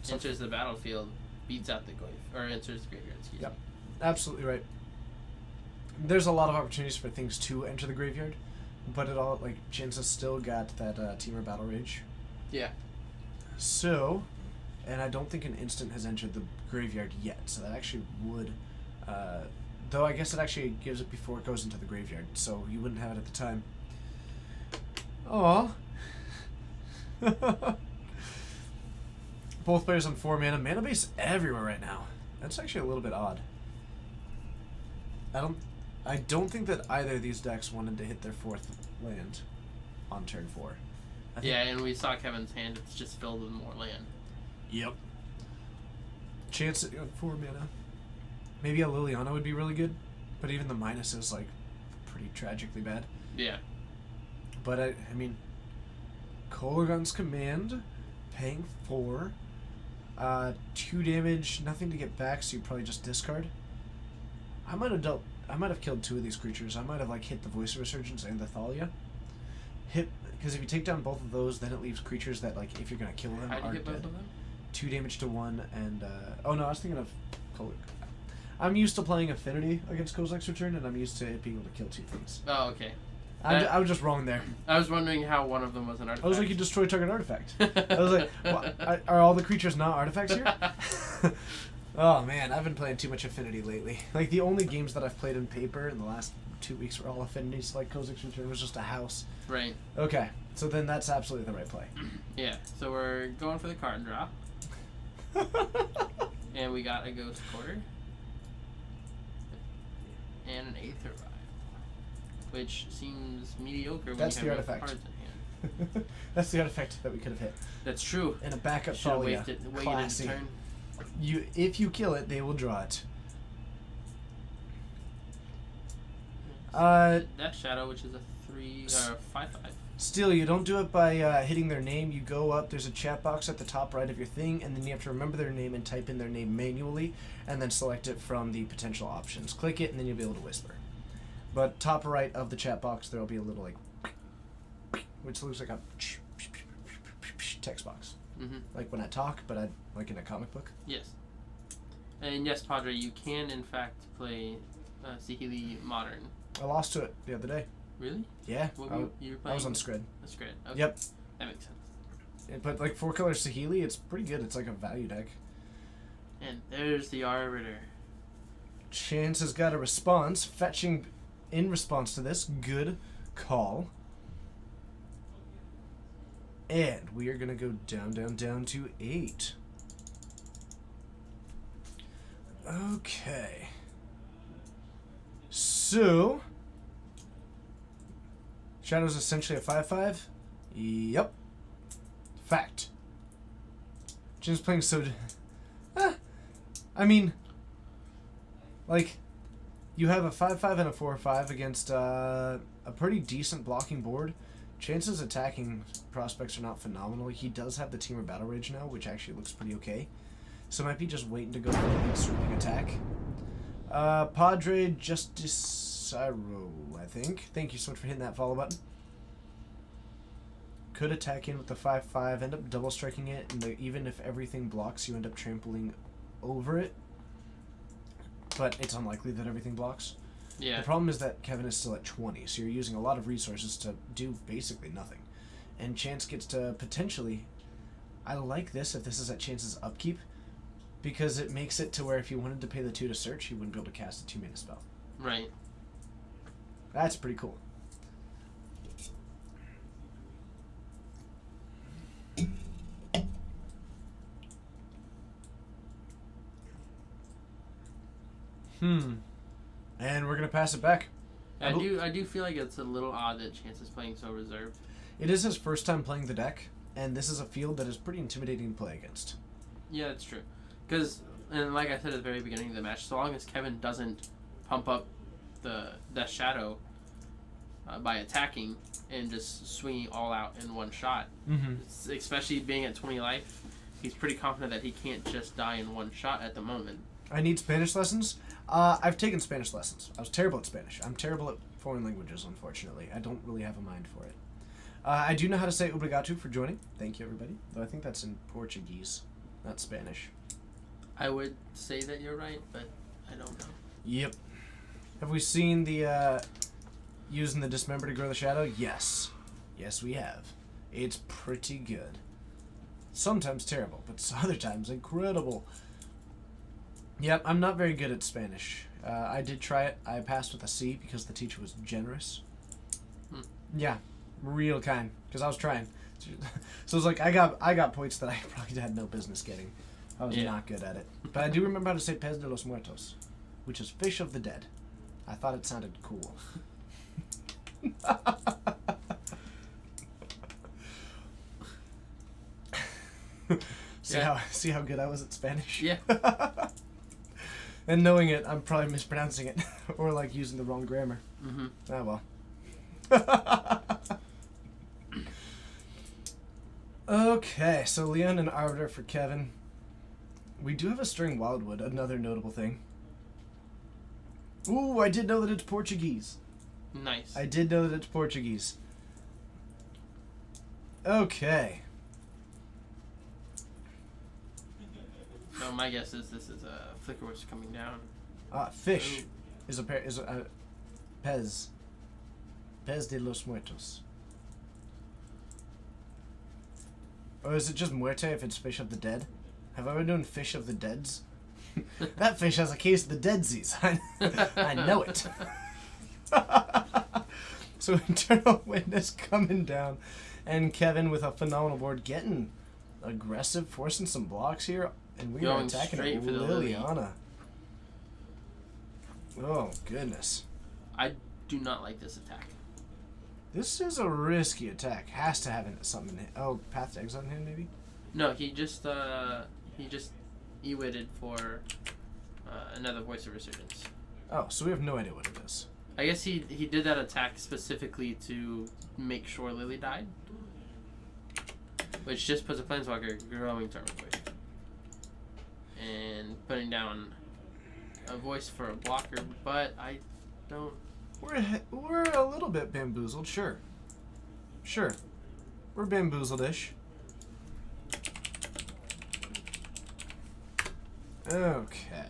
So- enters the battlefield, beats out the Goyf, or enters the graveyard. Excuse Yep. me. Absolutely right. There's a lot of opportunities for things to enter the graveyard, but it all, like, Jinza still got that Teamer Battle Rage. Yeah. So, and I don't think an instant has entered the graveyard yet, so that actually would, though I guess it actually gives it before it goes into the graveyard, so you wouldn't have it at the time. Aw. Both players on 4 mana. Mana base everywhere right now. That's actually a little bit odd. I don't think that either of these decks wanted to hit their 4th land on turn 4. I think- Yeah, and we saw Kevin's hand. It's just filled with more land. Yep. Chance at 4 mana. Maybe a Liliana would be really good, but even the minus is like pretty tragically bad. Yeah. But I mean, Kolaghan's Command, paying 4, 2 damage, nothing to get back, so you probably just discard. I might have killed 2 of these creatures. I might have like hit the Voice of Resurgence and the Thalia. Because if you take down both of those, then it leaves creatures that, like, if you're gonna kill them, How do are you get both dead. of them? 2 damage to 1, and oh no, I was thinking of I'm used to playing Affinity against Kozilek's Return, and I'm used to it being able to kill 2 things. Oh, okay. I was just wrong there. I was wondering how one of them was an artifact. I was like, you destroy target artifact. I was like, are all the creatures not artifacts here? Oh man, I've been playing too much Affinity lately. Like, the only games that I've played in paper in the last 2 weeks were all Affinities. Like, Kozilek's Return was just a house. Right. Okay, so then that's absolutely the right play. Yeah. So we're going for the card draw, and we got a Ghost Quarter and an Aether Vial, which seems mediocre when That's you the have no artifact. cards in hand. That's the artifact that we could have hit. That's true. And a backup Should have Thalia. waited a Classy. turn. If you kill it, they will draw it. That Shadow, which is a 5/5. Still, you don't do it by hitting their name. You go up, there's a chat box at the top right of your thing, and then you have to remember their name and type in their name manually, and then select it from the potential options. Click it, and then you'll be able to whisper. But top right of the chat box, there will be a little, like, which looks like a text box. Mm-hmm. Like when I talk, but like in a comic book. Yes. And yes, Padre, you can in fact play Saheeli Modern. I lost to it the other day. Really? Yeah, What were you were I playing? was on Scred. That's great. Okay. Yep. That makes sense. But like 4 color Saheeli, it's pretty good. It's like a value deck. And there's the Arbiter. Chance has got a response, fetching in response to this. Good call. And we are going to go down to 8. Okay. So, Shadow's essentially a 5/5? Yep. Fact. Jin's playing so... I mean... Like, you have a 5/5 and a 4/5 against a pretty decent blocking board. Chance's attacking prospects are not phenomenal. He does have the Teamer Battle Rage now, which actually looks pretty okay. So might be just waiting to go for a big sweeping attack. Padre Justiciro, I think. Thank you so much for hitting that follow button. Could attack in with the 5/5, end up double striking it, and even if everything blocks, you end up trampling over it. But it's unlikely that everything blocks. Yeah. The problem is that Kevin is still at 20, so you're using a lot of resources to do basically nothing. And Chance gets to potentially... I like this if this is at Chance's upkeep, because it makes it to where if he wanted to pay the 2 to search, he wouldn't be able to cast a 2-mana spell. Right. That's pretty cool. And we're gonna pass it back. I do feel like it's a little odd that Chance is playing so reserved. It is his first time playing the deck, and this is a field that is pretty intimidating to play against. Yeah, that's true. Because, and like I said at the very beginning of the match, so long as Kevin doesn't pump up the Death Shadow by attacking and just swinging all out in one shot, especially being at 20 life, he's pretty confident that he can't just die in one shot at the moment. I need Spanish lessons. I've taken Spanish lessons. I was terrible at Spanish. I'm terrible at foreign languages, unfortunately. I don't really have a mind for it. I do know how to say obrigado for joining. Thank you, everybody. Though I think that's in Portuguese, not Spanish. I would say that you're right, but I don't know. Yep. Have we seen the using the Dismember to grow the shadow? Yes. Yes, we have. It's pretty good. Sometimes terrible, but other times incredible. Yep, I'm not very good at Spanish. I did try it. I passed with a C because the teacher was generous. Yeah, real kind. Because I was trying. So it was like I got points that I probably had no business getting. I was not good at it. But I do remember how to say Pez de los Muertos, which is fish of the dead. I thought it sounded cool. See how good I was at Spanish? Yeah. And knowing it, I'm probably mispronouncing it. Or like using the wrong grammar. Oh well. Okay, so Leon and Arbiter for Kevin. We do have a string Wildwood, another notable thing. Ooh, I did know that it's Portuguese. Nice. I did know that it's Portuguese. Okay. So my guess is this is a Flicker Witch coming down. Fish Ooh. is a Pez. Pez de los Muertos. Or is it just Muerte if it's Fish of the Dead? Have I been doing Fish of the Deads? That fish has a case of the deadsies. I know it. So Eternal Witness coming down, and Kevin with a phenomenal board getting aggressive, forcing some blocks here, and we are attacking straight for the Liliana. Oh goodness. I do not like this attack. This is a risky attack. Has to have something in it. Oh, Path to Exile in hand, maybe? No, he just E-witted for another Voice of Resurgence. Oh, so we have no idea what it is. I guess he did that attack specifically to make sure Lily died. Which just puts a Planeswalker growing Torment Voice. And putting down a voice for a blocker, but I don't... We're a little bit bamboozled, sure. Sure. We're bamboozled-ish. Okay.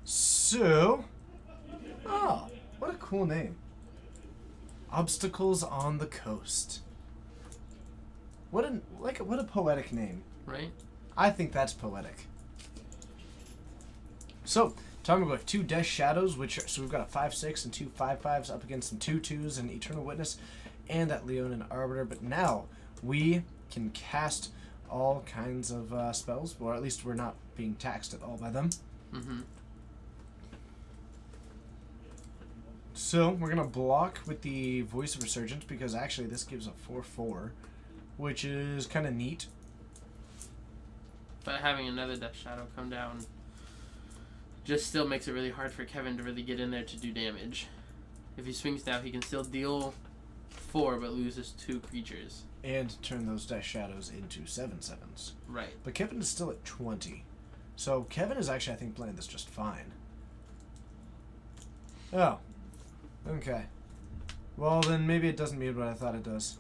So... Oh, what a cool name. Obstacles on the Coast. What a poetic name. Right? I think that's poetic. So, Tarmogoyf, 2 Death Shadows, so we've got a 5/6 and 2 5/5s up against some 2/2s and Eternal Witness, and that Leonin Arbiter. But now we can cast all kinds of spells, or at least we're not being taxed at all by them. Mm-hmm. So we're gonna block with the Voice of Resurgence because actually this gives a 4/4, which is kind of neat. But having another Death Shadow come down just still makes it really hard for Kevin to really get in there to do damage. If he swings now, he can still deal 4 but loses 2 creatures. And turn those Death Shadows into 7/7s. Right. But Kevin is still at 20. So Kevin is actually, I think, playing this just fine. Oh. Okay. Well, then maybe it doesn't mean what I thought it does.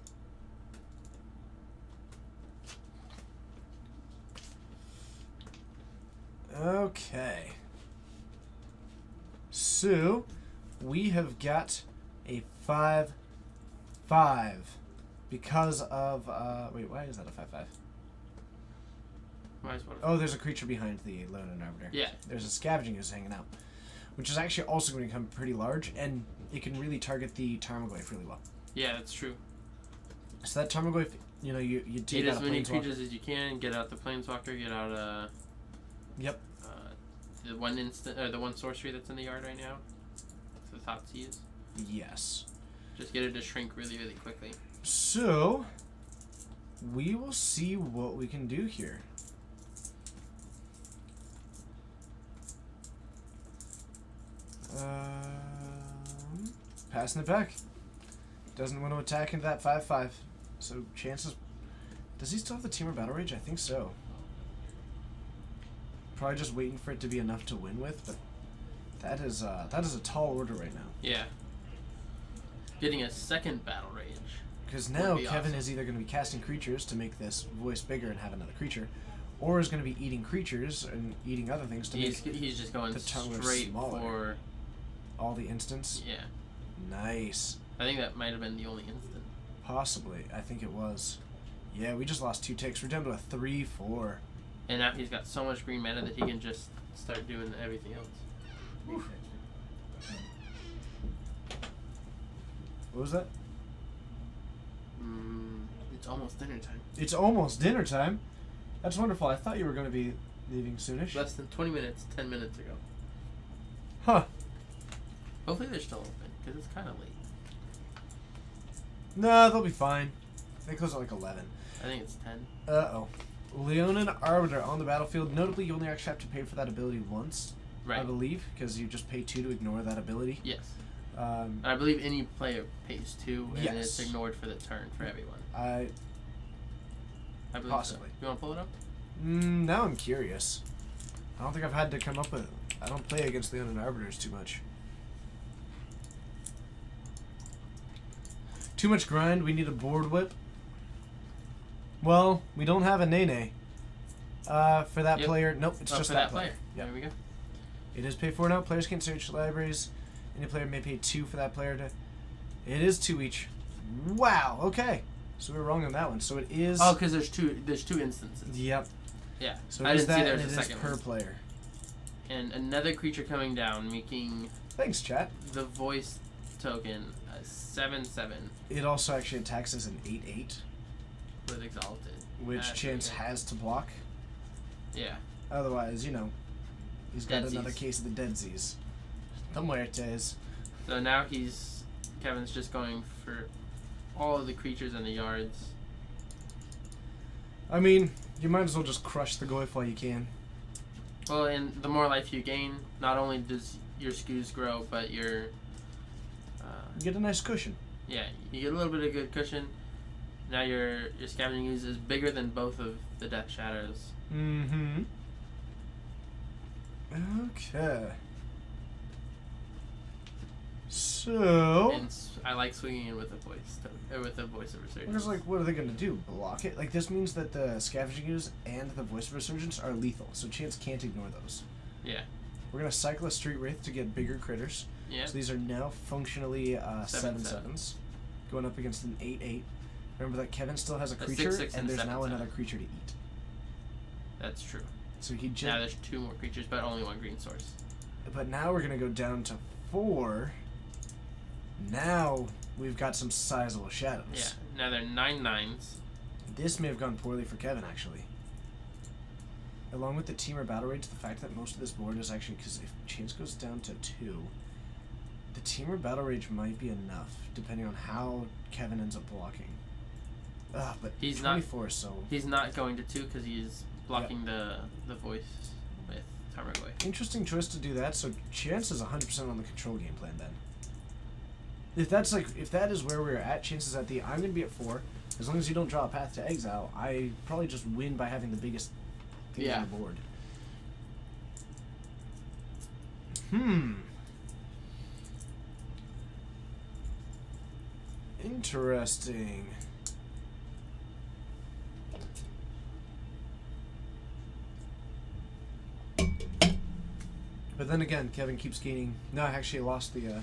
Okay. So, we have got a 5/5 because of, wait, why is that a 5/5? Might as well. Oh, there's a creature behind the Leonin Arbiter. Yeah. There's a Scavenging Ooze hanging out, which is actually also going to become pretty large, and it can really target the Tarmogoyf really well. Yeah, that's true. So that Tarmogoyf, you know, you take Eat out as a many Planeswalker. creatures as you can. Get out the Planeswalker. Get out Yep. the one instant or the one sorcery that's in the yard right now. The Thoughtseize. Yes. Just get it to shrink really, really quickly. So, we will see what we can do here. Passing it back. Doesn't want to attack into that 5/5. So chances. Does he still have the Teamer Battle Rage? I think so. Probably just waiting for it to be enough to win with, but that is a tall order right now. Yeah. Getting a second Battle Rage. Because now be Kevin awesome. is either going to be casting creatures to make this voice bigger and have another creature, or is going to be eating creatures and eating other things to He's make just going the tongue straight smaller. for. all the instants. Yeah. Nice. I think that might have been the only instant. Possibly. I think it was. Yeah, we just lost 2 ticks. We're down to a 3/4. And now he's got so much green mana that he can just start doing everything else. Oof. What was that? It's almost dinner time. It's almost dinner time. That's wonderful. I thought you were going to be leaving soonish. Less than 20 minutes, 10 minutes ago. Huh. Hopefully they're still open, because it's kind of late. No, they'll be fine. They close at like 11. I think it's 10. Uh-oh. Leonin Arbiter on the battlefield. Notably, you only actually have to pay for that ability once, Right. I believe, because you just pay 2 to ignore that ability. Yes. I believe any player pays 2, and Yes. it's ignored for the turn for everyone. I believe possibly. So. You want to pull it up? Now I'm curious. I don't think I've had to come up with. I don't play against Leonin Arbiters too much. Too much grind. We need a board whip. Well, we don't have a Nene. For that Yep. player. Nope, it's just for that player. player. Yep. There we go. It is pay 4 now. Players can search libraries. Any player may pay 2 for that player to. It is 2 each. Wow. Okay. So we were wrong on that one. So it is. Oh, because there's two instances. Yep. Yeah. So I it is didn't see that, there and was it a is second per one. player. And another creature coming down, making Thanks, chat. the voice token a 7/7 It also actually attacks as an 8/8, with Exalted. which That's Chance okay. has to block. Yeah. Otherwise, he's got Dead another Z's. case of the Dead Z's. The Muertes. So now Kevin's just going for all of the creatures in the yards. I mean, you might as well just crush the Goyf while you can. Well, and the more life you gain, not only does your skews grow, but your You get a nice cushion. yeah, you get a little bit of good cushion. Now your Scavenging Ooze is bigger than both of the Death Shadows. Mm-hmm. Okay. So, And I like swinging in with the voice of resurgence. I was like, what are they going to do? Block it? Like, this means that the Scavenging Ooze and the Voice of Resurgence are lethal, so Chance can't ignore those. Yeah. We're going to cycle a Street Wraith to get bigger critters. Yeah. So these are now functionally 7/7. 7/7s, going up against an 8/8. Remember that Kevin still has a A creature, 6/6 and and there's now 7/7. another creature to eat. That's true. So he just. Now there's 2 more creatures, but only 1 green source. But now we're gonna go down to 4. Now we've got some sizable shadows. Yeah. Now they're 9/9s. This may have gone poorly for Kevin, actually. Along with the Teamer Battle Rage, the fact that most of this board is actually... Because if Chance goes down to 2, the Teamer Battle Rage might be enough, depending on how Kevin ends up blocking. But He's 24, so... He's not going to 2 because he's blocking the voice with Tarmogoyf. Interesting choice to do that, so Chance is 100% on the control game plan then. If that is where we're at, chances at I'm gonna be at 4. As long as you don't draw a Path to Exile, I probably just win by having the biggest thing on the board. Interesting. But then again, Kevin keeps gaining. No, I actually lost the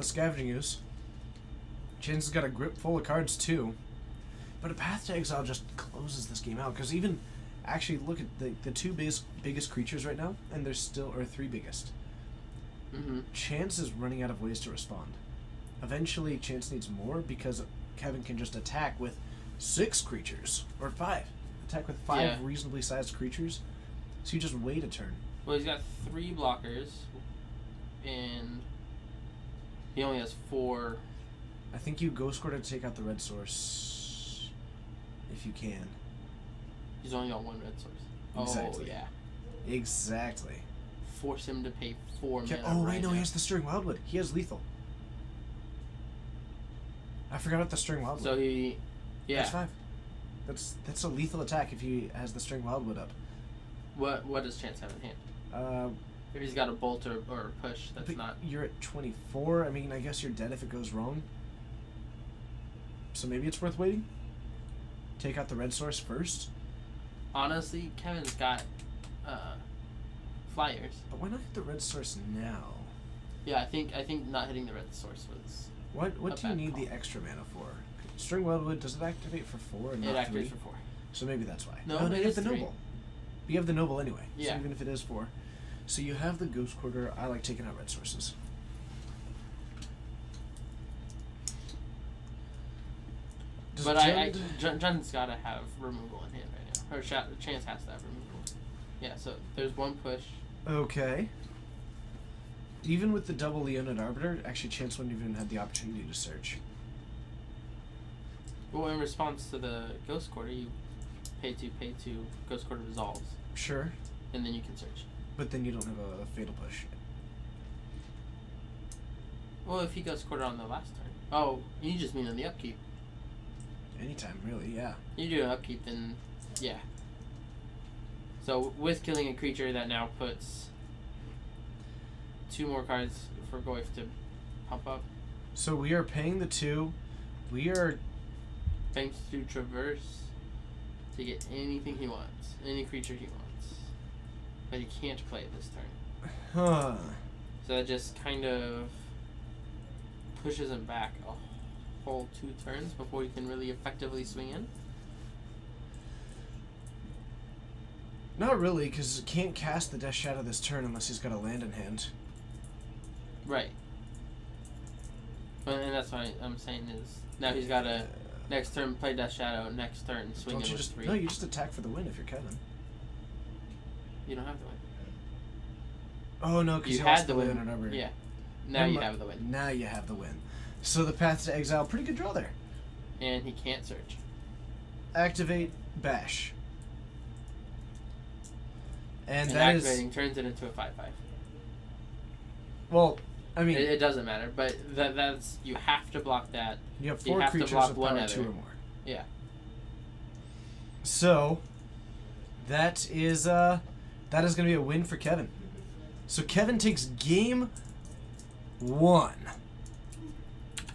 Scavenging Ooze. Chance has got a grip full of cards too. But a Path to Exile just closes this game out, because even actually look at the 2 biggest creatures right now, and there's still, or 3 biggest. Mm-hmm. Chance is running out of ways to respond. Eventually, Chance needs more because Kevin can just attack with 6 creatures or 5. Attack with 5 reasonably sized creatures. So you just wait a turn. Well, he's got 3 blockers, and he only has 4. I think you Ghost Quarter to take out the red source, if you can. He's only got 1 red source. Exactly. Oh yeah. Exactly. Force him to pay 4 mana. Oh wait, right no, now. he has the Stirring Wildwood. He has lethal. I forgot about the Stirring Wildwood. So he, yeah. That's 5. That's a lethal attack if he has the Stirring Wildwood up. What does Chance have in hand? If he's got a bolt or a push, that's but not. You're at 24. I mean, I guess you're dead if it goes wrong. So maybe it's worth waiting. Take out the red source first. Honestly, Kevin's got flyers. But why not hit the red source now? Yeah, I think not hitting the red source was. What do you bad need call. the extra mana for? String Wildwood, does it activate for 4 and It not 3? activates for 4. So maybe that's why. No, you it have is the 3. Noble. You have the Noble anyway. Yeah. So even if it is 4. So you have the Ghost Quarter. I like taking out red sources. Does But Jund- Jund's got to have removal in hand right now. Or Chance has to have removal. Yeah, so there's 1 push. Okay. Even with the double Leonid Arbiter, actually Chance wouldn't even have the opportunity to search. Well, in response to the Ghost Quarter, you pay 2, Ghost Quarter resolves, Sure. and then you can search. But then you don't have a fatal push. Well, if he Ghost Quarter on the last turn. Oh, you just mean on the upkeep. Anytime, really, yeah. You do an upkeep, then yeah. So with killing a creature, that now puts 2 more cards for Goyf to pump up. So we are paying the 2. We are... Thanks to Traverse to get anything he wants, any creature he wants. But he can't play it this turn. Huh. So that just kind of pushes him back a whole 2 turns before he can really effectively swing in. Not really, because he can't cast the Death Shadow this turn unless he's got a land in hand. Right. And that's what I'm saying is now he's got a next turn play Death Shadow, next turn swing in Don't you with just... 3. No, you just attack for the win if you're Kevin. You don't have the win. Oh, no, because You you had lost the the win. Leonid Arbiter. Yeah. Now Never you mi- have the win. Now you have the win. So the Path to Exile, pretty good draw there. And he can't search. Activate Bash. And And that is... activating turns it into a 5/5. Well, I mean... It doesn't matter, but that's you have to block that. you have you 4 have to creatures block with one power other. 2 or more. Yeah. So, that is going to be a win for Kevin. So Kevin takes game 1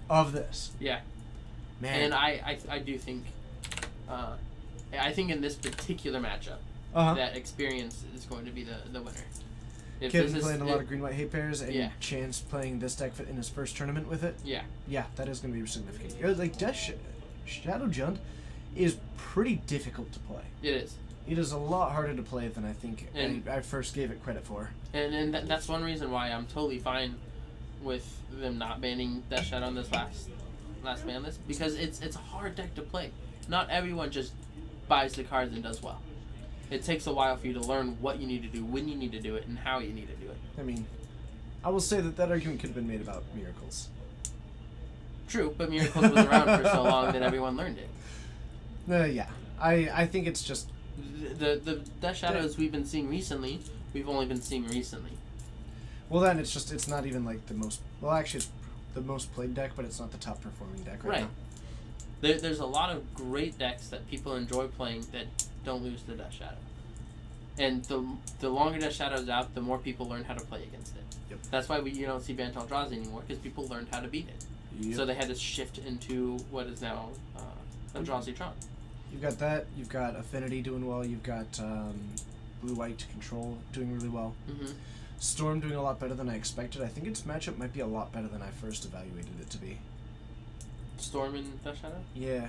of this. Yeah. Man. And I do think, I think in this particular matchup, Uh-huh. that experience is going to be the winner. If Kevin this is- playing a lot of green-white hate pairs, and Yeah. Chance playing this deck in his first tournament with it. Yeah. Yeah, that is going to be significant. Like, Shadow Jund is pretty difficult to play. It is. It is a lot harder to play than I think And- I first gave it credit for. And that's one reason why I'm totally fine with them not banning Death Shadow on this last ban list, because it's a hard deck to play. Not everyone just buys the cards and does well. It takes a while for you to learn what you need to do, when you need to do it, and how you need to do it. I mean, I will say that argument could have been made about Miracles. True, but Miracles was around for so long that everyone learned it. Yeah. I think it's just... The Death Shadows we've been seeing recently, we've only been seeing recently. Well, then it's not even like the most... Well, actually, it's the most played deck, but it's not the top performing deck right now. There's a lot of great decks that people enjoy playing that don't lose to Death Shadow. And the longer Death Shadow's out, the more people learn how to play against it. Yep. That's why you don't see Bantal Eldrazi anymore, because people learned how to beat it. Yep. So they had to shift into what is now Eldrazi Tron. You've got that. You've got Affinity doing well. You've got Blue-White Control doing really well. Mm-hmm. Storm doing a lot better than I expected. I think its matchup might be a lot better than I first evaluated it to be. Storm and Death Shadow? Yeah.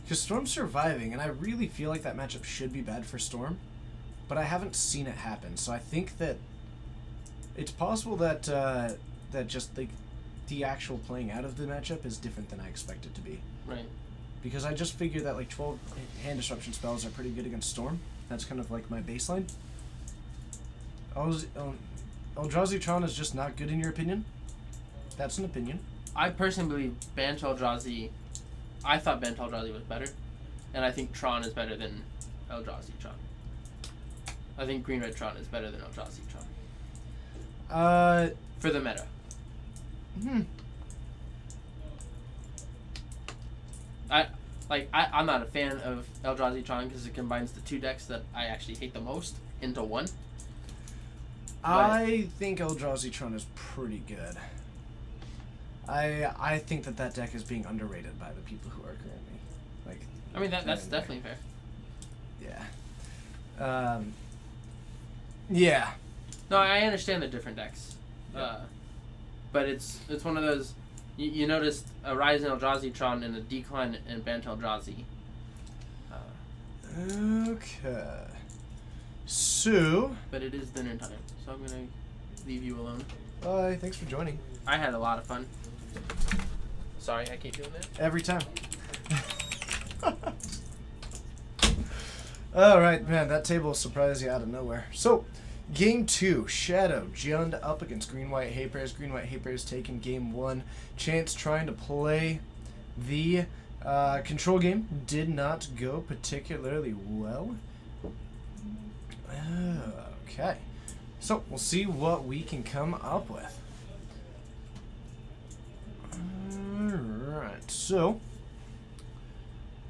Because Storm's surviving, and I really feel like that matchup should be bad for Storm, but I haven't seen it happen. So I think that it's possible that that just the actual playing out of the matchup is different than I expect it to be. Right. Because I just figured that like 12 hand disruption spells are pretty good against Storm. That's kind of like my baseline. Eldrazi Tron is just not good in your opinion? That's an opinion. I personally believe Bantal Eldrazi... I thought Bantal Eldrazi was better, and I think Tron is better than Eldrazi Tron. I think Green Red Tron is better than Eldrazi Tron. For the meta. I'm not a fan of Eldrazi Tron because it combines the two decks that I actually hate the most into one. I think Eldrazi Tron is pretty good. I think that deck is being underrated by the people who are currently like. I mean that's definitely fair. Yeah. Yeah. No, I understand the different decks, Yeah. but it's one of those. You noticed a rise in Eldrazi Tron and a decline in Bantal Eldrazi. Okay. So. But it is dinner time, so I'm gonna leave you alone. Bye. Thanks for joining. I had a lot of fun. Sorry, I keep doing that. Every time. All right, man. That table surprised you out of nowhere. So, game 2, Shadow Jund up against Green White Hay Bears. Green White Hay Bears taking game 1. Chance trying to play the control game. Did not go particularly well. Okay. So, we'll see what we can come up with. Alright, so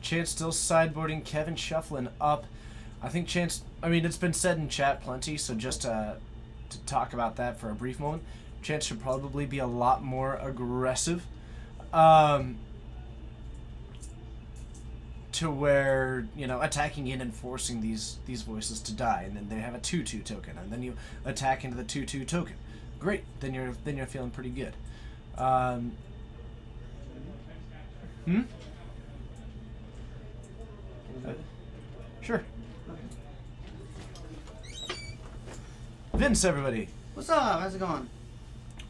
Chance still sideboarding, Kevin shuffling up. I think Chance, I mean, it's been said in chat plenty, so just to talk about that for a brief moment, Chance should probably be a lot more aggressive. To where, attacking in and forcing these voices to die, and then they have a 2/2 token, and then you attack into the 2/2 token. Great, then you're feeling pretty good. Sure. Vince, everybody. What's up? How's it going?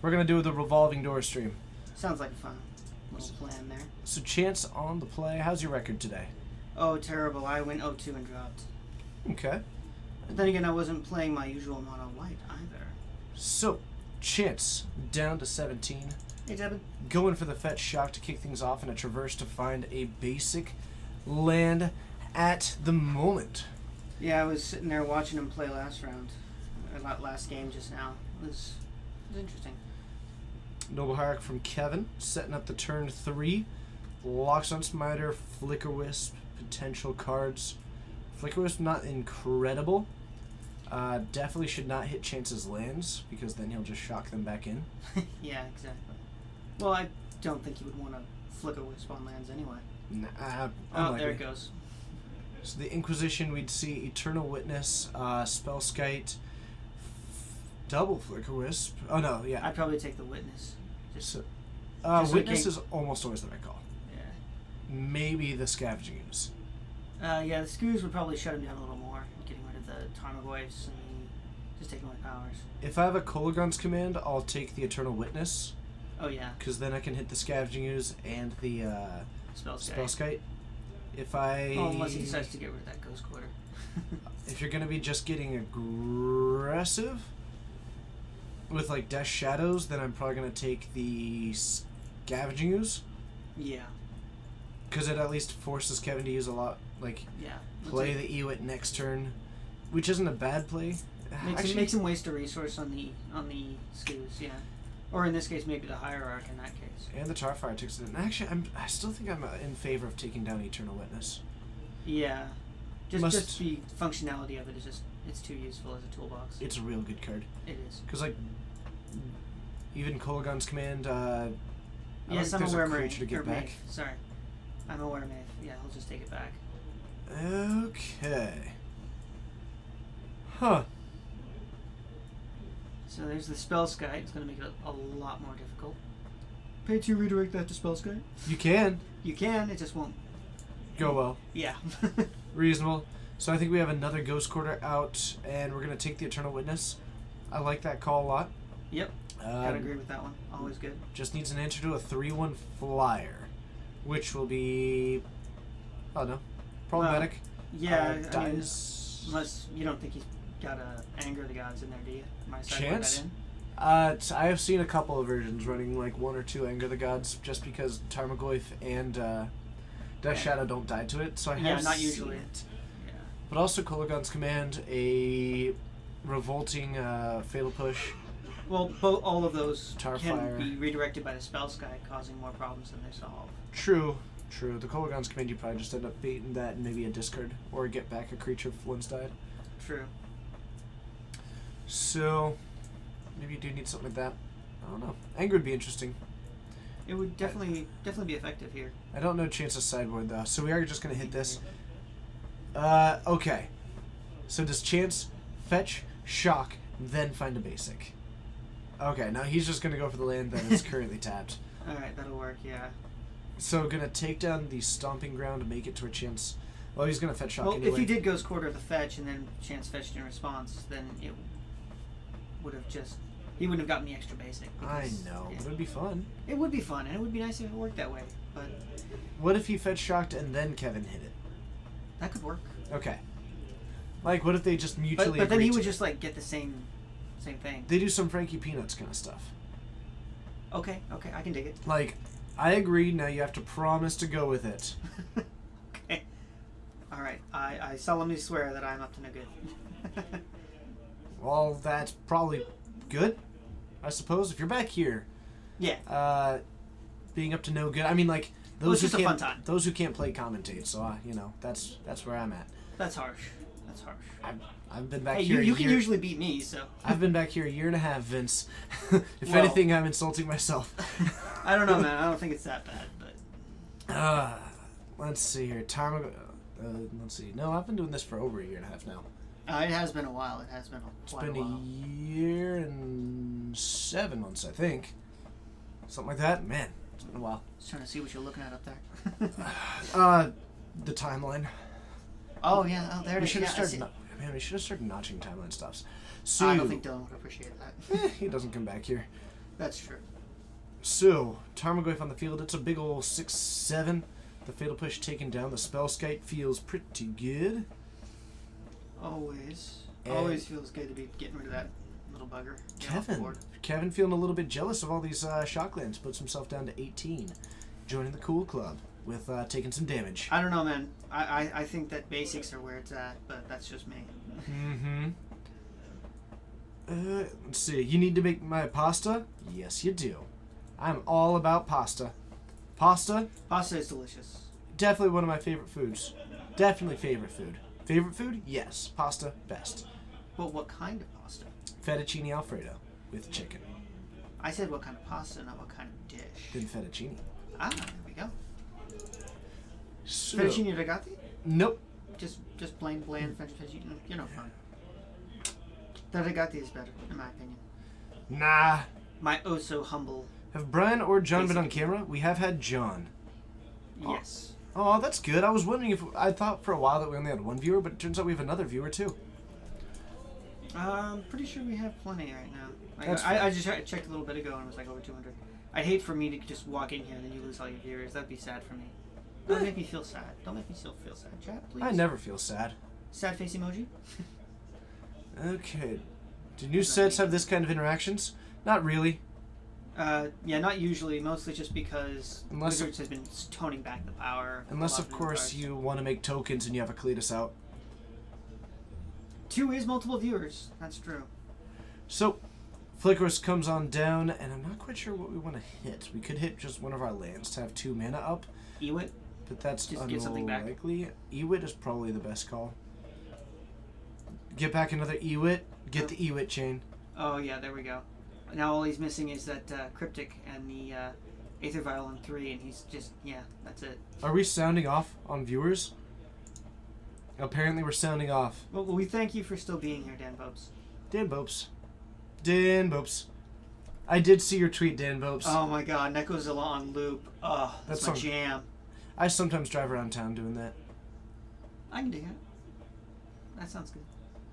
We're gonna do the revolving door stream. Sounds like a fun little plan there. So Chance on the play. How's your record today? Oh, terrible. I went 0-2 and dropped. Okay. But then again, I wasn't playing my usual mono white either. So, Chance down to 17. Hey, Devin. Going for the fetch shock to kick things off and a traverse to find a basic land at the moment. Yeah, I was sitting there watching him play last round. Or not last game, just now. It was interesting. Noble Hierarch from Kevin, setting up the turn 3. Locks on Smiter, Flicker Wisp, potential cards. Flicker Wisp not incredible. Definitely should not hit Chance's lands, because then he'll just shock them back in. Yeah, exactly. Well, I don't think you would want to Flicker Wisp on lands anyway. Nah, Oh, there it goes. So the Inquisition, we'd see Eternal Witness, Spellskite, double Flicker Wisp. Oh no, yeah. I'd probably take the Witness. So, just Witness in is almost always the right call. Yeah. Maybe the Scavenging Ooze. Yeah, the Skoos would probably shut him down a little more, getting rid of the Tarmogoyfs and just taking away powers. If I have a Kolaghan's command, I'll take the Eternal Witness, Oh yeah, because then I can hit the Scavenging Ooze and the Spellskite. Spellskite. If I... Oh, unless he decides to get rid of that Ghost Quarter. If you're going to be just getting aggressive with, like, Death Shadows, then I'm probably going to take the Scavenging Ooze, Yeah, because it at least forces Kevin to use a lot, like, yeah. play the Ewit next turn, which isn't a bad play. Makes him waste a resource on the Skoos, yeah. Or in this case, maybe the Hierarch in that case. And the Tarfire takes it in. Actually, I still think I'm in favor of taking down Eternal Witness. Yeah. Just the functionality of it is just, it's too useful as a toolbox. It's a real good card. It is. Because, like, even Kolaghan's command, I Yes, don't I'm think aware, there's a Maeve. creature to get Or back. Maeve. Sorry. I'm aware, Maeve. Yeah, he'll just take it back. Okay. Huh. So there's the Spellskite. It's going to make it a lot more difficult. Pay 2, redirect that to Spellskite. You can. You can, it just won't. Go well. Yeah. Reasonable. So I think we have another Ghost Quarter out, and we're going to take the Eternal Witness. I like that call a lot. Yep. Gotta agree with that one. Always good. Just needs an answer to a 3/1 flyer, which will be, oh no, problematic. Yeah, I mean, dies. unless you don't think he's got a Anger of the Gods in there, do you? Am I siding Chance? that in? I have seen a couple of versions running like 1 or 2 Anger of the Gods, just because Tarmogoyf and Death Shadow don't die to it. So I have not seen usually. it. Yeah. But also Kolaghan's command, a revolting fatal push. Well, all of those Tarfire. can be redirected by the Spellskite, causing more problems than they solve. True. The Kolaghan's command, you probably just end up beating that and maybe a discard, or get back a creature if one's died. True. So, maybe you do need something like that. I don't know. Anger would be interesting. It would definitely be effective here. I don't know Chance of sideboard though, so we are just gonna hit this. Okay. So does Chance fetch, shock, then find a basic? Okay, now he's just gonna go for the land that is currently tapped. Alright, that'll work, yeah. So gonna take down the Stomping Ground, make it to a Chance. Well, he's gonna fetch shock Well, anyway. if he did Ghost Quarter of the fetch and then Chance fetched in response, then it would have just... He wouldn't have gotten the extra basic. I because, know, yeah. but it'd be fun. It would be fun, and it would be nice if it worked that way, but What if he fetch shocked and then Kevin hit it? that could work. Okay. Like, what if they just mutually But then agree he to- would just, like, get the same thing. They do some Frankie Peanuts kind of stuff. Okay, I can dig it. Like, I agree, now you have to promise to go with it. Okay. Alright, I solemnly swear that I'm up to no good. Well, that's probably good, I suppose. If you're back here, Yeah. being up to no good. I mean, like Well, those it's who just a can't fun time. those who can't play commentate. So you know, that's where I'm at. That's harsh. I've been back Hey, here. you a can year. usually beat me, so. I've been back here a year and a half, Vince. If Well- anything, I'm insulting myself. I don't know, man. I don't think it's that bad, but. Let's see here. Let's see. No, I've been doing this for over a year and a half now. It has been a while. It has been It's quite been a while. a year and 7 months, I think. Something like that. Man, it's been a while. Just trying to see what you're looking at up there. The timeline. Oh yeah, oh there it We is. should Yeah, have I started. see. Man, we should have started notching timeline stuffs. So I don't think Dylan would appreciate that. he doesn't come back here. That's true. So Tarmogoyf on the field. It's a big ol' 6/7. The fatal push taken down. The Spellskite feels pretty good. Always. And- Always feels good to be getting rid of that little bugger. Get off the board. Kevin feeling a little bit jealous of all these shocklands. Puts himself down to 18. Joining the cool club with taking some damage. I don't know, man. I think that basics are where it's at, but that's just me. Mm-hmm. Let's see. You need to make my pasta? Yes, you do. I'm all about pasta. Pasta, Pasta is delicious. definitely one of my favorite foods. Definitely favorite food. Favorite food? Yes. Pasta, best. But what kind of pasta? Fettuccine Alfredo with chicken. I said what kind of pasta, not what kind of dish. Then fettuccine. Ah, there we go. So, Fettuccine Ragazzi? Nope. Just plain bland French fettuccine. You're no fun. The Ragazzi is better, in my opinion. Nah. My oh so humble. Have Brian or John been on Basic. camera? We have had John. Oh. Yes. Oh, that's good. I was wondering if I thought for a while that we only had one viewer, but it turns out we have another viewer too. I'm pretty sure we have plenty right now. Like, That's I just checked a little bit ago and it was like over 200. I'd hate for me to just walk in here and then you lose all your viewers. That'd be sad for me. Don't make me feel sad. Don't make me still feel sad, chat, please. I never feel sad. Sad face emoji. Okay. Do new sets have this kind of interactions? Not really. Yeah, not usually. Mostly just because Unless- Wizards has been toning back the power. Unless, a lot of new course, cards. you want to make tokens and you have a Cletus out. 2 is multiple viewers. That's true. So, Flickerus comes on down, and I'm not quite sure what we want to hit. We could hit just one of our lands to have 2 mana up, Ewit. but that's Just get something back. unlikely. Ewit is probably the best call. Get back another Ewit. Get the Ewit chain. Oh yeah, there we go. Now all he's missing is that Cryptic and the Aether Vial on 3, and he's just that's it. Are we sounding off on viewers? Apparently we're sounding off. Well, we thank you for still being here, Dan Bopes. Dan Bopes. Dan Bopes. I did see your tweet, Dan Bopes. Oh my God, Necrozilla on loop. Oh, that's my That's jam. I sometimes drive around town doing that. I can dig it. That sounds good.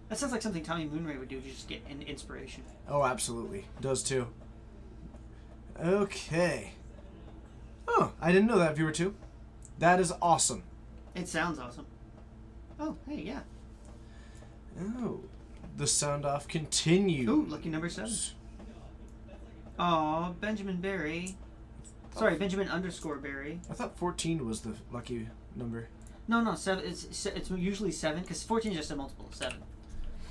That sounds like something Tommy Moonray would do to just get an inspiration. Oh, absolutely. Does too. Okay. Oh, I didn't know that, viewer too. That is awesome. It sounds awesome. Oh, hey, yeah. Oh, the sound off continues. Ooh, lucky number 7. Aw, Benjamin Berry. Sorry, Benjamin _ Berry. I thought 14 was the lucky number. No, 7. It's usually 7 because 14 is just a multiple of 7.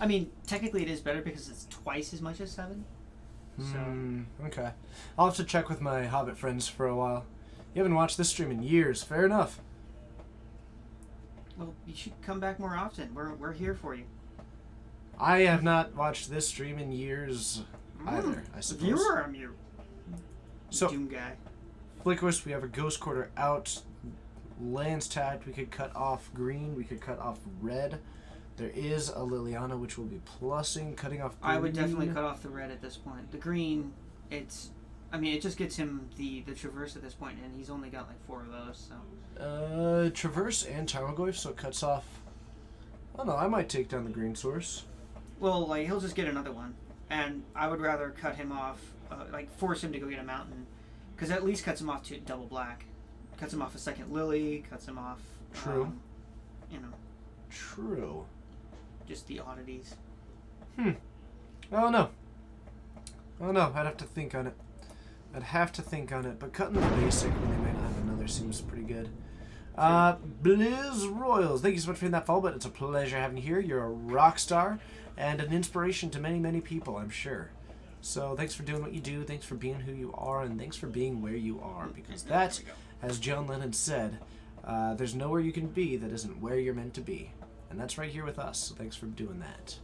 I mean, technically it is better because it's twice as much as 7. So Okay. I'll have to check with my Hobbit friends for a while. You haven't watched this stream in years. Fair enough. well, you should come back more often. We're here for you. I have not watched this stream in years either, I suppose. Viewer, I'm you. So, Doom guy. Flickerus, we have a Ghost Quarter out. Lands tapped. We could cut off green. We could cut off red. There is a Liliana, which will be plussing, cutting off green. I would definitely cut off the red at this point. The green, it just gets him the traverse at this point, and he's only got like 4 of those. So Traverse and Tarmogoyf, so it cuts off. Oh no, I might take down the green source. well, like he'll just get another one, and I would rather cut him off, like force him to go get a mountain, because at least cuts him off to double black, cuts him off a second lily, cuts him off. True. True. Just the oddities. Oh no. I'd have to think on it. But cutting the basic when they might not have another seems pretty good. Blizz Royals, thank you so much for hitting that follow button. It's a pleasure having you here. You're a rock star and an inspiration to many, many people, I'm sure. So thanks for doing what you do, thanks for being who you are, and thanks for being where you are. Because that, as John Lennon said, there's nowhere you can be that isn't where you're meant to be. And that's right here with us, so thanks for doing that.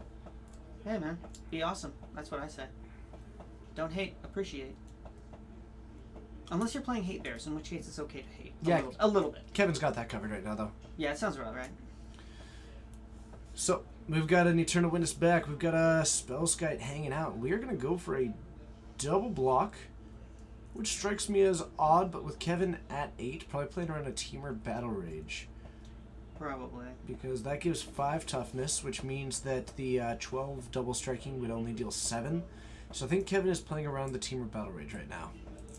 Hey man, be awesome. That's what I say. Don't hate, appreciate. Unless you're playing Hate Bears, in which case it's okay to hate. A little bit. Kevin's got that covered right now, though. Yeah, it sounds about right. So, we've got an Eternal Witness back. We've got a Spellskite hanging out. We are going to go for a double block, which strikes me as odd, but with Kevin at 8, probably playing around a Teamer Battle Rage. Probably. Because that gives 5 toughness, which means that the 12 double striking would only deal 7. So I think Kevin is playing around the Teamer Battle Rage right now.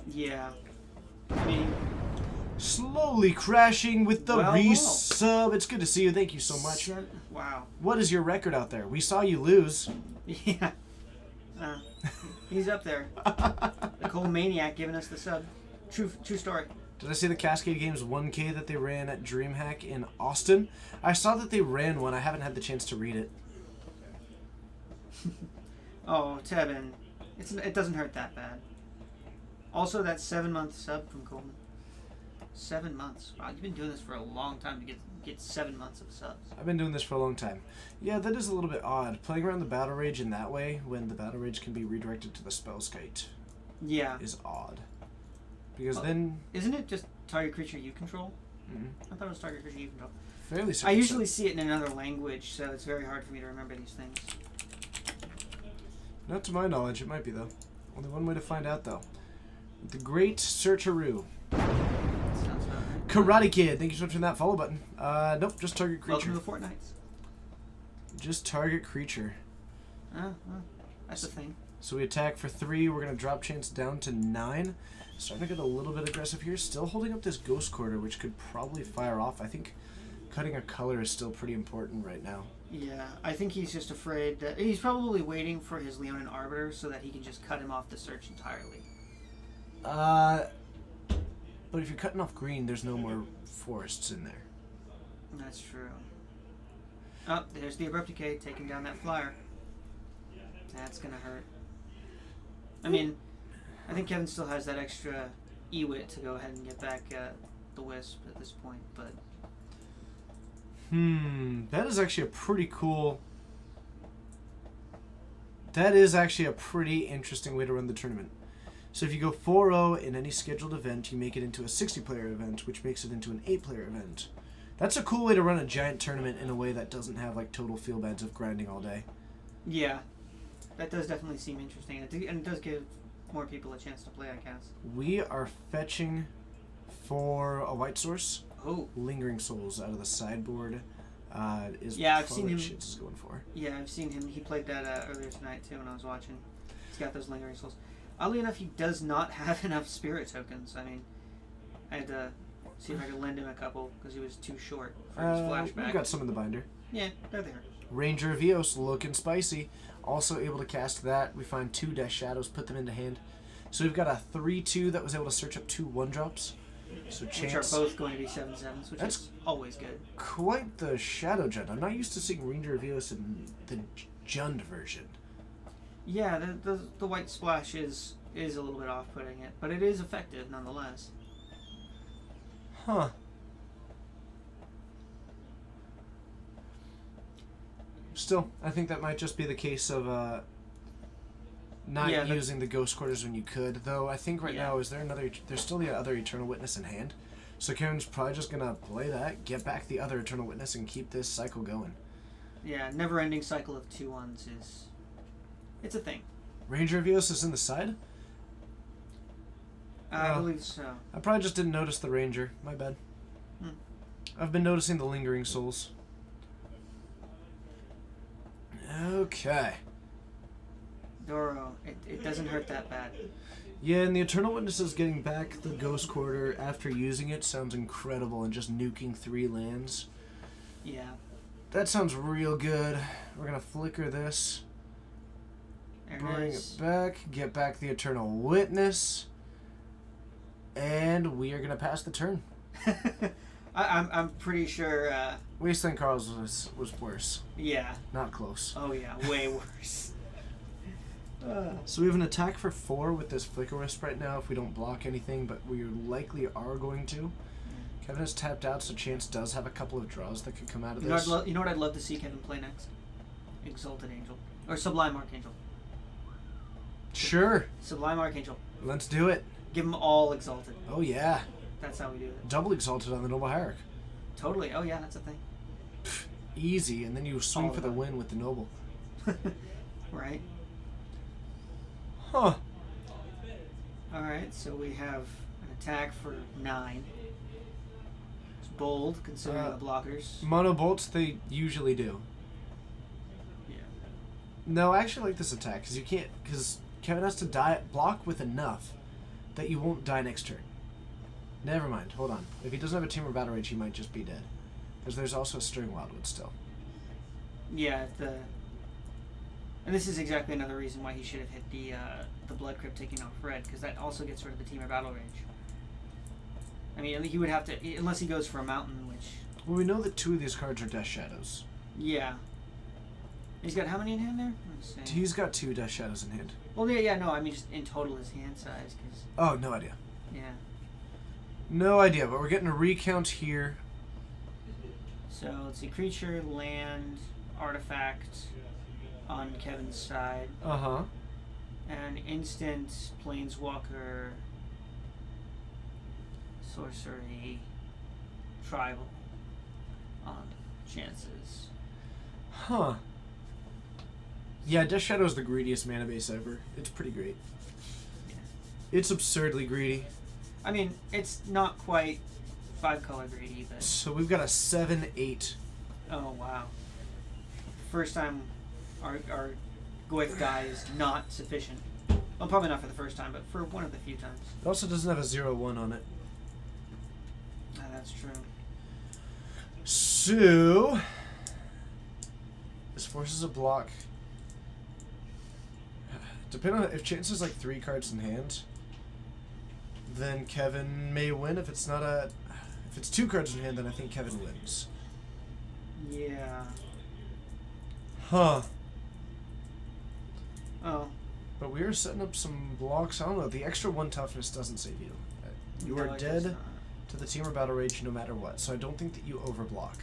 Yeah. I mean, slowly crashing with the Well, resub. It's good to see you. Thank you so much. Wow. What is your record out there? We saw you lose. Yeah. He's up there. The cold maniac giving us the sub. True story. Did I see the Cascade Games 1K that they ran at DreamHack in Austin? I saw that they ran one. I haven't had the chance to read it. Oh, Tevin. It doesn't hurt that bad. Also, that 7-month sub from Coleman. 7 months. Wow, you've been doing this for a long time to get 7 months of subs. I've been doing this for a long time. Yeah, that is a little bit odd. Playing around the Battle Rage in that way, when the Battle Rage can be redirected to the Spellskite, Yeah. is odd. Because then... Isn't it just target creature you control? Mm-hmm. I thought it was target creature you control. Fairly certain. I usually see it in another language, so it's very hard for me to remember these things. Not to my knowledge. It might be, though. Only one way to find out, though. The Great Searcheroo. Sounds about right. Karate Kid, thank you so much for that follow button. Nope, just target Welcome creature. to the Fortnites. Just target creature. That's the thing. So we attack for 3. We're going to drop chance down to 9. Starting to get a little bit aggressive here. Still holding up this Ghost Quarter, which could probably fire off. I think cutting a color is still pretty important right now. Yeah, I think he's just afraid that he's probably waiting for his Leonin Arbiter so that he can just cut him off the search entirely. But if you're cutting off green, there's no more forests in there. That's true. Oh, there's the Abrupt Decay taking down that flyer. That's gonna hurt. I mean, I think Kevin still has that extra Ewit to go ahead and get back the Wisp at this point, but... That is actually a pretty cool... That is actually a pretty interesting way to run the tournament. So if you go 4-0 in any scheduled event, you make it into a 60-player event, which makes it into an 8-player event. That's a cool way to run a giant tournament in a way that doesn't have like total feel bads of grinding all day. Yeah, that does definitely seem interesting, and it does give more people a chance to play, I guess. We are fetching for a white source. Oh. Lingering Souls out of the sideboard is Yeah, I've probably seen him. what Shits is going for. Yeah, I've seen him. He played that earlier tonight too when I was watching. He's got those Lingering Souls. Oddly enough, he does not have enough Spirit tokens. I mean, I had to see if I could lend him a couple because he was too short for his flashback. We've got some in the binder. Yeah, they're there. Ranger of Eos looking spicy. Also able to cast that. We find 2 Death Shadows, put them into hand. So we've got a 3/2 that was able to search up 2 1-drops. So Which chance. are both going to be 7/7s, which That's is always good. Quite the Shadow Jund. I'm not used to seeing Ranger of Eos in the Jund version. Yeah, the white splash is a little bit off-putting it, but it is effective nonetheless. Huh. Still, I think that might just be the case of not using the Ghost Quarters when you could. Though I think right now, there's still the other Eternal Witness in hand. So Kevin's probably just going to play that, get back the other Eternal Witness, and keep this cycle going. Yeah, never-ending cycle of 2/1s it's a thing. Ranger of Eos is in the side? I believe so. I probably just didn't notice the Ranger. My bad. I've been noticing the Lingering Souls. Okay. Doro, it doesn't hurt that bad. Yeah, and the Eternal Witnesses getting back the Ghost Quarter after using it sounds incredible, and just nuking 3 lands. Yeah. That sounds real good. We're going to flicker this. There Bring it it is. back. Get back the Eternal Witness. And we are going to pass the turn. I'm pretty sure. Wasteland Carl's was worse. Yeah. Not close. Oh yeah, way worse. So we have an attack for 4 with this Flicker Wisp right now if we don't block anything, but we likely are going to. Kevin has tapped out, so Chance does have a couple of draws that could come out of this. You know what I'd love to see Kevin play next? Exalted Angel. Or Sublime Archangel. Sure. Sublime Archangel. Let's do it. Give them all Exalted. Oh, yeah. That's how we do it. Double Exalted on the Noble Hierarch. Totally. Oh yeah, that's a thing. Easy, and then you swing All for the about win with the Noble. Right. Huh. Alright, so we have an attack for 9. It's bold, considering the blockers. Mono Bolts, they usually do. Yeah. No, I actually like this attack, because Kevin has to block with enough that you won't die next turn. Never mind, hold on. If he doesn't have a Temur Battle Rage, he might just be dead. Because there's also a Stirring Wildwood still. Yeah, and this is exactly another reason why he should have hit the Blood Crypt taking off red, because that also gets rid of the Temur Battle Rage. I mean, he would have to, unless he goes for a mountain, which... Well, we know that 2 of these cards are Death Shadows. Yeah. He's got how many in hand there? Let's see. He's got 2 Death Shadows in hand. Well, yeah, no, I mean just in total his hand size, because... Oh, no idea. Yeah. No idea, but we're getting a recount here. So, let's see, creature, land, artifact on Kevin's side, Uh-huh. and instant, planeswalker, sorcery, tribal on chances. Huh. Yeah, Death Shadow is the greediest mana base ever. It's pretty great. Yeah. It's absurdly greedy. I mean, it's not quite 5-color Grady, but So we've got a 7-8. oh wow. First time our Goyf die is not sufficient. Well, probably not for the first time, but for one of the few times. It also doesn't have a 0-1 on it. Ah, that's true. So this forces a block. Depending on if Chance has like 3 cards in hand, then Kevin may win. If it's 2 cards in hand, then I think Kevin wins. Yeah. Huh. Oh. But we are setting up some blocks. I don't know. The extra 1 toughness doesn't save you. You No, are it does dead not. to the Teamer Battle Rage no matter what. So I don't think that you overblock.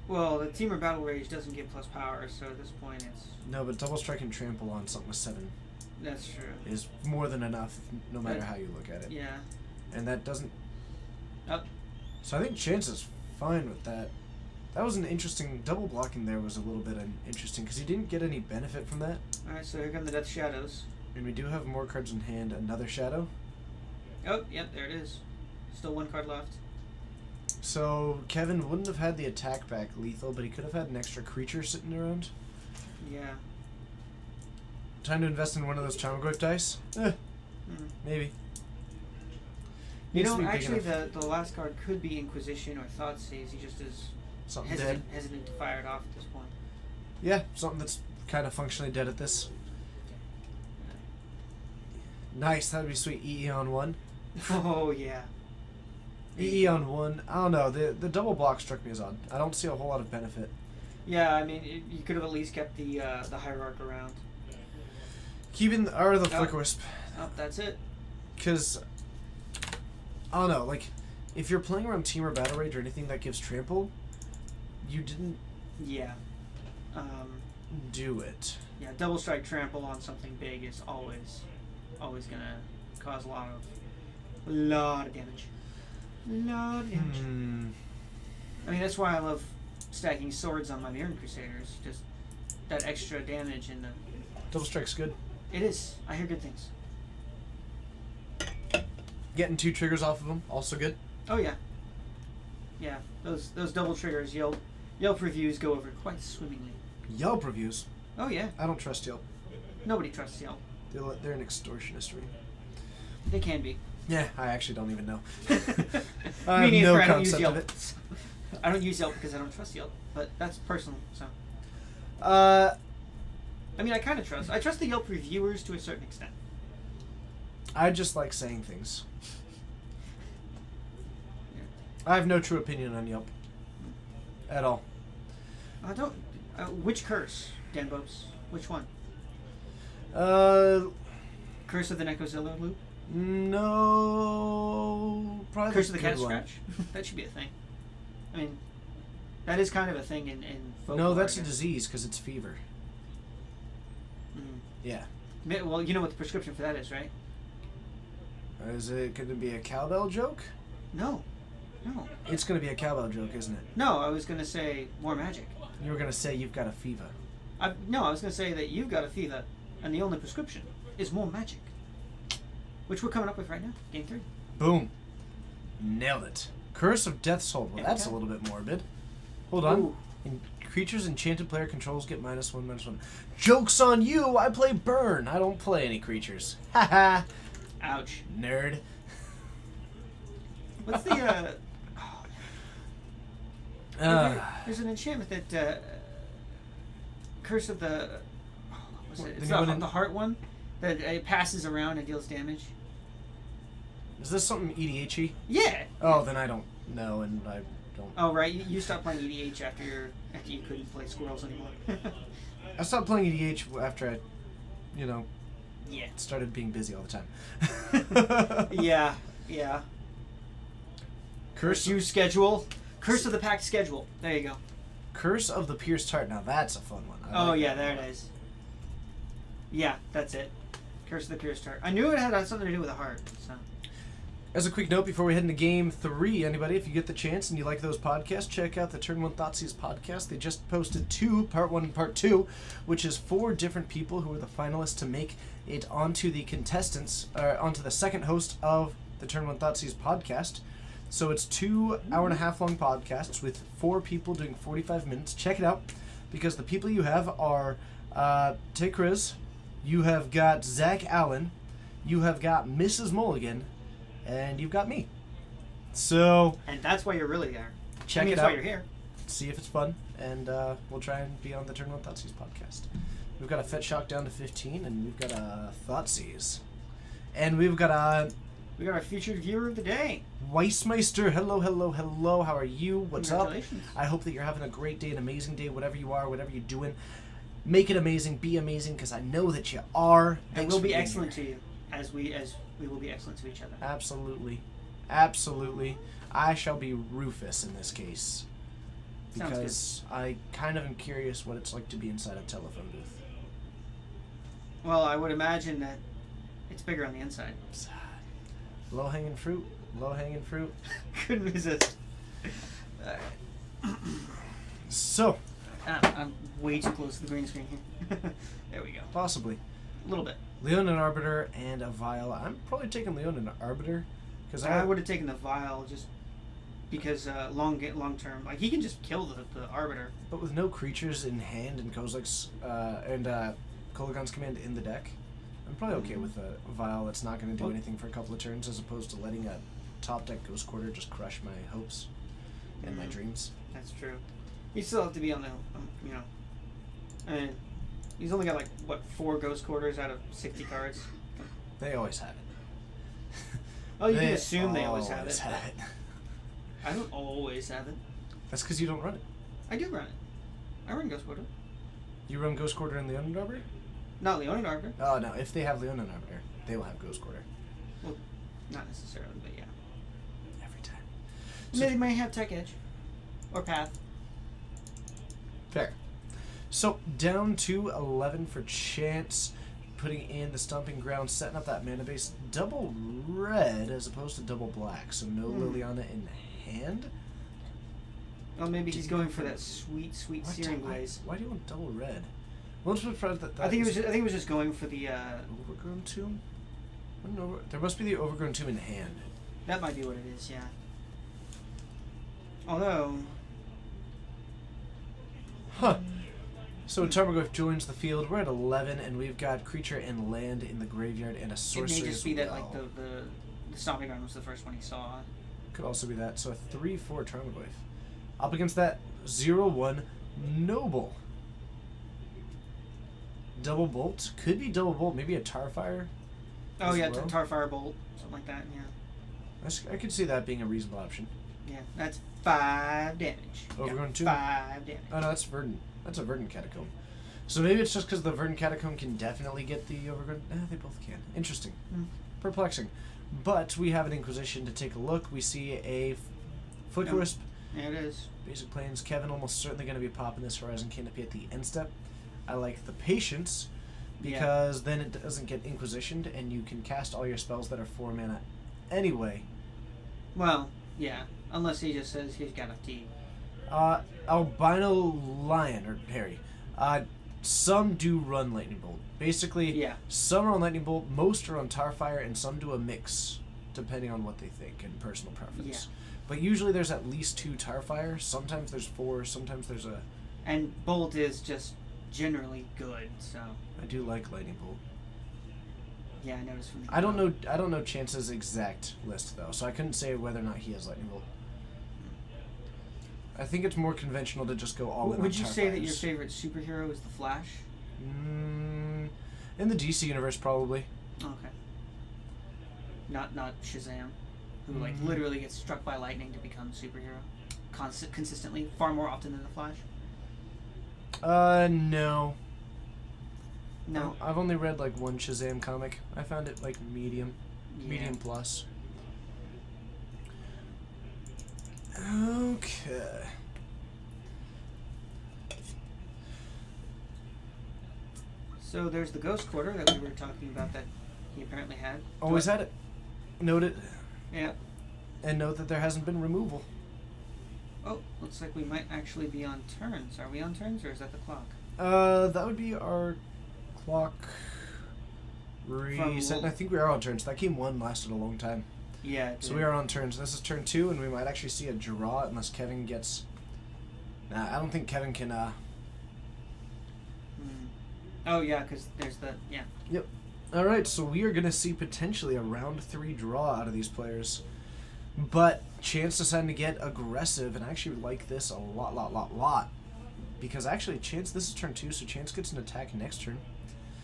Well, the Teamer Battle Rage doesn't give plus power, so at this point it's... No, but double strike and trample on something with 7 That's true. is more than enough, no matter That- how you look at it. Yeah. And that doesn't. Up. So I think Chance is fine with that. That was an interesting double blocking. There was a little bit interesting because he didn't get any benefit from that. Alright, so here come the Death Shadows. And we do have more cards in hand. Another shadow. Oh, yep, there it is. Still 1 card left. So Kevin wouldn't have had the attack back lethal, but he could have had an extra creature sitting around. Yeah. Time to invest in one of those Tarmogoyf dice? Hmm. Maybe. You Needs to know, be big actually, enough. the last card could be Inquisition or Thoughtseize. He just is Something dead. hesitant to fire it off at this point. Yeah, something that's kind of functionally dead at this. Nice, that would be sweet. EE on 1. Oh, yeah. EE on 1. I don't know. The double block struck me as odd. I don't see a whole lot of benefit. Yeah, I mean, you could have at least kept the Hierarch around. Keeping or the Oh. Flicker Wisp, Oh, that's it. because I don't know. Like, if you're playing around Teamer Battle Rage or anything that gives trample, you didn't Yeah. do it. Yeah, double strike trample on something big is always gonna cause a lot of damage. Lot of damage. Hmm. I mean, that's why I love stacking swords on my Mirren Crusaders. Just that extra damage in the. Double strike's good. It is. I hear good things. Getting 2 triggers off of them, also good. Oh yeah. Yeah, those double triggers. Yelp reviews go over quite swimmingly. Yelp reviews. Oh yeah. I don't trust Yelp. Nobody trusts Yelp. They're an extortionist ring. They can be. Yeah, I actually don't even know. Me I have neither. no I don't use concept Yelp. of it. I don't use Yelp because I don't trust Yelp, but that's personal. So I mean, I kind of trust. I trust the Yelp reviewers to a certain extent. I just like saying things. I have no true opinion on Yelp. At all. I don't. Which curse, Dan Bopes? Which one? Curse of the Necrozilla loop? No. Probably Curse of the good Cat one. Scratch? That should be a thing. I mean, that is kind of a thing in folklore. No, that's I a guess. disease because it's fever. Mm. Yeah. Well, you know what the prescription for that is, right? Is it going to be a cowbell joke? No. It's going to be a cowbell joke, isn't it? No, I was going to say more magic. You were going to say you've got a fever. I was going to say that you've got a fever, and the only prescription is more magic. Which we're coming up with right now. Game 3. Boom. Nailed it. Curse of Death's Hold. Well, that's a Okay. little bit morbid. Hold on. Ooh. Creatures enchanted player controls get -1/-1. Joke's on you! I play Burn. I don't play any creatures. Haha. Ouch. Nerd. What's the, there's an enchantment that, Curse of the, what was What, it? the It's new one the in- heart one that it passes around and deals damage. Is this something EDH-y? Yeah. Oh, then I don't know, and I don't. Oh right, you stopped playing EDH after you couldn't play squirrels anymore. I stopped playing EDH after I, Yeah. started being busy all the time. Yeah. Curse You schedule. Curse of the Pact schedule. There you go. Curse of the Pierced Heart. Now that's a fun one. I Oh like yeah, that there one. it is. Yeah, that's it. Curse of the Pierced Heart. I knew it had something to do with a heart. So. As a quick note before we head into Game 3, anybody, if you get the chance and you like those podcasts, check out the Turn 1 Thoughtseize podcast. They just posted 2, Part 1 and Part 2, which is 4 different people who were the finalists to make it onto the contestants, or onto the second host of the Turn 1 Thoughtseize podcast. So it's 2 hour-and-a-half long podcasts with 4 people doing 45 minutes. Check it out, because the people you have are Tay Chris, you have got Zach Allen, you have got Mrs. Mulligan, and you've got me. So And that's why you're really there. check I mean, it that's out. why you're here. See if it's fun, and we'll try and be on the Turn 1 Thoughtseize podcast. We've got a Fet Shock down to 15, and we've got a Thoughtseize. And we've got a We got our featured viewer of the day. Weissmeister. Hello, hello, hello. How are you? What's up? Congratulations. I hope that you're having a great day, an amazing day, whatever you are, whatever you're doing. Make it amazing, be amazing, because I know that you are. And Thanks we'll for be being excellent here. to you, as we will be excellent to each other. Absolutely. Absolutely. I shall be Rufus in this case. Sounds good. Because I kind of am curious what it's like to be inside a telephone booth. Well, I would imagine that it's bigger on the inside. Low hanging fruit. Low hanging fruit. Couldn't resist. So, I'm way too close to the green screen here. There we go. possibly. A little bit. Leon and Arbiter and a Vial. I'm probably taking Leon and Arbiter. Because I would have taken the vial just because long term, like he can just kill the arbiter. But with no creatures in hand and Kozilek's and Kolagon's command in the deck, I'm probably okay with a Vial that's not going to do anything for a couple of turns, as opposed to letting a top deck Ghost Quarter just crush my hopes and my dreams. That's true. You still have to be on the, and he's only got like what 4 ghost quarters out of 60 cards. They always have it. Oh, you can assume they always have it. have it. I don't always have it. That's because you don't run it. I do run it. I run ghost quarter. You run Ghost Quarter and Leon and Arbiter? Not Leon and arbiter. Oh no, if they have Leon and Arbiter, they will have Ghost Quarter. Well, not necessarily, but yeah. Every time. They may have tech edge or path. Fair. So down to 11 for Chance, putting in the Stomping Ground, setting up that mana base. Double red as opposed to double black, so no Liliana in hand. Oh, maybe he's going for that sweet searing why, blaze. why do you want double red? Well, I'm surprised that I think it was just going for the. Overgrown Tomb. I don't know. There must be the Overgrown Tomb in hand. That might be what it is, yeah. Although. Huh. So Tarmogoyf joins the field. We're at 11, and we've got creature and land in the graveyard and a It sorcery may just as be that well. like the stomping ground was the first one he saw. Could also be that. So a 3/4 Tarmogoyf. Up against that 0/1 Noble. Double Bolt. Could be Double Bolt. Maybe a Tarfire. Oh as yeah, well. Tarfire Bolt, something like that. Yeah, I could see that being a reasonable option. yeah. That's 5 damage. Overgrown Tomb. 5 damage. Oh no, that's Verdant. That's a Verdant Catacomb. So maybe it's just because the Verdant Catacomb can definitely get the Overgrown... they both can. Interesting. Perplexing. But we have an Inquisition to take a look. We see a Flicker Wisp. There it is. Basic Plains. Kevin almost certainly going to be popping this Horizon Canopy at the end step. I like the Patience, because then it doesn't get Inquisitioned, and you can cast all your spells that are 4 mana anyway. Well, yeah. Unless he just says he's got a T. Albino Lion, or Harry. Some do run Lightning Bolt. Basically, Yeah. some are on Lightning Bolt, most are on Tarfire, and some do a mix, depending on what they think and personal preference. Yeah. But usually there's at least 2 Tarfire. Sometimes there's 4. Sometimes there's a... And Bolt is just generally good, so I do like Lightning Bolt. yeah, I noticed from the I don't know Chance's exact list though, so I couldn't say whether or not he has Lightning Bolt. I think it's more conventional to just go all in. Would on you say that your Tarfires. favorite superhero is the Flash? In the DC universe, probably. Okay. Not Shazam, who like literally gets struck by lightning to become a superhero, consistently, far more often than the Flash. No. No. I've only read like one Shazam comic. I found it like medium plus. Okay. So there's the Ghost Quarter that we were talking about that he apparently had. Always had it. Note it, Yeah. and note that there hasn't been removal. Oh, looks like we might actually be on turns. Are we on turns, or is that the clock? That would be our clock reset. And I think we are on turns. That game 1 lasted a long time. Yeah. It So did. we are on turns. This is turn 2, and we might actually see a draw unless Kevin gets. Nah, I don't think Kevin can. Oh yeah, because there's the All right, so we are gonna see potentially a round 3 draw out of these players, but Chance decided to get aggressive, and I actually like this a lot, because actually Chance, this is turn 2, so Chance gets an attack next turn.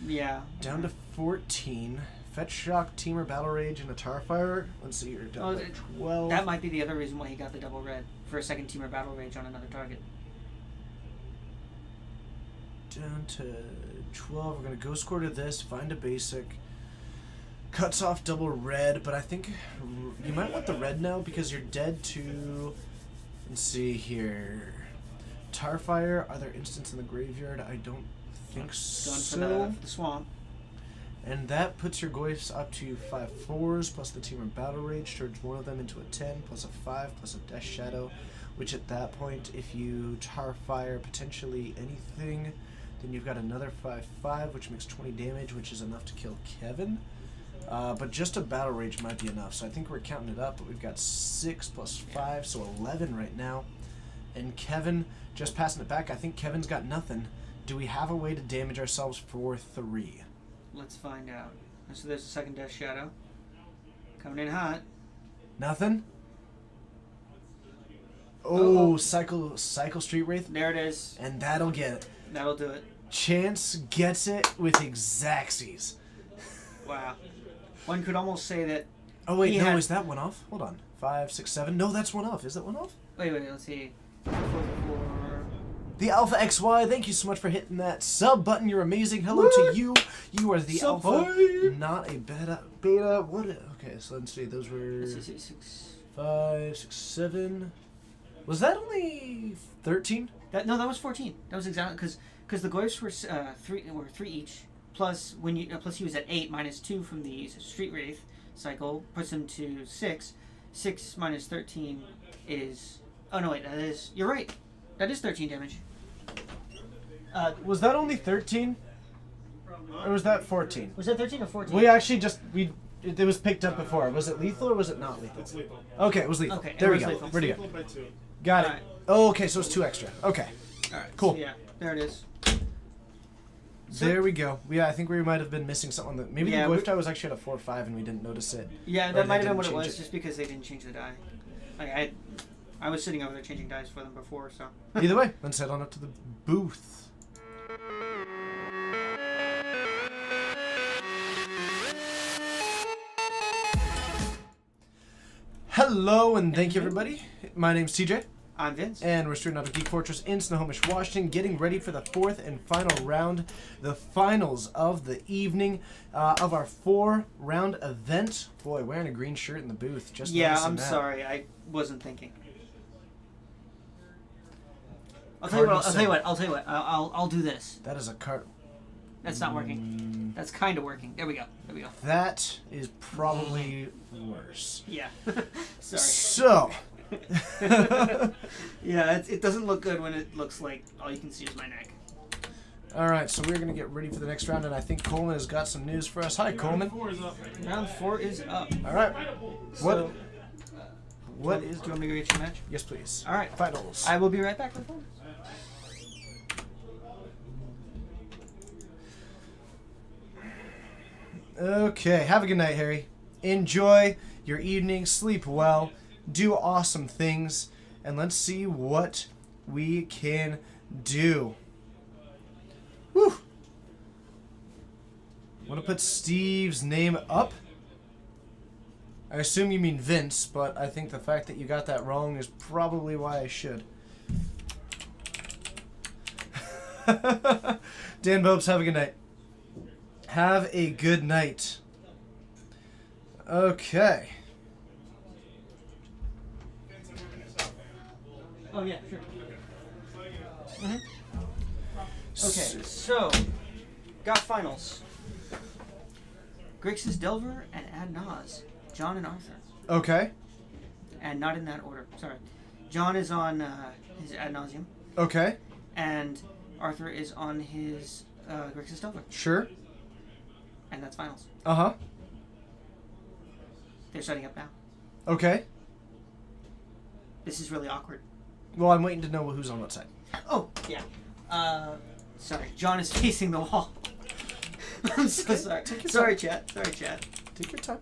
Yeah. Down to 14. Fetch Shock, Teamer, Battle Rage, and a Tarfire. Let's see, you're down to 12. That might be the other reason why he got the double red for a second teamer battle rage on another target. Down to 12. We're going to Ghost Core to this, find a basic. Cuts off double red, but I think you might want the red now because you're dead to. Let's see here. Tarfire, are there instants in the graveyard? I don't think Going so. for the swamp. And that puts your Goyfs up to 5/4s plus the Teamer Battle Rage, turns one of them into a 10 plus a 5 plus a Death Shadow, which at that point, if you Tarfire potentially anything, then you've got another 5/5, which makes 20 damage, which is enough to kill Kevin. But just a Battle Rage might be enough, so I think we're counting it up, but we've got 6 plus 5, so 11 right now. And Kevin, just passing it back, I think Kevin's got nothing. Do we have a way to damage ourselves for 3? Let's find out. So there's a second Death Shadow. Coming in hot. Nothing? Uh-oh. Oh, Cycle Street Wraith, There it is. and that'll get it. That'll do it. Chance gets it with Exacxies. Wow. One could almost say that. Oh wait, He no, had- is that one off? Hold on. 5, 6, 7. No, that's one off. Is that one off? Wait, let's see. 4. The Alpha XY, thank you so much for hitting that sub button. You're amazing. Hello to you. You are the Sub Alpha, five. not a beta. What? Okay, so let's see. Those were 6. 5, 6, 7. Was that only 13? That was 14. That was exactly because the Goyfs were 3 each. Plus plus he was at 8 minus 2 from the Street Wraith cycle puts him to 6. 6 minus 13 is. Oh no wait, you're right. That is 13 damage. Was that only 13? Or was that 14? Was that 13 or 14? We actually it was picked up before. Was it lethal or was it not lethal? It's lethal. Okay, it was lethal. Okay, it there we was go. lethal. Pretty Lethal good. by 2. Got it. Alright. Oh, okay, so it's 2 extra. Okay, Alright, cool. So yeah, there it is. So- there we go. Yeah, I think we might have been missing something. That maybe Yeah, the we- Glyph die was actually at a 4/5 and we didn't notice it. Yeah, Or that they might have been didn't what it change was, just because they didn't change the die. Like I was sitting over there changing dice for them before, so. Either way, let's head on up to the booth. Hello and thank you everybody. My name's TJ. I'm Vince. And we're starting out of Geek Fortress in Snohomish, Washington, getting ready for the 4th and final round, the finals of the evening of our 4-round event. Boy, wearing a green shirt in the booth. Just Yeah, noticing I'm that. sorry. I wasn't thinking. I'll tell you what. I'll do this. That is a card. That's not working. That's kind of working. There we go. That is probably worse. Yeah. Sorry. So, Yeah, it doesn't look good when it looks like all you can see is my neck. all right, so we're gonna get ready for the next round, and I think Coleman has got some news for us. Hi, Coleman. 4 is up. Round 4 is up. All right. So, What do is? you want me to go get your match? Yes, please. All right. Finals. I will be right back with one. Okay, have a good night, Harry. Enjoy your evening, sleep well, do awesome things, and let's see what we can do. Woo! Want to put Steve's name up? I assume you mean Vince, but I think the fact that you got that wrong is probably why I should. Dan Bobes, have a good night. Have a good night. Okay. Oh yeah, sure. Okay, so got finals. Grixis Delver and Adnaz. John and Arthur. Okay. And not in that order. Sorry. John is on his Ad Nauseam, Okay. and Arthur is on his Grixis Delver. Sure. And that's finals. Uh-huh. They're setting up now. Okay. This is really awkward. Well, I'm waiting to know who's on what side. Oh, yeah. Sorry. John is facing the wall. I'm so sorry. Take your Sorry, time. chat. Sorry, chat. Take your time.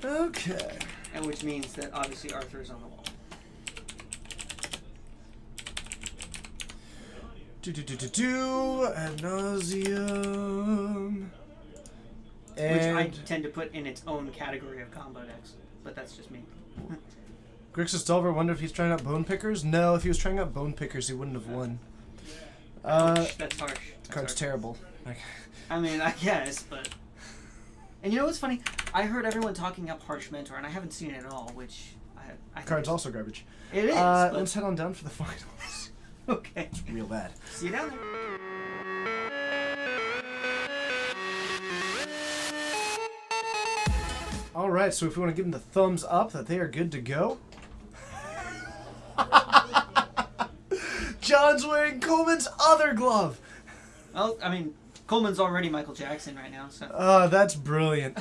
Okay. And which means that obviously Arthur is on the wall. Ad nauseum. Which I And tend to put in its own category of combo decks. But that's just me. Grixis Delver, wonder if he's trying out Bone Pickers? No, if he was trying out Bone Pickers, he wouldn't have won. That's harsh. That's Card's harsh. terrible. Like, I mean, I guess, but... And you know what's funny? I heard everyone talking up Harsh Mentor, and I haven't seen it at all, which I think card's it's- also garbage. It is, but... Let's head on down for the finals. Okay. It's real bad. See you down there. Alright, so if we want to give them the thumbs up that they are good to go. John's wearing Coleman's other glove. Well, I mean, Coleman's already Michael Jackson right now, so... Oh, that's brilliant.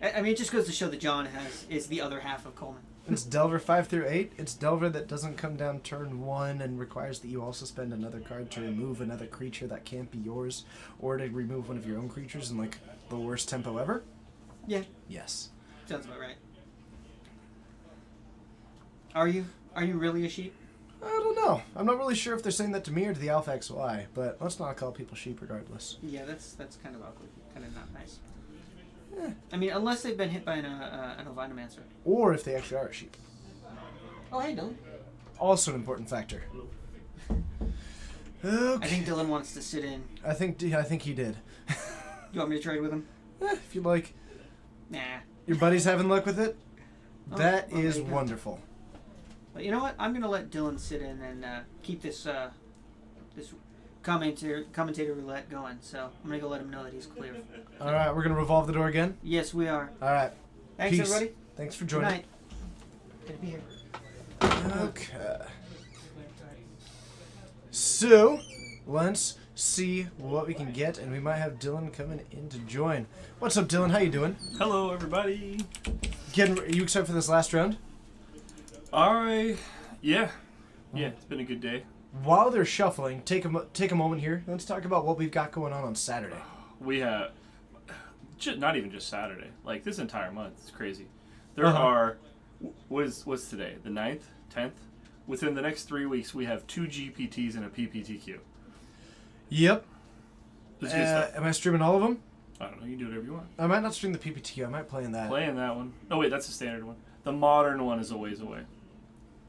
I mean, it just goes to show that John is the other half of Coleman. It's Delver 5 through 8. It's Delver that doesn't come down turn 1 and requires that you also spend another card to remove another creature that can't be yours, or to remove one of your own creatures in like the worst tempo ever. Yeah, Yes. sounds about right. Are you really a sheep? I don't know. I'm not really sure if they're saying that to me or to the Alpha XY, but let's not call people sheep regardless. Yeah, that's kind of awkward. Kind of not nice. Eh. I mean, unless they've been hit by an Ovinomancer. Or if they actually are a sheep. Oh, hey, Dylan. Also an important factor. Okay. I think Dylan wants to sit in. I think he did. You want me to trade with him? If you like. Nah. Your buddy's having luck with it? Oh, That well, is there you go. wonderful. But you know what? I'm gonna let Dylan sit in and keep this this commentator roulette going. So I'm gonna go let him know that he's clear. Alright, we're going to revolve the door again. Yes, we are. Alright. Thanks, Peace. everybody. Thanks for Good joining. night. Good to be here. Okay. So, let's see what we can get, and we might have Dylan coming in to join. What's up, Dylan? How you doing? Hello, everybody. Are you excited for this last round? Yeah, it's been a good day. While they're shuffling, take a moment here. Let's talk about what we've got going on Saturday. We have, not even just Saturday, like this entire month. It's crazy. There Uh-huh. are, what's today? The 9th, 10th? Within the next 3 weeks, we have 2 GPTs and a PPTQ. Yep. It's good stuff. Am I streaming all of them? I don't know. You can do whatever you want. I might not stream the PPT. I might play in that. Playing that one. Oh wait, that's the standard one. The modern one is a ways away.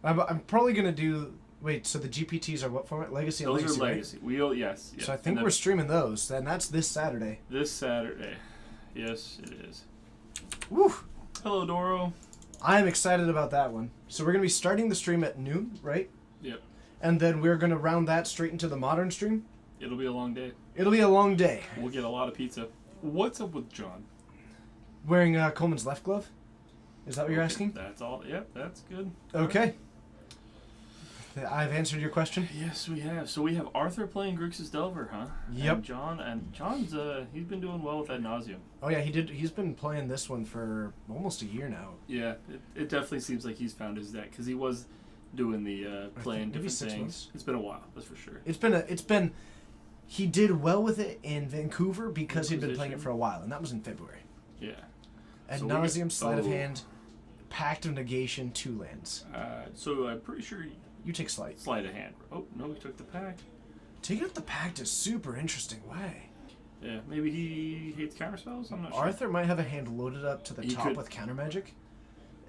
I'm probably gonna do. Wait, so the GPTs are what format? Legacy and Those Legacy, are right? legacy. Yes. So I And think then we're streaming those, and that's this Saturday. this Saturday. Yes, it is. Woo! Hello, Doro. I'm excited about that one. So we're gonna be starting the stream at noon, right? Yep. And then we're gonna round that straight into the modern stream. It'll be a long day. It'll be a long day. We'll get a lot of pizza. What's up with John? Wearing Coleman's left glove? Is that what you're Okay, asking? That's all. Yep, that's good. Okay. I've answered your question. Yes, we have. So we have Arthur playing Grixis Delver, huh? Yep. And John's he's been doing well with Ad Nauseum. Oh yeah, he did. He's been playing this one for almost a year now. Yeah, it definitely seems like he's found his deck because he was doing the playing maybe different 6 things. months. It's been a while, that's for sure. It's been. He did well with it in Vancouver because he'd been playing it Inquisition. for a while, and that was in February. Yeah. Ad So we get- nauseum, sleight of oh. hand, pact of negation, 2 lands. So I'm pretty sure You take sleight. sleight of hand. Oh no, we took the pack. Taking up the pact is super interesting. Why? Yeah, maybe he hates counter spells. I'm not sure. Arthur might have a hand loaded up to the He top could. with counter magic,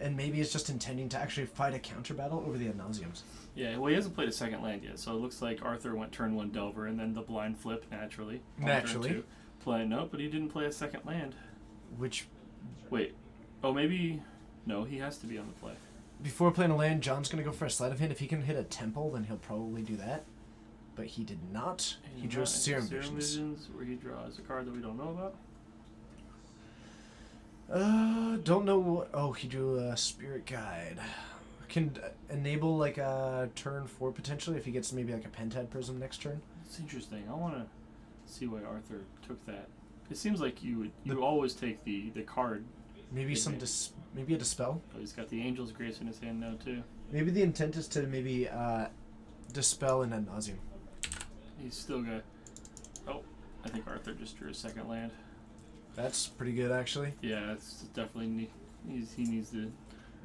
and maybe it's just intending to actually fight a counter battle over the Ad nauseums. Yeah, well, he hasn't played a second land yet, so it looks like Arthur went turn 1 Delver and then the blind flip naturally. on Naturally. Turn 2. Play no, but he didn't play a second land. Which, Wait. Oh, maybe. No, he has to be on the play. before playing a land, John's gonna go for a sleight of hand. If he can hit a temple, then he'll probably do that. But he did not. He drew Serum Visions. Where he draws a card that we don't know about. Don't know what. Oh, he drew a Spirit Guide. Can enable like a turn 4 potentially if he gets maybe like a Pentad Prism next turn. It's interesting. I want to see why Arthur took that. It seems like you always take the card Maybe maybe a dispel. Oh, he's got the Angel's Grace in his hand now too. Maybe the intent is to maybe dispel and ad nauseum. He's still got. Oh, I think Arthur just drew a second land. That's pretty good, actually. Yeah, it's definitely he needs to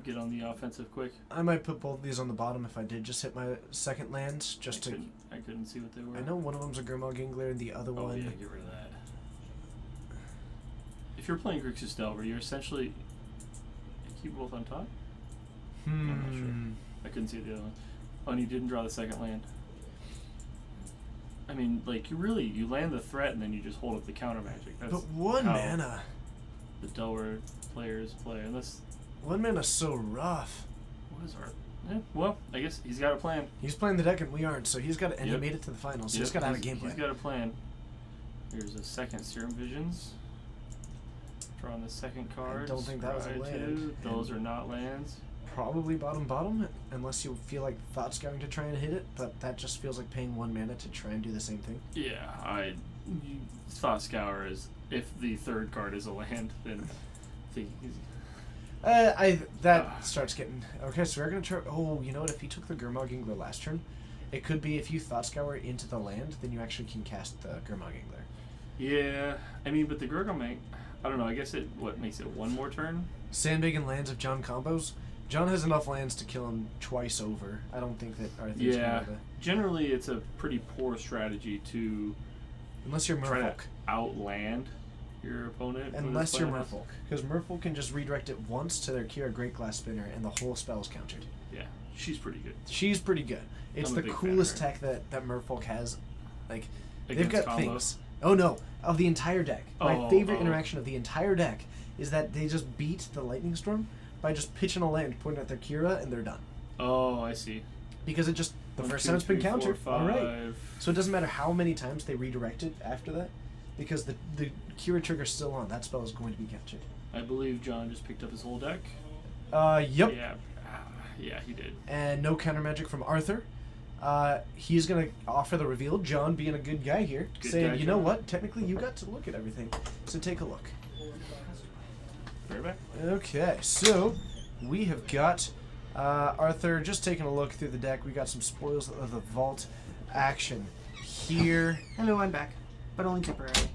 get on the offensive quick. I might put both of these on the bottom if I did just hit my second land, just I couldn't see what they were. I know one of them's a Grimmaw Gingler and the other Oh one. yeah, get rid of that. If you're playing Grixis Delver, you're essentially you keep both on top. I'm not sure. I couldn't see the other one. Oh, and you didn't draw the second land. I mean, like you land the threat and then you just hold up the counter magic. That's But one how mana. the Delver players play. Unless One mana's so rough. what is our? Yeah, well, I guess he's got a plan. He's playing the deck and we aren't, so he's got to, and he Yep. made it to the finals, so Yep, he's got to have a game plan. He's got a plan. Here's a second Serum Visions. Drawing the second card. don't think that was a Scry land. 2. Those are not lands. Probably bottom, unless you feel like Thought Scouring to try and hit it, but that just feels like paying 1 mana to try and do the same thing. Yeah, Thought Scour is, if the third card is a land, then That starts getting... Okay, so we're going to try... Oh, you know what? If he took the Grimmaw Gingler last turn, it could be if you Thought Scour into the land, then you actually can cast the Grimmaw Gingler. Yeah, I mean, but the Gurglemang, I don't know, I guess what makes it one more turn? Sandbag and lands of John combos. John has enough lands to kill him twice over. I don't think that Arthur's Yeah, going to... generally it's a pretty poor strategy to Unless you're try Merfolk. to outland your opponent. when Unless it's you're playing Merfolk. Because Merfolk can just redirect it once to their Kira Great Glass Spinner, and the whole spell is countered. Yeah, she's pretty good. She's pretty good. It's I'm a the big fan of coolest her. tech that Merfolk has. Like, they've Against got combos. things. Oh no, of the entire deck. My Oh, favorite oh. interaction of the entire deck is that they just beat the Lightning Storm by just pitching a land, pointing at their Kira, and they're done. Oh, I see. Because it just, the 1, first 2, time it's been 3, 4, countered. 5. Alright. So it doesn't matter how many times they redirect it after that, because the Kira trigger's still on. That spell is going to be countered. I believe John just picked up his whole deck. Yep. Yeah, he did. And no counter magic from Arthur. He's gonna offer the reveal. John, being a good guy here, Good saying, guy, you know John. what? Technically, you got to look at everything, so take a look. Right back. Okay, so we have got Arthur just taking a look through the deck. We got some spoils of the vault action here, Hello, I'm back, but only temporarily.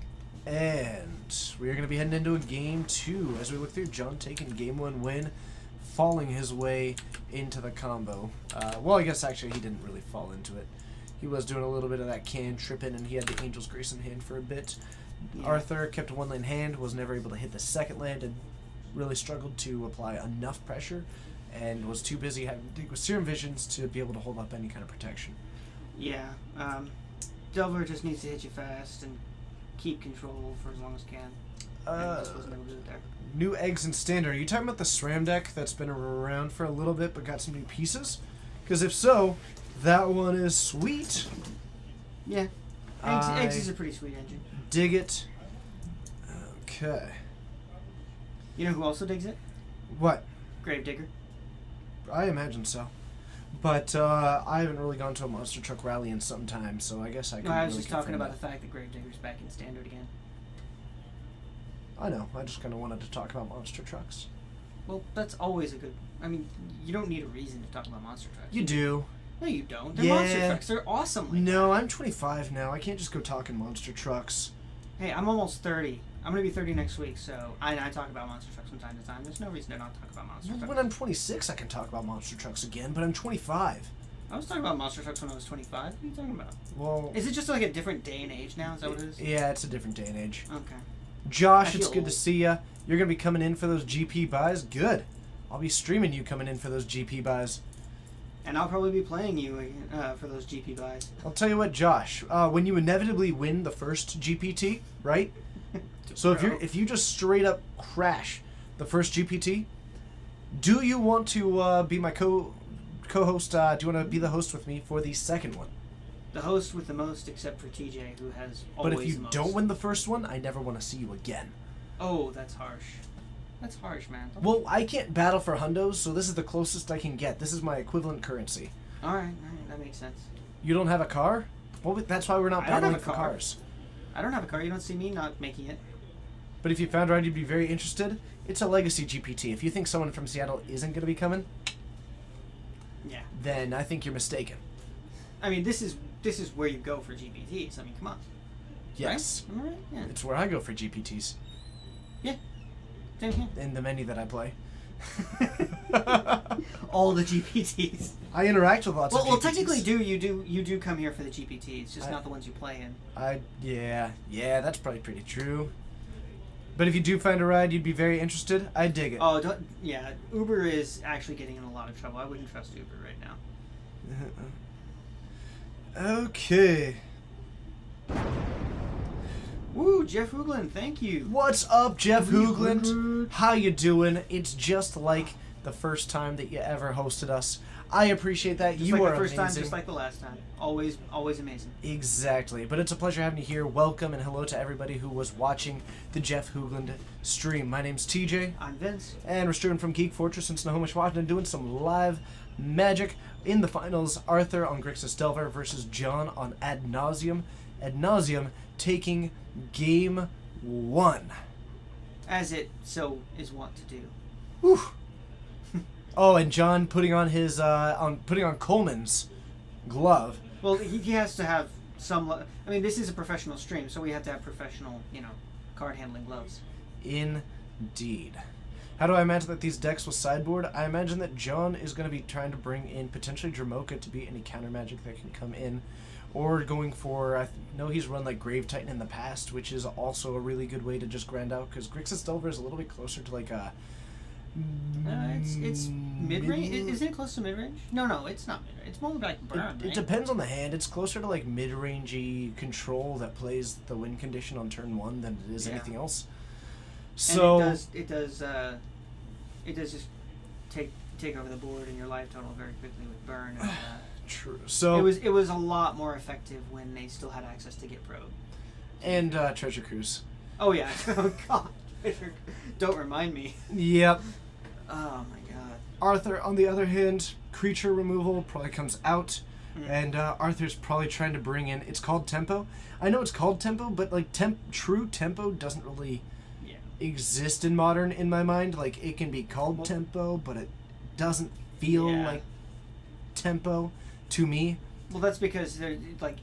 and we are gonna be heading into a game 2 as we look through. John taking game 1 win, falling his way into the combo. Well, I guess actually he didn't really fall into it. He was doing a little bit of that cantripping, and he had the Angel's Grace in hand for a bit. Yeah. Arthur kept a 1-lane hand, was never able to hit the second land, and really struggled to apply enough pressure, and was too busy having with Serum Visions to be able to hold up any kind of protection. Yeah, Delver just needs to hit you fast and keep control for as long as can. And just wasn't able to do it there. New eggs in Standard. Are you talking about the SRAM deck that's been around for a little bit but got some new pieces? Because if so, that one is sweet. Yeah, eggs is a pretty sweet engine. Dig it. Okay. You know who also digs it? What? Gravedigger. I imagine so. But I haven't really gone to a monster truck rally in some time, so I guess I can. No, I was really just talking confirm about that. the fact that Gravedigger's back in Standard again. I know. I just kind of wanted to talk about monster trucks. Well, that's always a good. I mean, you don't need a reason to talk about monster trucks. You do. No, you don't. They're monster Yeah. trucks. They're awesome. Like No, I'm 25 now. I can't just go talking monster trucks. Hey, I'm almost 30. I'm gonna be 30 next week, so I talk about monster trucks from time to time. There's no reason to not talk about monster trucks. When I'm 26, I can talk about monster trucks again, but I'm 25. I was talking about monster trucks when I was 25. What are you talking about? Well, Is it just like a different day and age now? Is that what it is? yeah, it's a different day and age. Okay. Josh, I it's feel good to old. see ya. You're gonna be coming in for those GP buys. Good. I'll be streaming you coming in for those GP buys. And I'll probably be playing you for those GP buys. I'll tell you what, Josh. When you inevitably win the first GPT, right? So if you just straight up crash the first GPT, do you want to be my co-host? Do you want to be the host with me for the second one? The host with the most, except for TJ, who has But always if you the most. don't win the first one, I never want to see you again. Oh, that's harsh. That's harsh, man. Well, I can't battle for hundos, so this is the closest I can get. This is my equivalent currency. All right, that makes sense. You don't have a car? Well, that's why we're not I don't have battling a for car. cars. I don't have a car. You don't see me not making it. But if you found a ride you'd be very interested, it's a legacy GPT. If you think someone from Seattle isn't going to be coming, Yeah. then I think you're mistaken. I mean, this is where you go for GPTs. I mean, come on. Yes. Right? Am I right? Yeah. It's where I go for GPTs. Same here. In the menu that I play. All the GPTs. I interact with lots of GPTs. Well, technically, you do come here for the GPTs, just not the ones you play in. Yeah, that's probably pretty true. But if you do find a ride you'd be very interested, I dig it. Oh, Uber is actually getting in a lot of trouble. I wouldn't trust Uber right now. Okay. Woo, Jeff Hoogland, thank you. What's up, Jeff Hoogland? 300. How you doing? It's just like the first time that you ever hosted us. I appreciate that. Just You like are the first amazing. time, just like the last time. Always amazing. Exactly. But it's a pleasure having you here. Welcome and hello to everybody who was watching the Jeff Hoogland stream. My name's TJ. I'm Vince. And we're streaming from Geek Fortress in Snohomish, Washington, doing some live magic. In the finals, Arthur on Grixis Delver versus John on Ad Nauseam. Ad Nauseam taking game 1. As it so is wont to do. Whew. Oh, and John putting on his putting on Coleman's glove. Well, he has to have some. I mean, this is a professional stream, so we have to have professional, card handling gloves. Indeed. How do I imagine that these decks will sideboard? I imagine that John is going to be trying to bring in potentially Dramoka to beat any counter magic that can come in, or going for, I know he's run like Grave Titan in the past, which is also a really good way to just grind out, because Grixis Delver is a little bit closer to like a... It's mid-range? Isn't it close to mid-range? No, it's not mid-range. It's more like burn, It right? depends on the hand. It's closer to like mid-rangey control that plays the win condition on turn 1 than it is Yeah. anything else. And So it does just take over the board and your life total very quickly with burn and all that. true. So It was a lot more effective when they still had access to Get Probe. and Treasure Cruise. Oh yeah. Oh god. Don't remind me. Yep. Oh my god. Arthur, on the other hand, creature removal probably comes out, Mhm. and Arthur's probably trying to bring in. It's called Tempo. I know it's called Tempo, but like true Tempo doesn't really Yeah. exist in Modern in my mind. Like it can be called Tempo, but it doesn't feel Yeah. like Tempo to me. Well, that's because they're like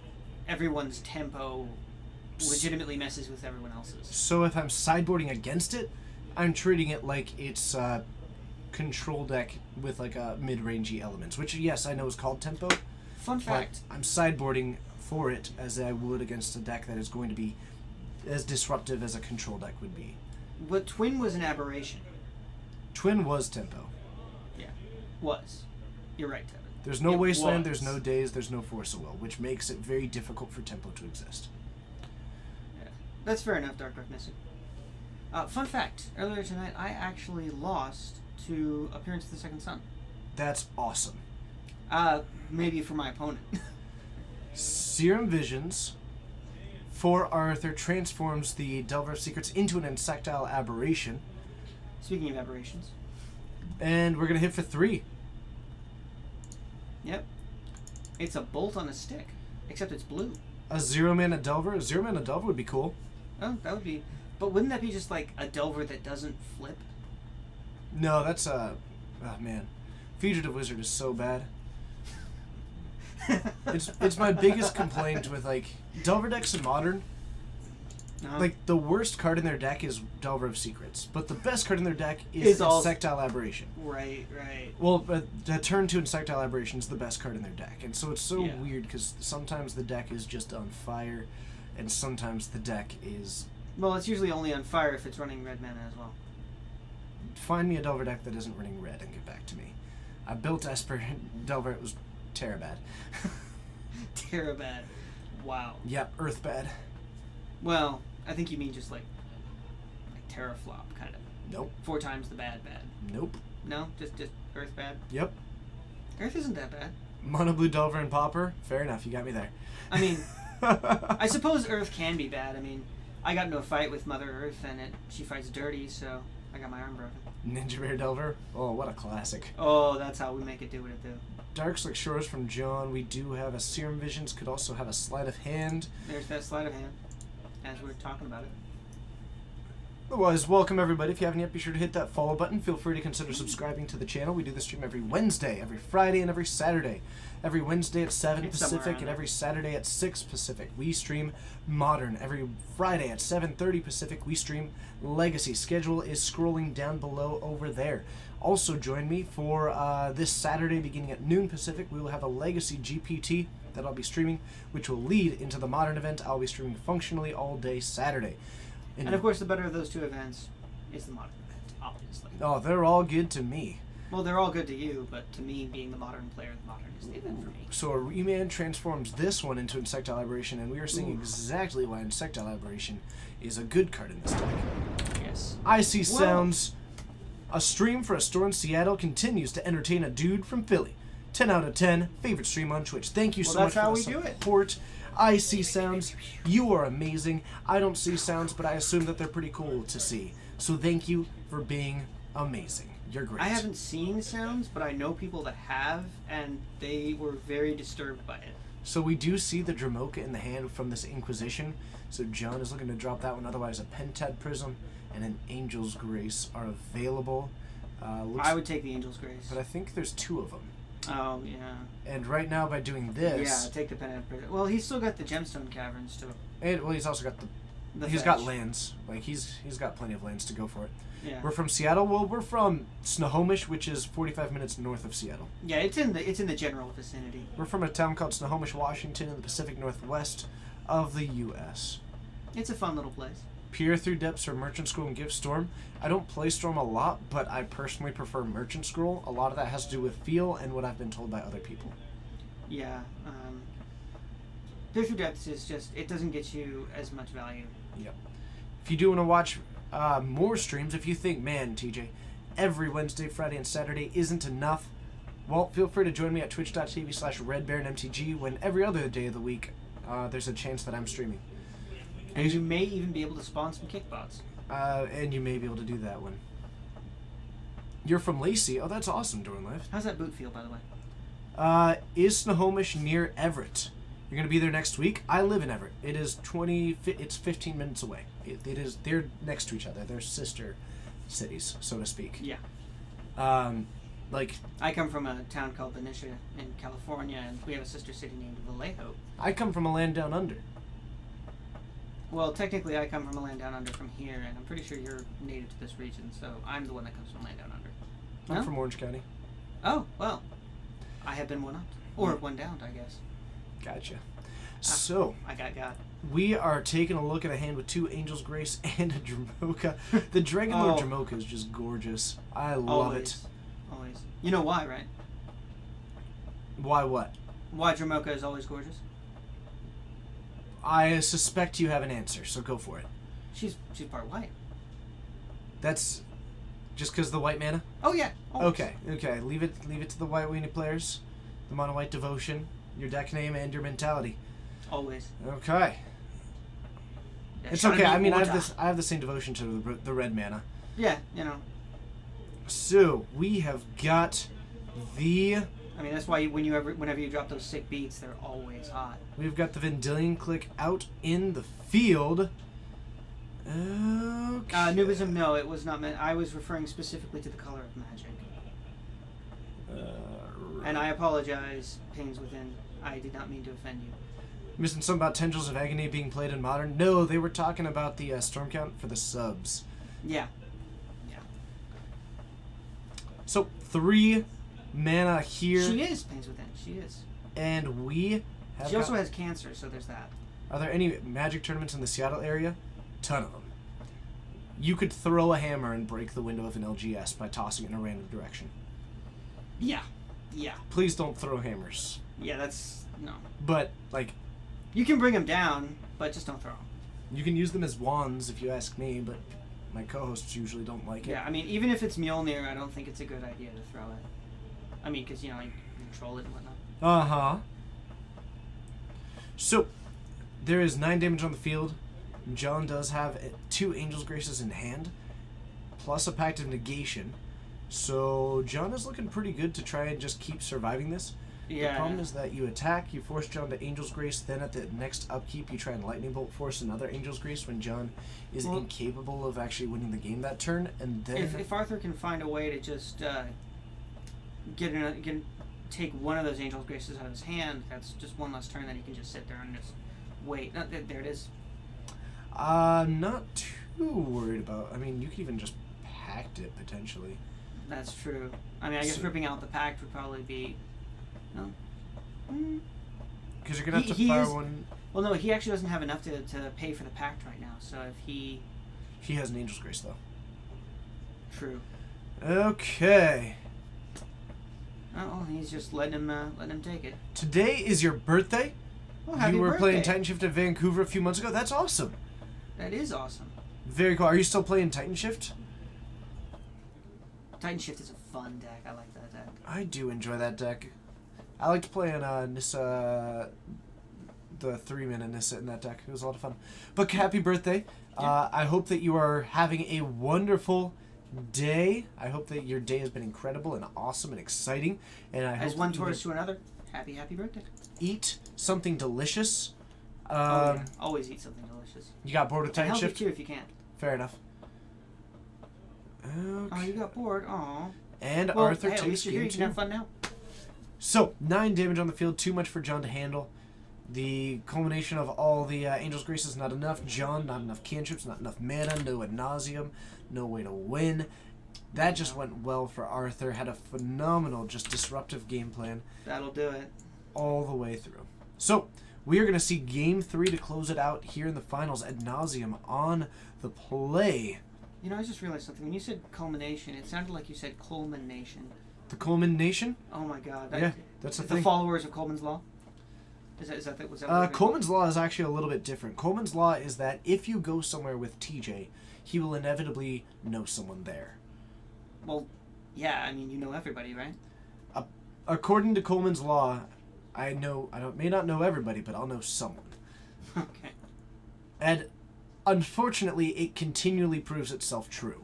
everyone's tempo legitimately messes with everyone else's. So if I'm sideboarding against it, I'm treating it like it's control deck with like a mid-rangey elements, which yes, I know is called Tempo. Fun fact. But I'm sideboarding for it as I would against a deck that is going to be as disruptive as a control deck would be. But Twin was an aberration. Twin was Tempo. Yeah. Was. You're right, Tevin. There's no It Wasteland, was. there's no Days, there's no Force of Will, which makes it very difficult for Tempo to exist. Yeah. That's fair enough, Dark Mystic. Fun fact. Earlier tonight, I actually lost to Appearance of the Second Sun. That's awesome. Maybe for my opponent. Serum Visions for Arthur transforms the Delver of Secrets into an insectile aberration. Speaking of aberrations. And we're going to hit for 3. Yep. It's a bolt on a stick. Except it's blue. A 0-mana Delver? A 0-mana Delver would be cool. Oh, that would be... But wouldn't that be just like a Delver that doesn't flip? No, that's oh man. Fugitive Wizard is so bad. It's my biggest complaint with like Delver decks in Modern. Uh-huh. Like the worst card in their deck is Delver of Secrets, but the best card in their deck is It's all- Insectile Aberration. Right. Well, the turn 2 Insectile Aberration is the best card in their deck, and so it's so Yeah. weird because sometimes the deck is just on fire, and sometimes the deck is. Well, it's usually only on fire if it's running red mana as well. Find me a Delver deck that isn't running red and get back to me. I built Esper Delver. It was Terrabad. Terrabad. Wow. Yep, Earthbad. Well, I think you mean just like Terraflop, kind of. Nope. 4 times the bad. Nope. No, just Earth bad. Yep. Earth isn't that bad. Mono Blue Delver and Pauper. Fair enough. You got me there. I mean, I suppose Earth can be bad. I mean, I got into a fight with Mother Earth and she fights dirty, so I got my arm broken. Ninja Bear Delver. Oh, what a classic. Oh, that's how we make it do what it do. Dark Slick Shores from John. We do have a Serum Visions. Could also have a Sleight of Hand. There's that sleight of hand, as we're talking about it. Otherwise, welcome everybody. If you haven't yet, be sure to hit that follow button. Feel free to consider subscribing to the channel. We do the stream every Wednesday, every Friday, and every Saturday. Every Wednesday at 7 It's somewhere Pacific around and there. every Saturday at 6 Pacific. We stream Modern. Every Friday at 7:30 Pacific, we stream Legacy. Schedule is scrolling down below over there. Also, join me for this Saturday beginning at noon Pacific. We will have a Legacy GPT that I'll be streaming, which will lead into the Modern event. I'll be streaming functionally all day Saturday. And of course, the better of those two events is the modern event, obviously. Oh, they're all good to me. Well, they're all good to you, but to me, being the modern player, the modern is the event for me. So a Remand transforms this one into Insectile Aberration, and we are seeing Ooh. exactly why Insectile Aberration is a good card in this deck. Yes. I See Whoa. Sounds. A stream for a store in Seattle continues to entertain a dude from Philly. 10 out of 10. Favorite stream on Twitch. Thank you Well, so that's much how for the we do it. support. I See Sounds. You are amazing. I don't see sounds, but I assume that they're pretty cool to see. So thank you for being amazing. You're great. I haven't seen sounds, but I know people that have, and they were very disturbed by it. So we do see the Dramoka in the hand from this Inquisition. So John is looking to drop that one. Otherwise, a Pentad Prism and an Angel's Grace are available. I would take the Angel's Grace. But I think there's two of them. Oh, yeah. And right now, by doing this, Yeah, take the Pen and Well, he's still got the Gemstone Caverns, too. and well, he's also got The he's got fetch. lands. Like he's got plenty of lands to go for it. Yeah. We're from Seattle. Well, we're from Snohomish, which is 45 minutes north of Seattle. Yeah, it's in the general vicinity. We're from a town called Snohomish, Washington, in the Pacific Northwest of the U.S. It's a fun little place. Peer Through Depths or Merchant Scroll and Gift Storm. I don't play Storm a lot, but I personally prefer Merchant Scroll. A lot of that has to do with feel and what I've been told by other people. Yeah. Peer Through Depths is just, it doesn't get you as much value. Yep. If you do want to watch more streams, if you think, man, TJ, every Wednesday, Friday, and Saturday isn't enough, well, feel free to join me at twitch.tv/RedBaronMTG when every other day of the week there's a chance that I'm streaming. And you may even be able to spawn some kickbots. And you may be able to do that one. You're from Lacey. Oh, that's awesome, Dorn Life. How's that boot feel, by the way? Is Snohomish near Everett? You're going to be there next week? I live in Everett. It is it's 15 minutes away. It is, they're next to each other. They're sister cities, so to speak. Yeah. Like, I come from a town called Benicia in California, and we have a sister city named Vallejo. I come from a land down under. Well, technically, I come from a land down under from here, and I'm pretty sure you're native to this region, so I'm the one that comes from land down under. I'm No? from Orange County. Oh, well. I have been one upped. Or one downed, I guess. Gotcha. So, I got. we are taking a look at a hand with two Angel's Grace and a Dramoka. The Dragon Lord Oh. Dramoka is just gorgeous. I love Always. it. Always. You know why, right? Why what? Why Dramoka is always gorgeous? I suspect you have an answer, so go for it. She's part white. That's just because the white mana? Oh, yeah. Always. Okay. Leave it to the white weenie players. The mono white devotion, your deck name, and your mentality. Always. Okay. Yeah, It's Shadow okay. I Beat mean, I Water. have the same devotion to the red mana. Yeah, you know. So we have got the I mean, that's why whenever you drop those sick beats, they're always hot. we've got the Vendilion Click out in the field. Okay. Nubism, no, it was not meant. I was referring specifically to the color of magic. And I apologize, Pains Within. I did not mean to offend you. Missing something about Tendrils of Agony being played in Modern? No, they were talking about the storm count for the subs. Yeah. So 3 mana here, She is Pains Within. She is. and we have. She also has cancer, so there's that. Are there any Magic tournaments in the Seattle area? Ton of them. You could throw a hammer and break the window of an LGS by tossing it in a random direction. Yeah. Yeah. Please don't throw hammers. Yeah, that's... No. But, like, You can bring them down, but just don't throw them. you can use them as wands if you ask me, but my co-hosts usually don't like it. Yeah, I mean, even if it's Mjolnir, I don't think it's a good idea to throw it. I mean, because, you know, you control it and whatnot. Uh-huh. So, there is 9 damage on the field. John does have 2 Angel's Graces in hand, plus a Pact of Negation. So, John is looking pretty good to try and just keep surviving this. Yeah. The problem is that you attack, you force John to Angel's Grace, then at the next upkeep you try and Lightning Bolt force another Angel's Grace when John is Well- incapable of actually winning the game that turn, and then... If Arthur can find a way to just take one of those Angel's Graces out of his hand, that's just one less turn that he can just sit there and just wait. No, there it is. Not too worried about... I mean, you could even just pact it, potentially. That's true. I mean, I guess So- ripping out the pact would probably be... No. Because you're going to have to He fire is- one... Well, no, he actually doesn't have enough to pay for the pact right now, so if he... He has an Angel's Grace, though. True. Okay. Oh, he's just letting him take it. Today is your birthday. Oh, happy You were birthday. playing Titan Shift at Vancouver a few months ago. That's awesome. That is awesome. Very cool. Are you still playing Titan Shift? Titan Shift is a fun deck. I like that deck. I do enjoy that deck. I liked playing Nissa, the 3-mana Nissa in that deck. It was a lot of fun. But happy birthday. Yeah. I hope that you are having a wonderful day. I hope that your day has been incredible and awesome and exciting. And I As hope one that you Taurus to another, happy birthday. eat something delicious. Oh, yeah. Always eat something delicious. You got bored with And Titan healthy Shift? too, if you can. Fair enough. Oh, Okay. you got bored. Aw. And Well, Arthur hey, at takes least you're here. game You can 2. have fun now. So, 9 damage on the field, too much for John to handle. The culmination of all the Angel's Graces, not enough. John, not enough cantrips, not enough mana, no ad nauseum, no way to win. That just went well for Arthur. Had a phenomenal, just disruptive game plan That'll do it. all the way through. So, we are going to see Game 3 to close it out here in the finals. Ad nauseum on the play. You know, I just realized something. When you said culmination, it sounded like you said culmination. The culmination? Oh my god. Yeah, that's the thing. followers of Coleman's Law? Was that what it was gonna be? Coleman's Law is actually a little bit different. Coleman's Law is that if you go somewhere with TJ, he will inevitably know someone there. Well, yeah, I mean, you know everybody, right? According to Coleman's Law, may not know everybody, but I'll know someone. Okay. And unfortunately, it continually proves itself true.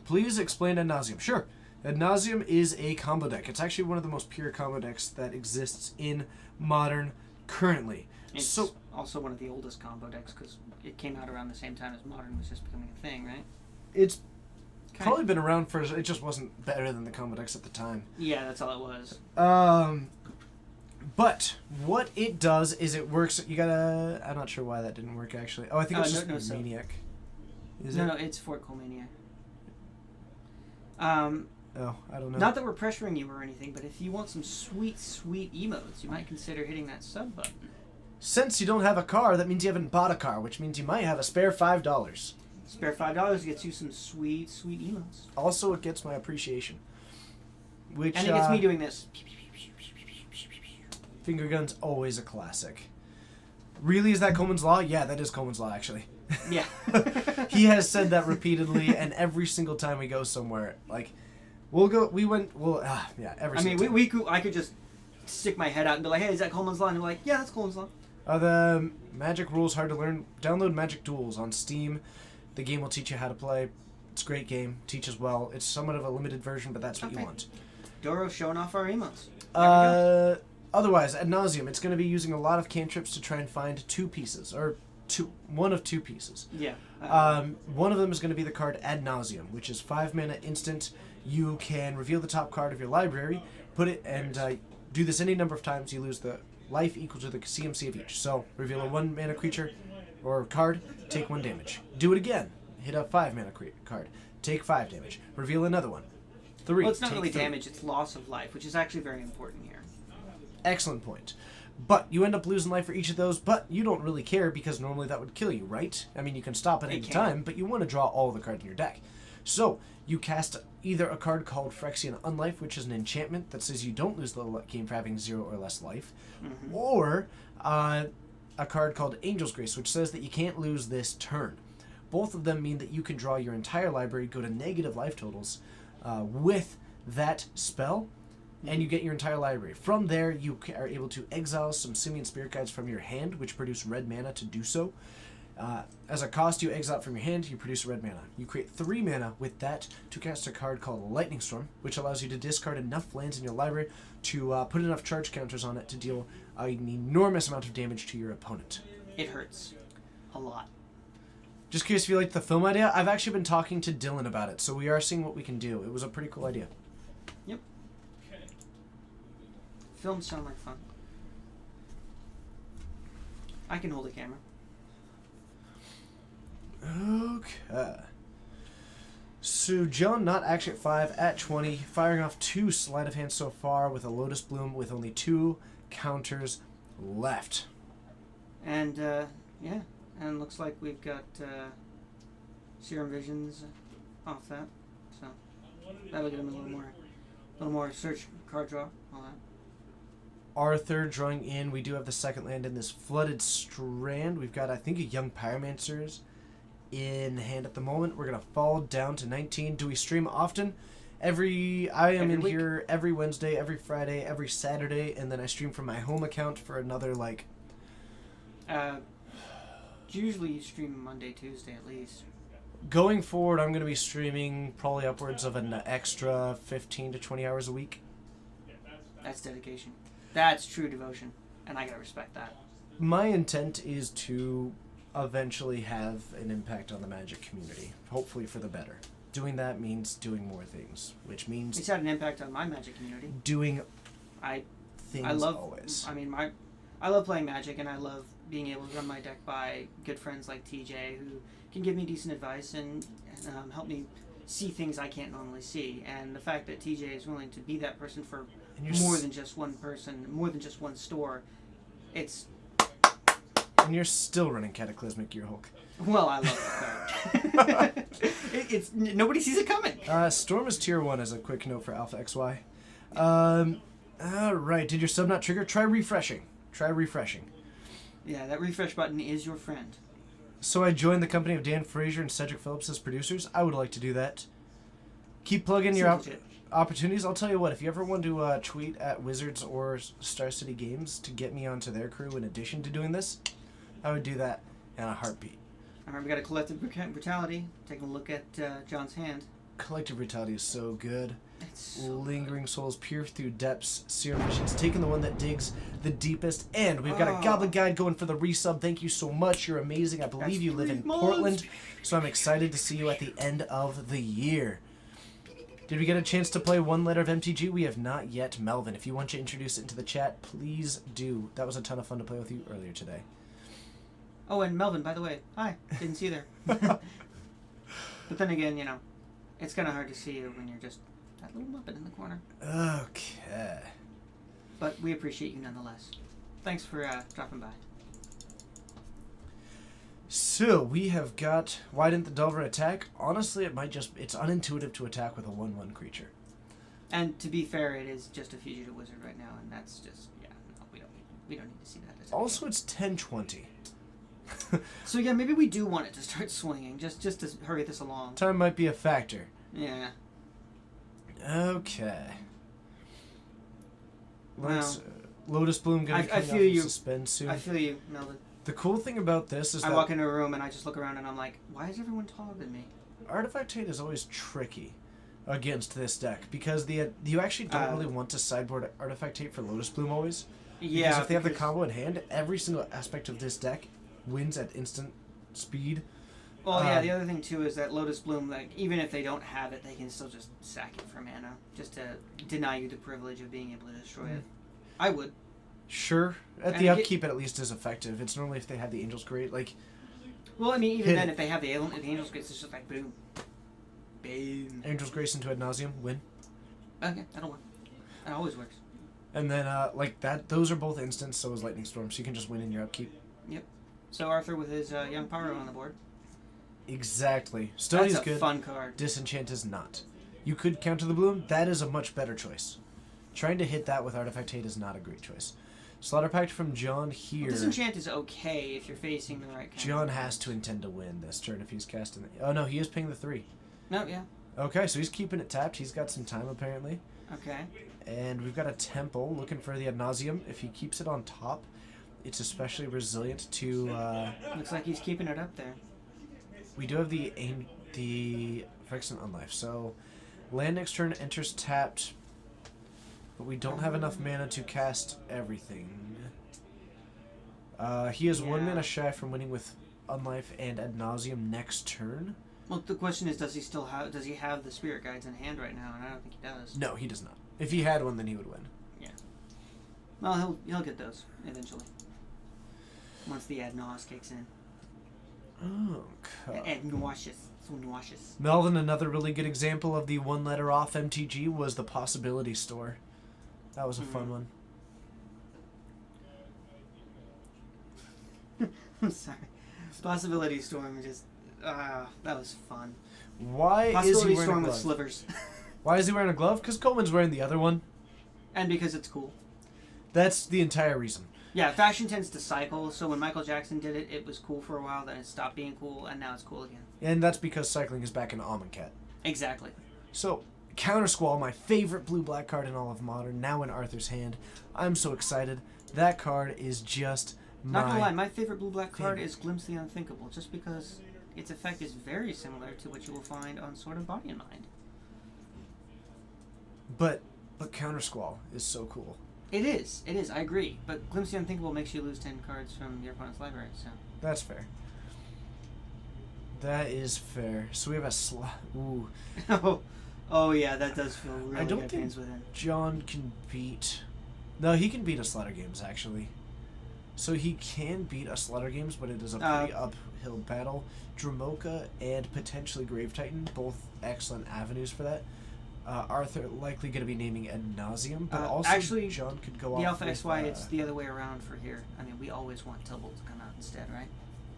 Please explain Ad nauseum. Sure. Ad nauseum is a combo deck. It's actually one of the most pure combo decks that exists in Modern currently. It's So also one of the oldest combo decks because it came out around the same time as Modern was just becoming a thing, right? it's Kind probably been around for... It just wasn't better than the combo decks at the time. Yeah, that's all it was. But what it does is it works... You gotta... I'm not sure why that didn't work, actually. Oh, I think it's no, just so- Maniac. Is no, it? no, it's Fort Colmania. Oh, I don't know. Not that we're pressuring you or anything, but if you want some sweet, sweet emotes, you might consider hitting that sub button. Since you don't have a car, that means you haven't bought a car, which means you might have a spare $5. Spare $5 gets you some sweet, sweet emotes. Also, it gets my appreciation. Which, And it gets me doing this. Finger Gun's always a classic. Really, is that Coleman's Law? Yeah, that is Coleman's Law, actually. Yeah. He has said that repeatedly, and every single time we go somewhere, like, every I mean, single time. I could just stick my head out and be like, hey, is that Coleman's Law? And they're like, yeah, that's Coleman's Law. The Magic rules hard to learn. Download Magic Duels on Steam. The game will teach you how to play. It's a great game. Teaches well. It's somewhat of a limited version, but that's what you Okay. want. Doro's showing off our emotes. There we go. Otherwise, Ad nauseum, it's going to be using a lot of cantrips to try and find two pieces, or one of two pieces. Yeah. One of them is going to be the card Ad nauseum, which is 5 mana instant. You can reveal the top card of your library, put it, and do this any number of times. You lose the life equal to the CMC of each. So, reveal a 1 mana creature or card, take 1 damage. Do it again. Hit a 5 mana card, take 5 damage. Reveal another one. 3. well, it's not take really 3. damage, it's loss of life, which is actually very important here. Excellent point. But you end up losing life for each of those, but you don't really care because normally that would kill you, right? I mean, you can stop at It any can. time, but you want to draw all the cards in your deck. So, you cast either a card called Phyrexian Unlife, which is an enchantment that says you don't lose the game for having 0 or less life, Mm-hmm. or a card called Angel's Grace, which says that you can't lose this turn. Both of them mean that you can draw your entire library, go to negative life totals with that spell, and you get your entire library. From there, you are able to exile some Simian Spirit Guides from your hand, which produce red mana to do so. As a cost, you exile it from your hand, you produce a red mana. You create 3 mana with that to cast a card called Lightning Storm, which allows you to discard enough lands in your library to put enough charge counters on it to deal an enormous amount of damage to your opponent. It hurts. A lot. Just curious if you like the film idea. I've actually been talking to Dylan about it, so we are seeing what we can do. It was a pretty cool idea. Yep. Films sound like fun. I can hold a camera. Okay. So John, not actually at 5, at 20, firing off 2 sleight of hand so far with a Lotus Bloom with only 2 counters left. And, yeah. And looks like we've got Serum Visions off that. So that'll get him a little more search card draw, all that. Arthur drawing in. We do have the second land in this Flooded Strand. We've got, I think, a Young Pyromancers in hand at the moment. We're going to fall down to 19. Do we stream often? I am Every in week. here every Wednesday, every Friday, every Saturday, and then I stream from my home account for another, like... Usually you stream Monday, Tuesday at least. Going forward, I'm going to be streaming probably upwards of an extra 15 to 20 hours a week. That's dedication. That's true devotion. And I gotta respect that. My intent is to eventually have an impact on the Magic community, hopefully for the better. Doing that means doing more things, which means It's had an impact on my Magic community. doing I things love always. I mean I love playing Magic, and I love being able to run my deck by good friends like TJ who can give me decent advice and help me see things I can't normally see. And the fact that TJ is willing to be that person for And you're more s- than just one person, more than just one store, it's And you're still running Cataclysmic Gearhulk. well, I love that card. it's nobody sees it coming. Storm is tier 1 as a quick note for Alpha XY. Alright, did your sub not trigger? Try refreshing. Yeah, that refresh button is your friend. So I joined the company of Dan Fraser and Cedric Phillips as producers. I would like to do that. Keep plugging your Seems legit. opportunities. I'll tell you what, if you ever want to tweet at Wizards or Star City Games to get me onto their crew in addition to doing this, I would do that in a heartbeat. Alright, we got a Collective Brutality. Taking a look at John's hand. Collective Brutality is so good. It's so Lingering Souls, Peer Through Depths, Serum Visions, taking the one that digs the deepest. And we've got a Goblin Guide going for the resub. Thank you so much. You're amazing. I believe That's you live in 3 months. Portland, so I'm excited to see you at the end of the year. Did we get a chance to play one letter of MTG? We have not yet. Melvin, if you want to introduce it into the chat, please do. That was a ton of fun to play with you earlier today. Oh, and Melvin, by the way, hi. Didn't see you there. But then again, you know, it's kind of hard to see you when you're just that little muppet in the corner. Okay. But we appreciate you nonetheless. Thanks for dropping by. So, we have got... Why didn't the Delver attack? Honestly, it's unintuitive to attack with a 1/1 creature. And to be fair, it is just a fugitive wizard right now, and that's just no, we don't need to see that. Attack. Also, it's 10/20. So yeah, maybe we do want it to start swinging, just to hurry this along. Time might be a factor. Yeah. Okay. Let's, Well, Lotus Bloom gonna be I coming feel off of you. suspend soon. I feel you, Melvin. The cool thing about this is I that walk into a room and I just look around and I'm like, why is everyone taller than me? Artifact Tate is always tricky against this deck because you actually don't really want to sideboard Artifact Tate for Lotus Bloom always. Yeah. Because if they have the because- combo in hand, every single aspect of this deck wins at instant speed. Well, yeah. The other thing too is that Lotus Bloom, like even if they don't have it, they can still just sack it for mana, just to deny you the privilege of being able to destroy it. I would. Sure, at And the it upkeep it at least is effective. It's normally if they have the Angel's Great, like Well, I mean, even Hit then, it. if they have the Angel's Grace, it's just like boom, boom. Angel's Grace into Ad Nauseam, win. Okay, that'll work. That always works. And then like that, those are both instants. So is Lightning Storm, so you can just win in your upkeep. So Arthur with his Young Pyro on the board. Exactly. Study's That's a good. fun card. Disenchant is not. You could counter the bloom. That is a much better choice. Trying to hit that with Artifact Hate is not a great choice. Slaughter Pact from John here. Well, Disenchant is okay if you're facing the right kind. John has to intend to win this turn if he's casting the... Oh no, he is paying the 3. No, yeah. Okay, so he's keeping it tapped. He's got some time apparently. Okay. And we've got a Temple looking for the Ad Nauseam. If he keeps it on top, it's especially resilient to. Looks like he's keeping it up there. We do have the Phyrexian Unlife. So, land next turn enters tapped, but we don't have enough mana to cast everything. He is 1 mana shy from winning with Unlife and Ad Nauseam next turn. Well, the question is, does he have the Spirit Guides in hand right now? And I don't think he does. No, he does not. If he had one, then he would win. Well, he'll get those eventually. Once the Ad Naus kicks in. Okay. Ad Nauseous. So nauseous. Melvin, another really good example of the one letter off MTG was the Possibility Store. That was a fun one. I'm sorry. Possibility Storm just that was fun. Why is he Possibility wearing Storm a with glove? slivers. Why is he wearing a glove? Because Coleman's wearing the other one. And because it's cool. That's the entire reason. Yeah, fashion tends to cycle, so when Michael Jackson did it, it was cool for a while, then it stopped being cool, and now it's cool again. And that's because cycling is back in Amonkhet. Exactly. So, Counter Squall, my favorite blue-black card in all of Modern, now in Arthur's hand. I'm so excited. That card is just Not gonna lie, my... my favorite blue-black card favorite. is Glimpse the Unthinkable, just because its effect is very similar to what you will find on Sword of Body and Mind. But Counter Squall is so cool. It is, I agree, but Glimpse the Unthinkable makes you lose 10 cards from your opponent's library, so... That's fair. That is fair. So we have a Ooh. Oh yeah, that does feel really I don't good think hands within. John can beat... No, he can beat a Slaughter Games, actually. So he can beat a Slaughter Games, but it is a pretty uphill battle. Dramoka and potentially Grave Titan, both excellent avenues for that. Arthur likely going to be naming Ad Nauseam, but also actually, John could go off The Alpha with, XY, it's the other way around for here. I mean, we always want Tillbolt to come out instead, right?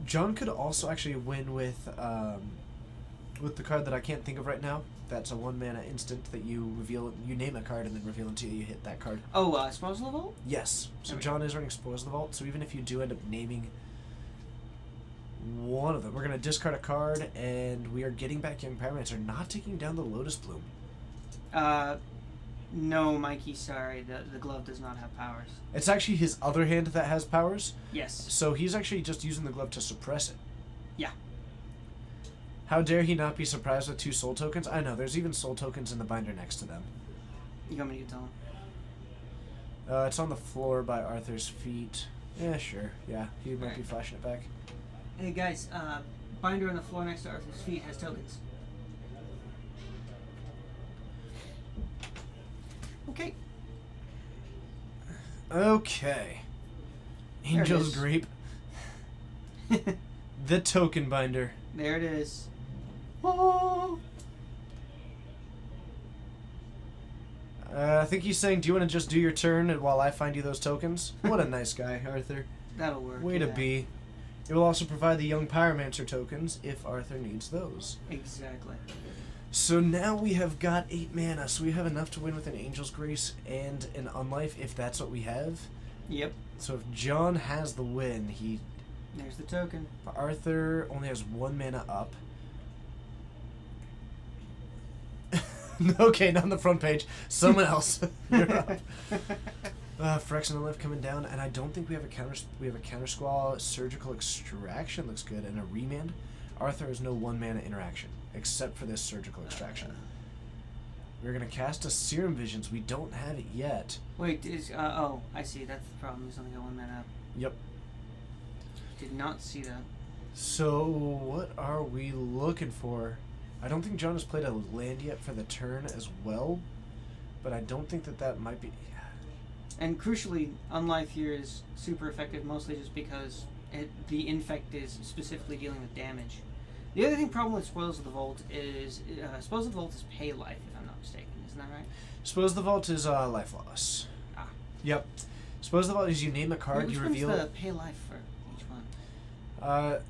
John could also actually win with the card that I can't think of right now. That's a 1-mana instant that you reveal. You name a card and then reveal until you hit that card. Oh, Spoils of the Vault? Yes. So Okay. John is running Spoils of the Vault. So even if you do end up naming one of them, we're going to discard a card, and we are getting back Young Pyromancer, not taking down the Lotus Bloom. No, Mikey, sorry. The glove does not have powers. It's actually his other hand that has powers. Yes. So he's actually just using the glove to suppress it. Yeah. How dare he not be surprised with 2 soul tokens? I know, there's even soul tokens in the binder next to them. You want me to tell him? It's on the floor by Arthur's feet. Yeah, sure. Yeah, he might be Alright. flashing it back. Hey guys, binder on the floor next to Arthur's feet has tokens. Okay. Okay. There it Angel's is. Grape. The token binder. There it is. Oh. I think he's saying, do you want to just do your turn while I find you those tokens? What a nice guy, Arthur. That'll work. Way to yeah. be. It will also provide the Young Pyromancer tokens if Arthur needs those. Exactly. So now we have got 8 mana, so we have enough to win with an Angel's Grace and an Unlife if that's what we have. Yep. So if John has the win, There's the token. Arthur only has 1 mana up. Okay, not on the front page. Someone else. You're up. Phyrexian Unlife coming down, and I don't think we have a counter. We have a counter squall. Surgical Extraction looks good, and a remand. Arthur has no 1 mana interaction except for this Surgical Extraction. We're gonna cast a Serum Visions. We don't have it yet. Wait, oh, I see. That's the problem. He's only got 1 mana up. Yep. Did not see that. So what are we looking for? I don't think John has played a land yet for the turn as well, but I don't think that might be. And crucially, Unlife here is super effective, mostly just because the Infect is specifically dealing with damage. The other problem with Spoils of the Vault is Spoils of the Vault is pay life, if I'm not mistaken. Isn't that right? Suppose the vault is life loss. Ah. Yep. Suppose the vault is you name a card, Which you one's reveal. the pay life for each one?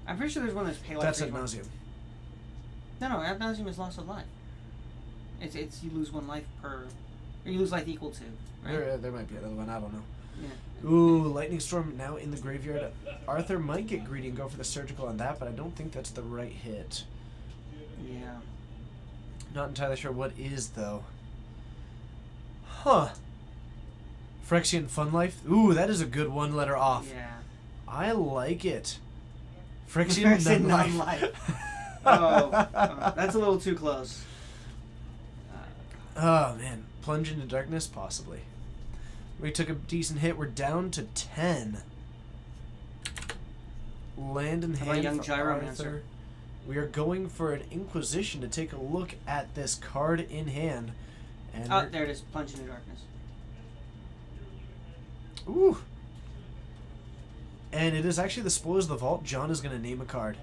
I'm pretty sure there's one that's pay life That's for Ad each one. Nauseam. No, Ad Nauseam is loss of life. It's you lose 1 life per, or you lose life equal to, right? There might be another one. I don't know. Yeah. Ooh, Lightning Storm now in the graveyard. Arthur might get greedy and go for the surgical on that, but I don't think that's the right hit. Yeah. Not entirely sure what is though. Huh. Phyrexian Fun Life. Ooh, that is a good one letter off. Yeah. I like it. Phyrexian Phyrexian Nun non-life. Oh, that's a little too close. Oh man, Plunge into Darkness, possibly. We took a decent hit. We're down to 10. Land in How about hand Young for Gyromancer? Arthur. We are going for an Inquisition to take a look at this card in hand. And Oh, there it is. Plunge into Darkness. ooh. And it is actually the Spoils of the Vault. John is going to name a card.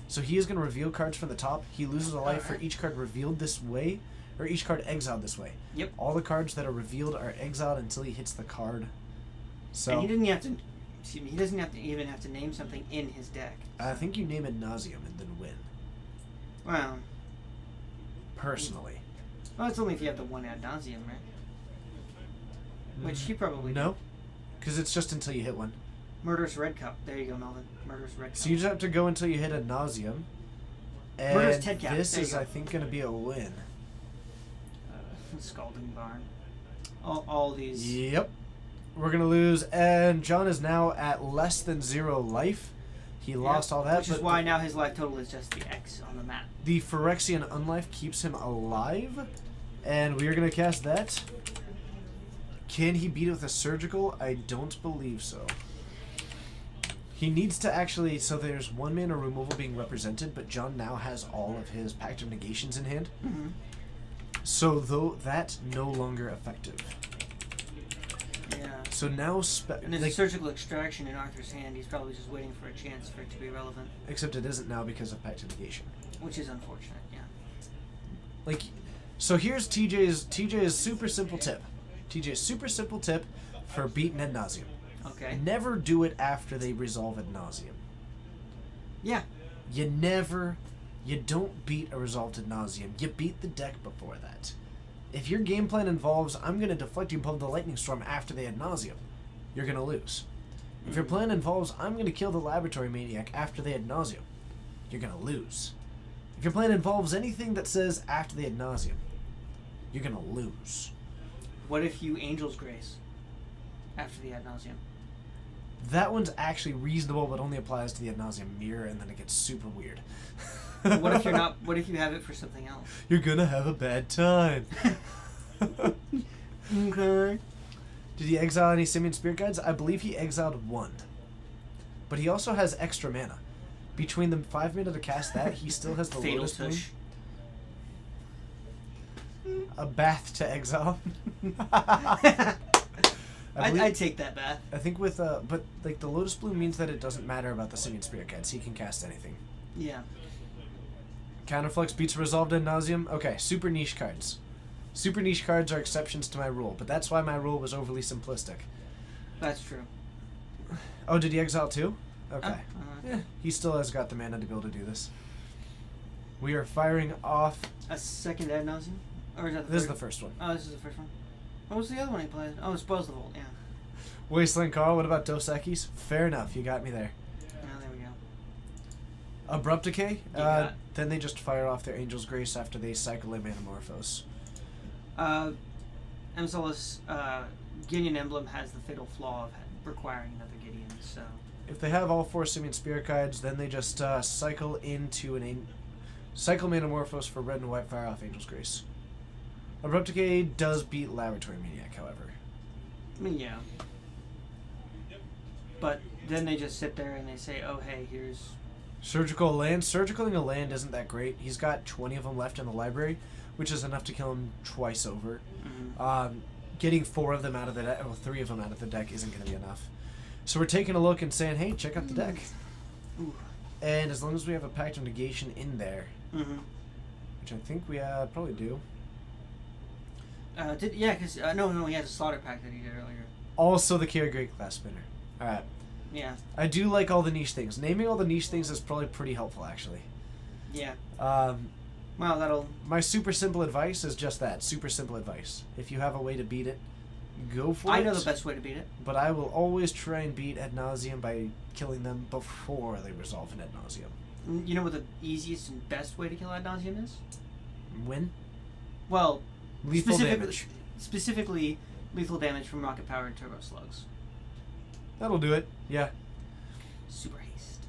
So he is going to reveal cards from the top. He loses a life for each card revealed this way, or each card exiled this way. Yep. All the cards that are revealed are exiled until he hits the card. So And he didn't have to. Excuse me. He doesn't have to even have to name something in his deck. I think you name Ad Nauseam and then win. Well, Personally. it's only if you have the one Ad Nauseam, right? Which he probably No, because it's just until you hit one. Murderous Red Cup. There you go, Melvin. Murderous Red Cup. So you just have to go until you hit Ad Nauseam. And Murderous Ted Cap. this There you is, go. I think, going to be a win. Scalding Barn. All these. Yep. We're going to lose, and John is now at less than 0 life. He lost all that. Which is but why now his life total is just the X on the map. the Phyrexian Unlife keeps him alive, and we are going to cast that. Can he beat it with a Surgical? I don't believe so. He needs to actually... So there's 1 mana removal being represented, but John now has all of his Pact of Negations in hand. Mm-hmm. So though that's no longer effective. Yeah. So now... And there's a surgical extraction in Arthur's hand. He's probably just waiting for a chance for it to be relevant. Except it isn't now because of Pact of Negation. Which is unfortunate, yeah. Like, so here's TJ's super simple tip. TJ's super simple tip for beating Ad Nauseam. Okay. Never do it after they resolve Ad Nauseam. Yeah. You don't beat a resolved Ad Nauseam. You beat the deck before that. If your game plan involves, I'm going to deflect you above the Lightning Storm after the Ad Nauseam, you're going to lose. If your plan involves, I'm going to kill the Laboratory Maniac after the Ad Nauseam, you're going to lose. If your plan involves anything that says after the Ad Nauseam, you're going to lose. What if you Angel's Grace after the Ad Nauseam? That one's actually reasonable, but only applies to the Ad Nauseam mirror, and then it gets super weird. What if you're not? What if you have it for something else? You're gonna have a bad time. Okay. Did he exile any Simian Spirit Guides? I believe he exiled 1. But he also has extra mana. Between the 5 mana to cast that, he still has the Fatal Lotus Bloom. Tush. A bath to exile. I'd take that bath. I think with but like the Lotus Bloom means that it doesn't matter about the Simian Spirit Guides. He can cast anything. Yeah. Counterflux beats resolved Ad Nauseam. Okay, super niche cards. Super niche cards are exceptions to my rule, but that's why my rule was overly simplistic. That's true. Oh, did he exile 2? Okay. Uh-huh. Yeah, he still has got the mana to be able to do this. We are firing off. A second Ad Nauseam? Or is that the This is third? the first one. Oh, this is the first one. What was the other one he played? Oh, Spoils the Vault, yeah. Wasteland Carl, what about Dos Equis? Fair enough, you got me there. Oh, there we go. Abrupt Decay? got- Then they just fire off their Angel's Grace after they cycle a Manamorphose. Emsolus, Gideon Emblem has the fatal flaw of requiring another Gideon, so... If they have all 4 Simian Spirit Guides, then they just cycle into cycle Manamorphose for red and white, fire off Angel's Grace. Abrupt Decay does beat Laboratory Maniac, however. I mean, yeah. But then they just sit there and they say, oh, hey, here's... Surgical land. Surgicaling a land isn't that great. He's got 20 of them left in the library, which is enough to kill him twice over. Mm-hmm. Getting 4 of them out of the deck, well, 3 of them out of the deck isn't going to be enough. So we're taking a look and saying, hey, check out the deck. Ooh. And as long as we have a Pact of Negation in there, Mm-hmm. which I think we probably do. Yeah, because, no, he has a Slaughter Pact that he did earlier. Also the Carry Great Glass Spinner. Alright. Yeah. I do like all the niche things. Naming all the niche things is probably pretty helpful, actually. Yeah. Well, that'll... My super simple advice is just that. Super simple advice. If you have a way to beat it, go for it. I know the best way to beat it. But I will always try and beat Ad Nauseam by killing them before they resolve an Ad Nauseam. You know what the easiest and best way to kill Ad Nauseam is? Win? Well, Lethal damage. specifically, lethal damage from rocket powered turbo slugs. That'll do it. Yeah. Super haste.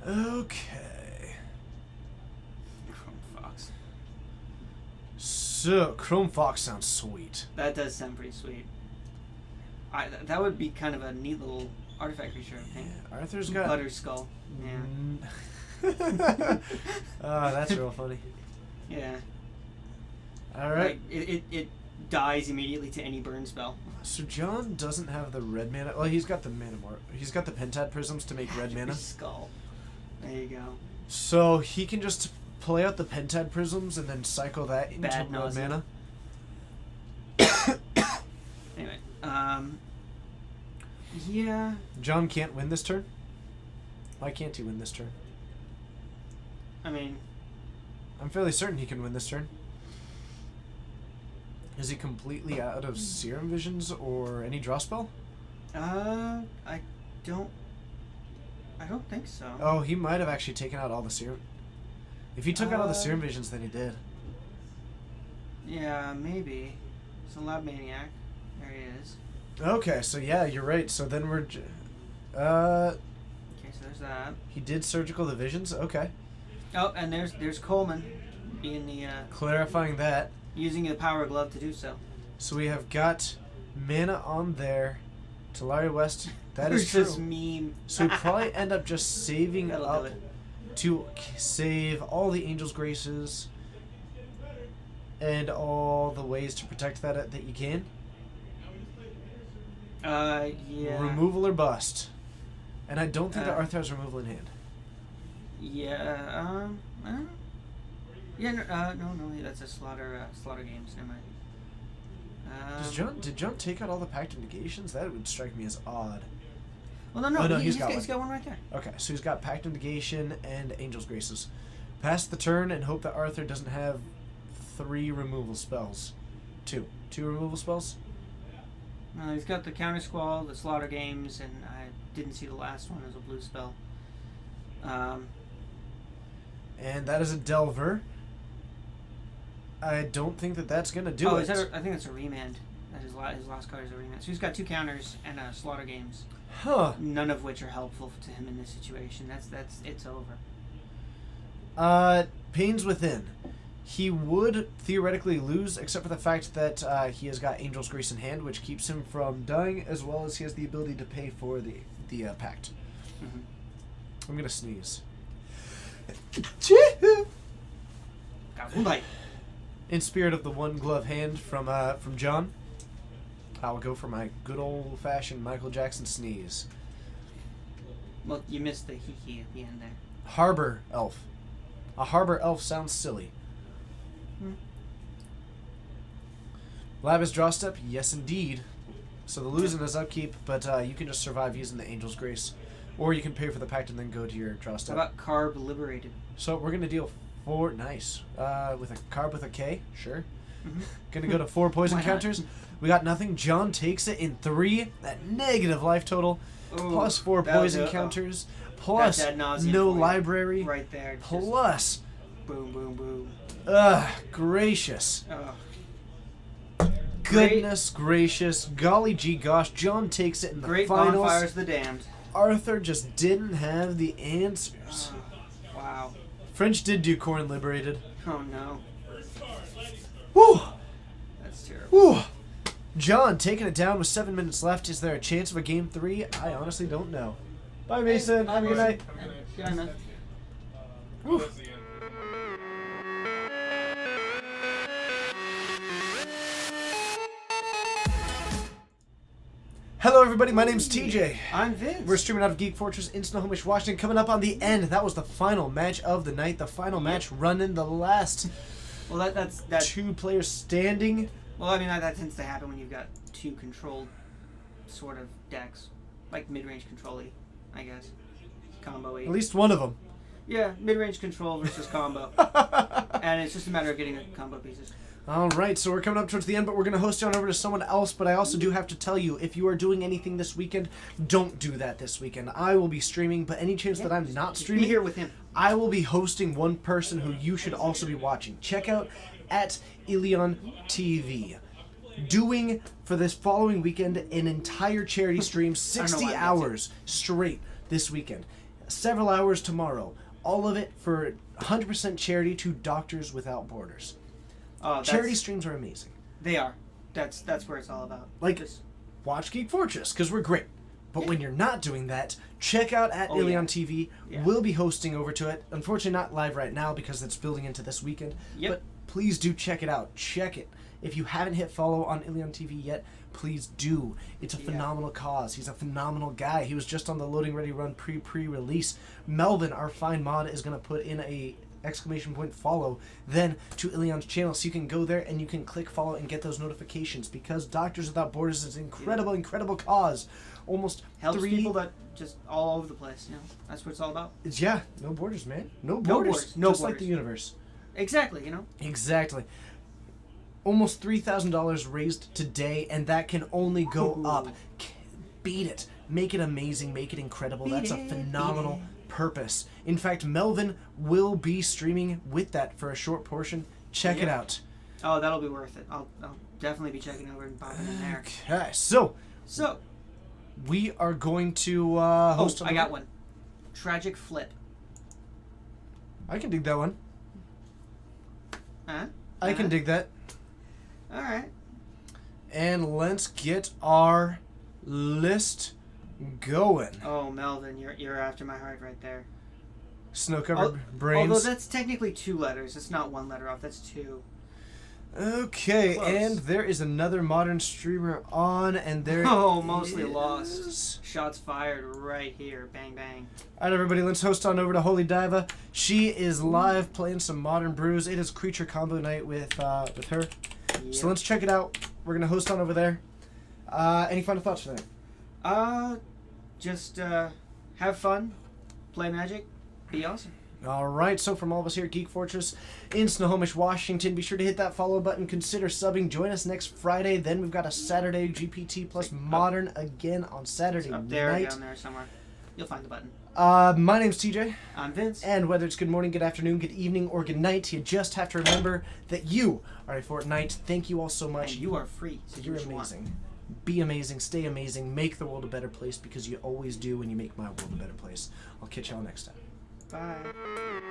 Okay. Chrome Fox. So, Chrome Fox sounds sweet. That does sound pretty sweet. That would be kind of a neat little artifact creature, I think. Yeah, Arthur's got... Butter Skull. Yeah. That's real funny. Yeah. Alright. Like, it dies immediately to any burn spell. So John doesn't have the red mana. Well, he's got the mana he's got the Pentad Prisms to make red mana. Skull. There you go. So he can just play out the Pentad Prisms and then cycle that into Bad red nausea. mana. Anyway, yeah. John can't win this turn? Why can't he win this turn? I mean, I'm fairly certain he can win this turn. Is he completely out of Serum Visions or any draw spell? I don't think so. Oh, he might have actually taken out all the Serum. If he took out all the Serum Uh, Visions, then he did. Yeah, maybe. It's a Lab Maniac. There he is. Okay, so yeah, you're right. So then we're... Okay, so there's that. He did Surgical Divisions? Okay. Oh, and there's Coleman being the Clarifying that. using the Power Glove to do so. So we have got mana on there. Talaria West. That is It's true. just meme. So we probably end up just saving That'll up do it. to save all the Angel's Graces and all the ways to protect that you can. Yeah. Removal or bust. And I don't think that Uh, Arthur has removal in hand. Yeah. Yeah. No. That's a slaughter games. Never mind. Did John take out all the Pact of Negations? That would strike me as odd. Well, no. Oh, no, he's he's got he's got one right there. Okay, so he's got Pact of Negation and Angel's Graces. Pass the turn and hope that Arthur doesn't have 3 removal spells. 2 removal spells? He's got the Counter Squall, the Slaughter Games, and I didn't see the last one as a blue spell. And that is a Delver. I don't think that that's going to do it. I think that's a remand. That his last card is a remand. So he's got 2 counters and Slaughter Games, Huh. none of which are helpful to him in this situation. It's over. Pains Within. He would theoretically lose, except for the fact that he has got Angel's Grace in hand, which keeps him from dying, as well as he has the ability to pay for the Pact. Mm-hmm. I'm going to sneeze. Got one bite. In spirit of the one glove hand from John, I'll go for my good old fashioned Michael Jackson sneeze. Well, you missed the hee at the end there. Harbor Elf. A Harbor Elf sounds silly. Lavish draw step, yes indeed. So the losing is upkeep, but you can just survive using the Angel's Grace. Or you can pay for the Pact and then go to your draw How step. about Carb Liberated? So we're going to deal 4, nice, with a carb with a K, sure. Mm-hmm. Going to go to 4 poison Why not? counters. We got nothing. John takes it in 3, that negative life total, plus 4 that'll poison do it. counters, plus That's ad nauseam no for you. library, Right there. Just plus, boom, boom, boom. gracious. Oh. Goodness gracious, golly gee gosh, John takes it in the Great finals. Bonfires of the Damned. Arthur just didn't have the answers. Wow. French did do Corn Liberated. Oh no. Woo! That's terrible. Woo! John taking it down with 7 minutes left. Is there a chance of a game 3? I honestly don't know. Bye, Mason. Have a good night. Good night, man. Woo. Hello, everybody. My name's TJ. I'm Vince. We're streaming out of Geek Fortress in Snohomish, Washington. Coming up on the end. That was the final match of the night. The final match running the last Well, that's 2 players standing. Well, I mean that tends to happen when you've got 2 controlled sort of decks, like mid-range control-y, I guess. Combo-y. At least one of them. Yeah, mid-range control versus combo, and it's just a matter of getting the combo pieces. All right, so we're coming up towards the end, but we're going to host you on over to someone else. But I also do have to tell you, if you are doing anything this weekend, don't do that this weekend. I will be streaming, but any chance that I'm not Just streaming, be here with him. I will be hosting one person who you should also be watching. Check out at Ilion TV. doing for this following weekend an entire charity stream, I 60 don't know why I hours straight this weekend, several hours tomorrow. All of it for 100% charity to Doctors Without Borders. Oh, Charity streams are amazing. They are. That's where it's all about. Like, Just- watch Geek Fortress because we're great. But when you're not doing that, check out at Oh, Ilion yeah. TV. Yeah. We'll be hosting over to it. Unfortunately, not live right now because it's building into this weekend. Yep. But please do check it out. Check it. If you haven't hit follow on Ilion TV yet, please do. It's a Yeah. phenomenal cause. He's a phenomenal guy. He was just on the Loading Ready Run pre-release. Melvin, our fine mod, is going to put in a exclamation point follow then to Ilion's channel, so you can go there and you can click follow and get those notifications, because Doctors Without Borders is an incredible cause. Almost helps 3 people that just all over the place. You know, that's what it's all about. Yeah, no borders, man. No borders. borders, no Just like borders. the universe. Exactly. You know. Exactly. Almost $3,000 raised today, and that can only go Ooh. up. Beat it. Make it amazing. Make it incredible. That's a Beat it, phenomenal beat purpose. In fact, Melvin will be streaming with that for a short portion. Check it Yep. out. Oh, that'll be worth it. I'll definitely be checking over and popping in there. Okay, so So, we are going to host. I got one. Tragic Flip. I can dig that one. Huh? I can Uh-huh. dig that. All right. And let's get our list going. Oh, Melvin, you're after my heart right there. Snow-covered Although brains. that's technically 2 letters. It's not 1 letter off. That's 2. Okay, Close. and there is another modern streamer on, and there Oh, mostly is- lost. Shots fired right here. Bang bang. All right, everybody, let's host on over to Holy Diva. She is live playing some Modern Brews. It is Creature Combo Night with her. Yep. So let's check it out. We're gonna host on over there. Any final thoughts tonight? Just have fun, play Magic, be awesome. All right, so from all of us here at Geek Fortress in Snohomish, Washington, be sure to hit that follow button. Consider subbing. Join us next Friday. Then we've got a Saturday GPT plus Modern again on Saturday It's up there, night. down there somewhere. You'll find the button. My name's TJ, I'm Vince. and whether it's good morning, good afternoon, good evening, or good night, you just have to remember that you are a Fortnite. Thank you all so much. And you are free. So do You're what you want. amazing. Be amazing. Stay amazing. Make the world a better place, because you always do, and you make my world a better place. I'll catch y'all next time. Bye.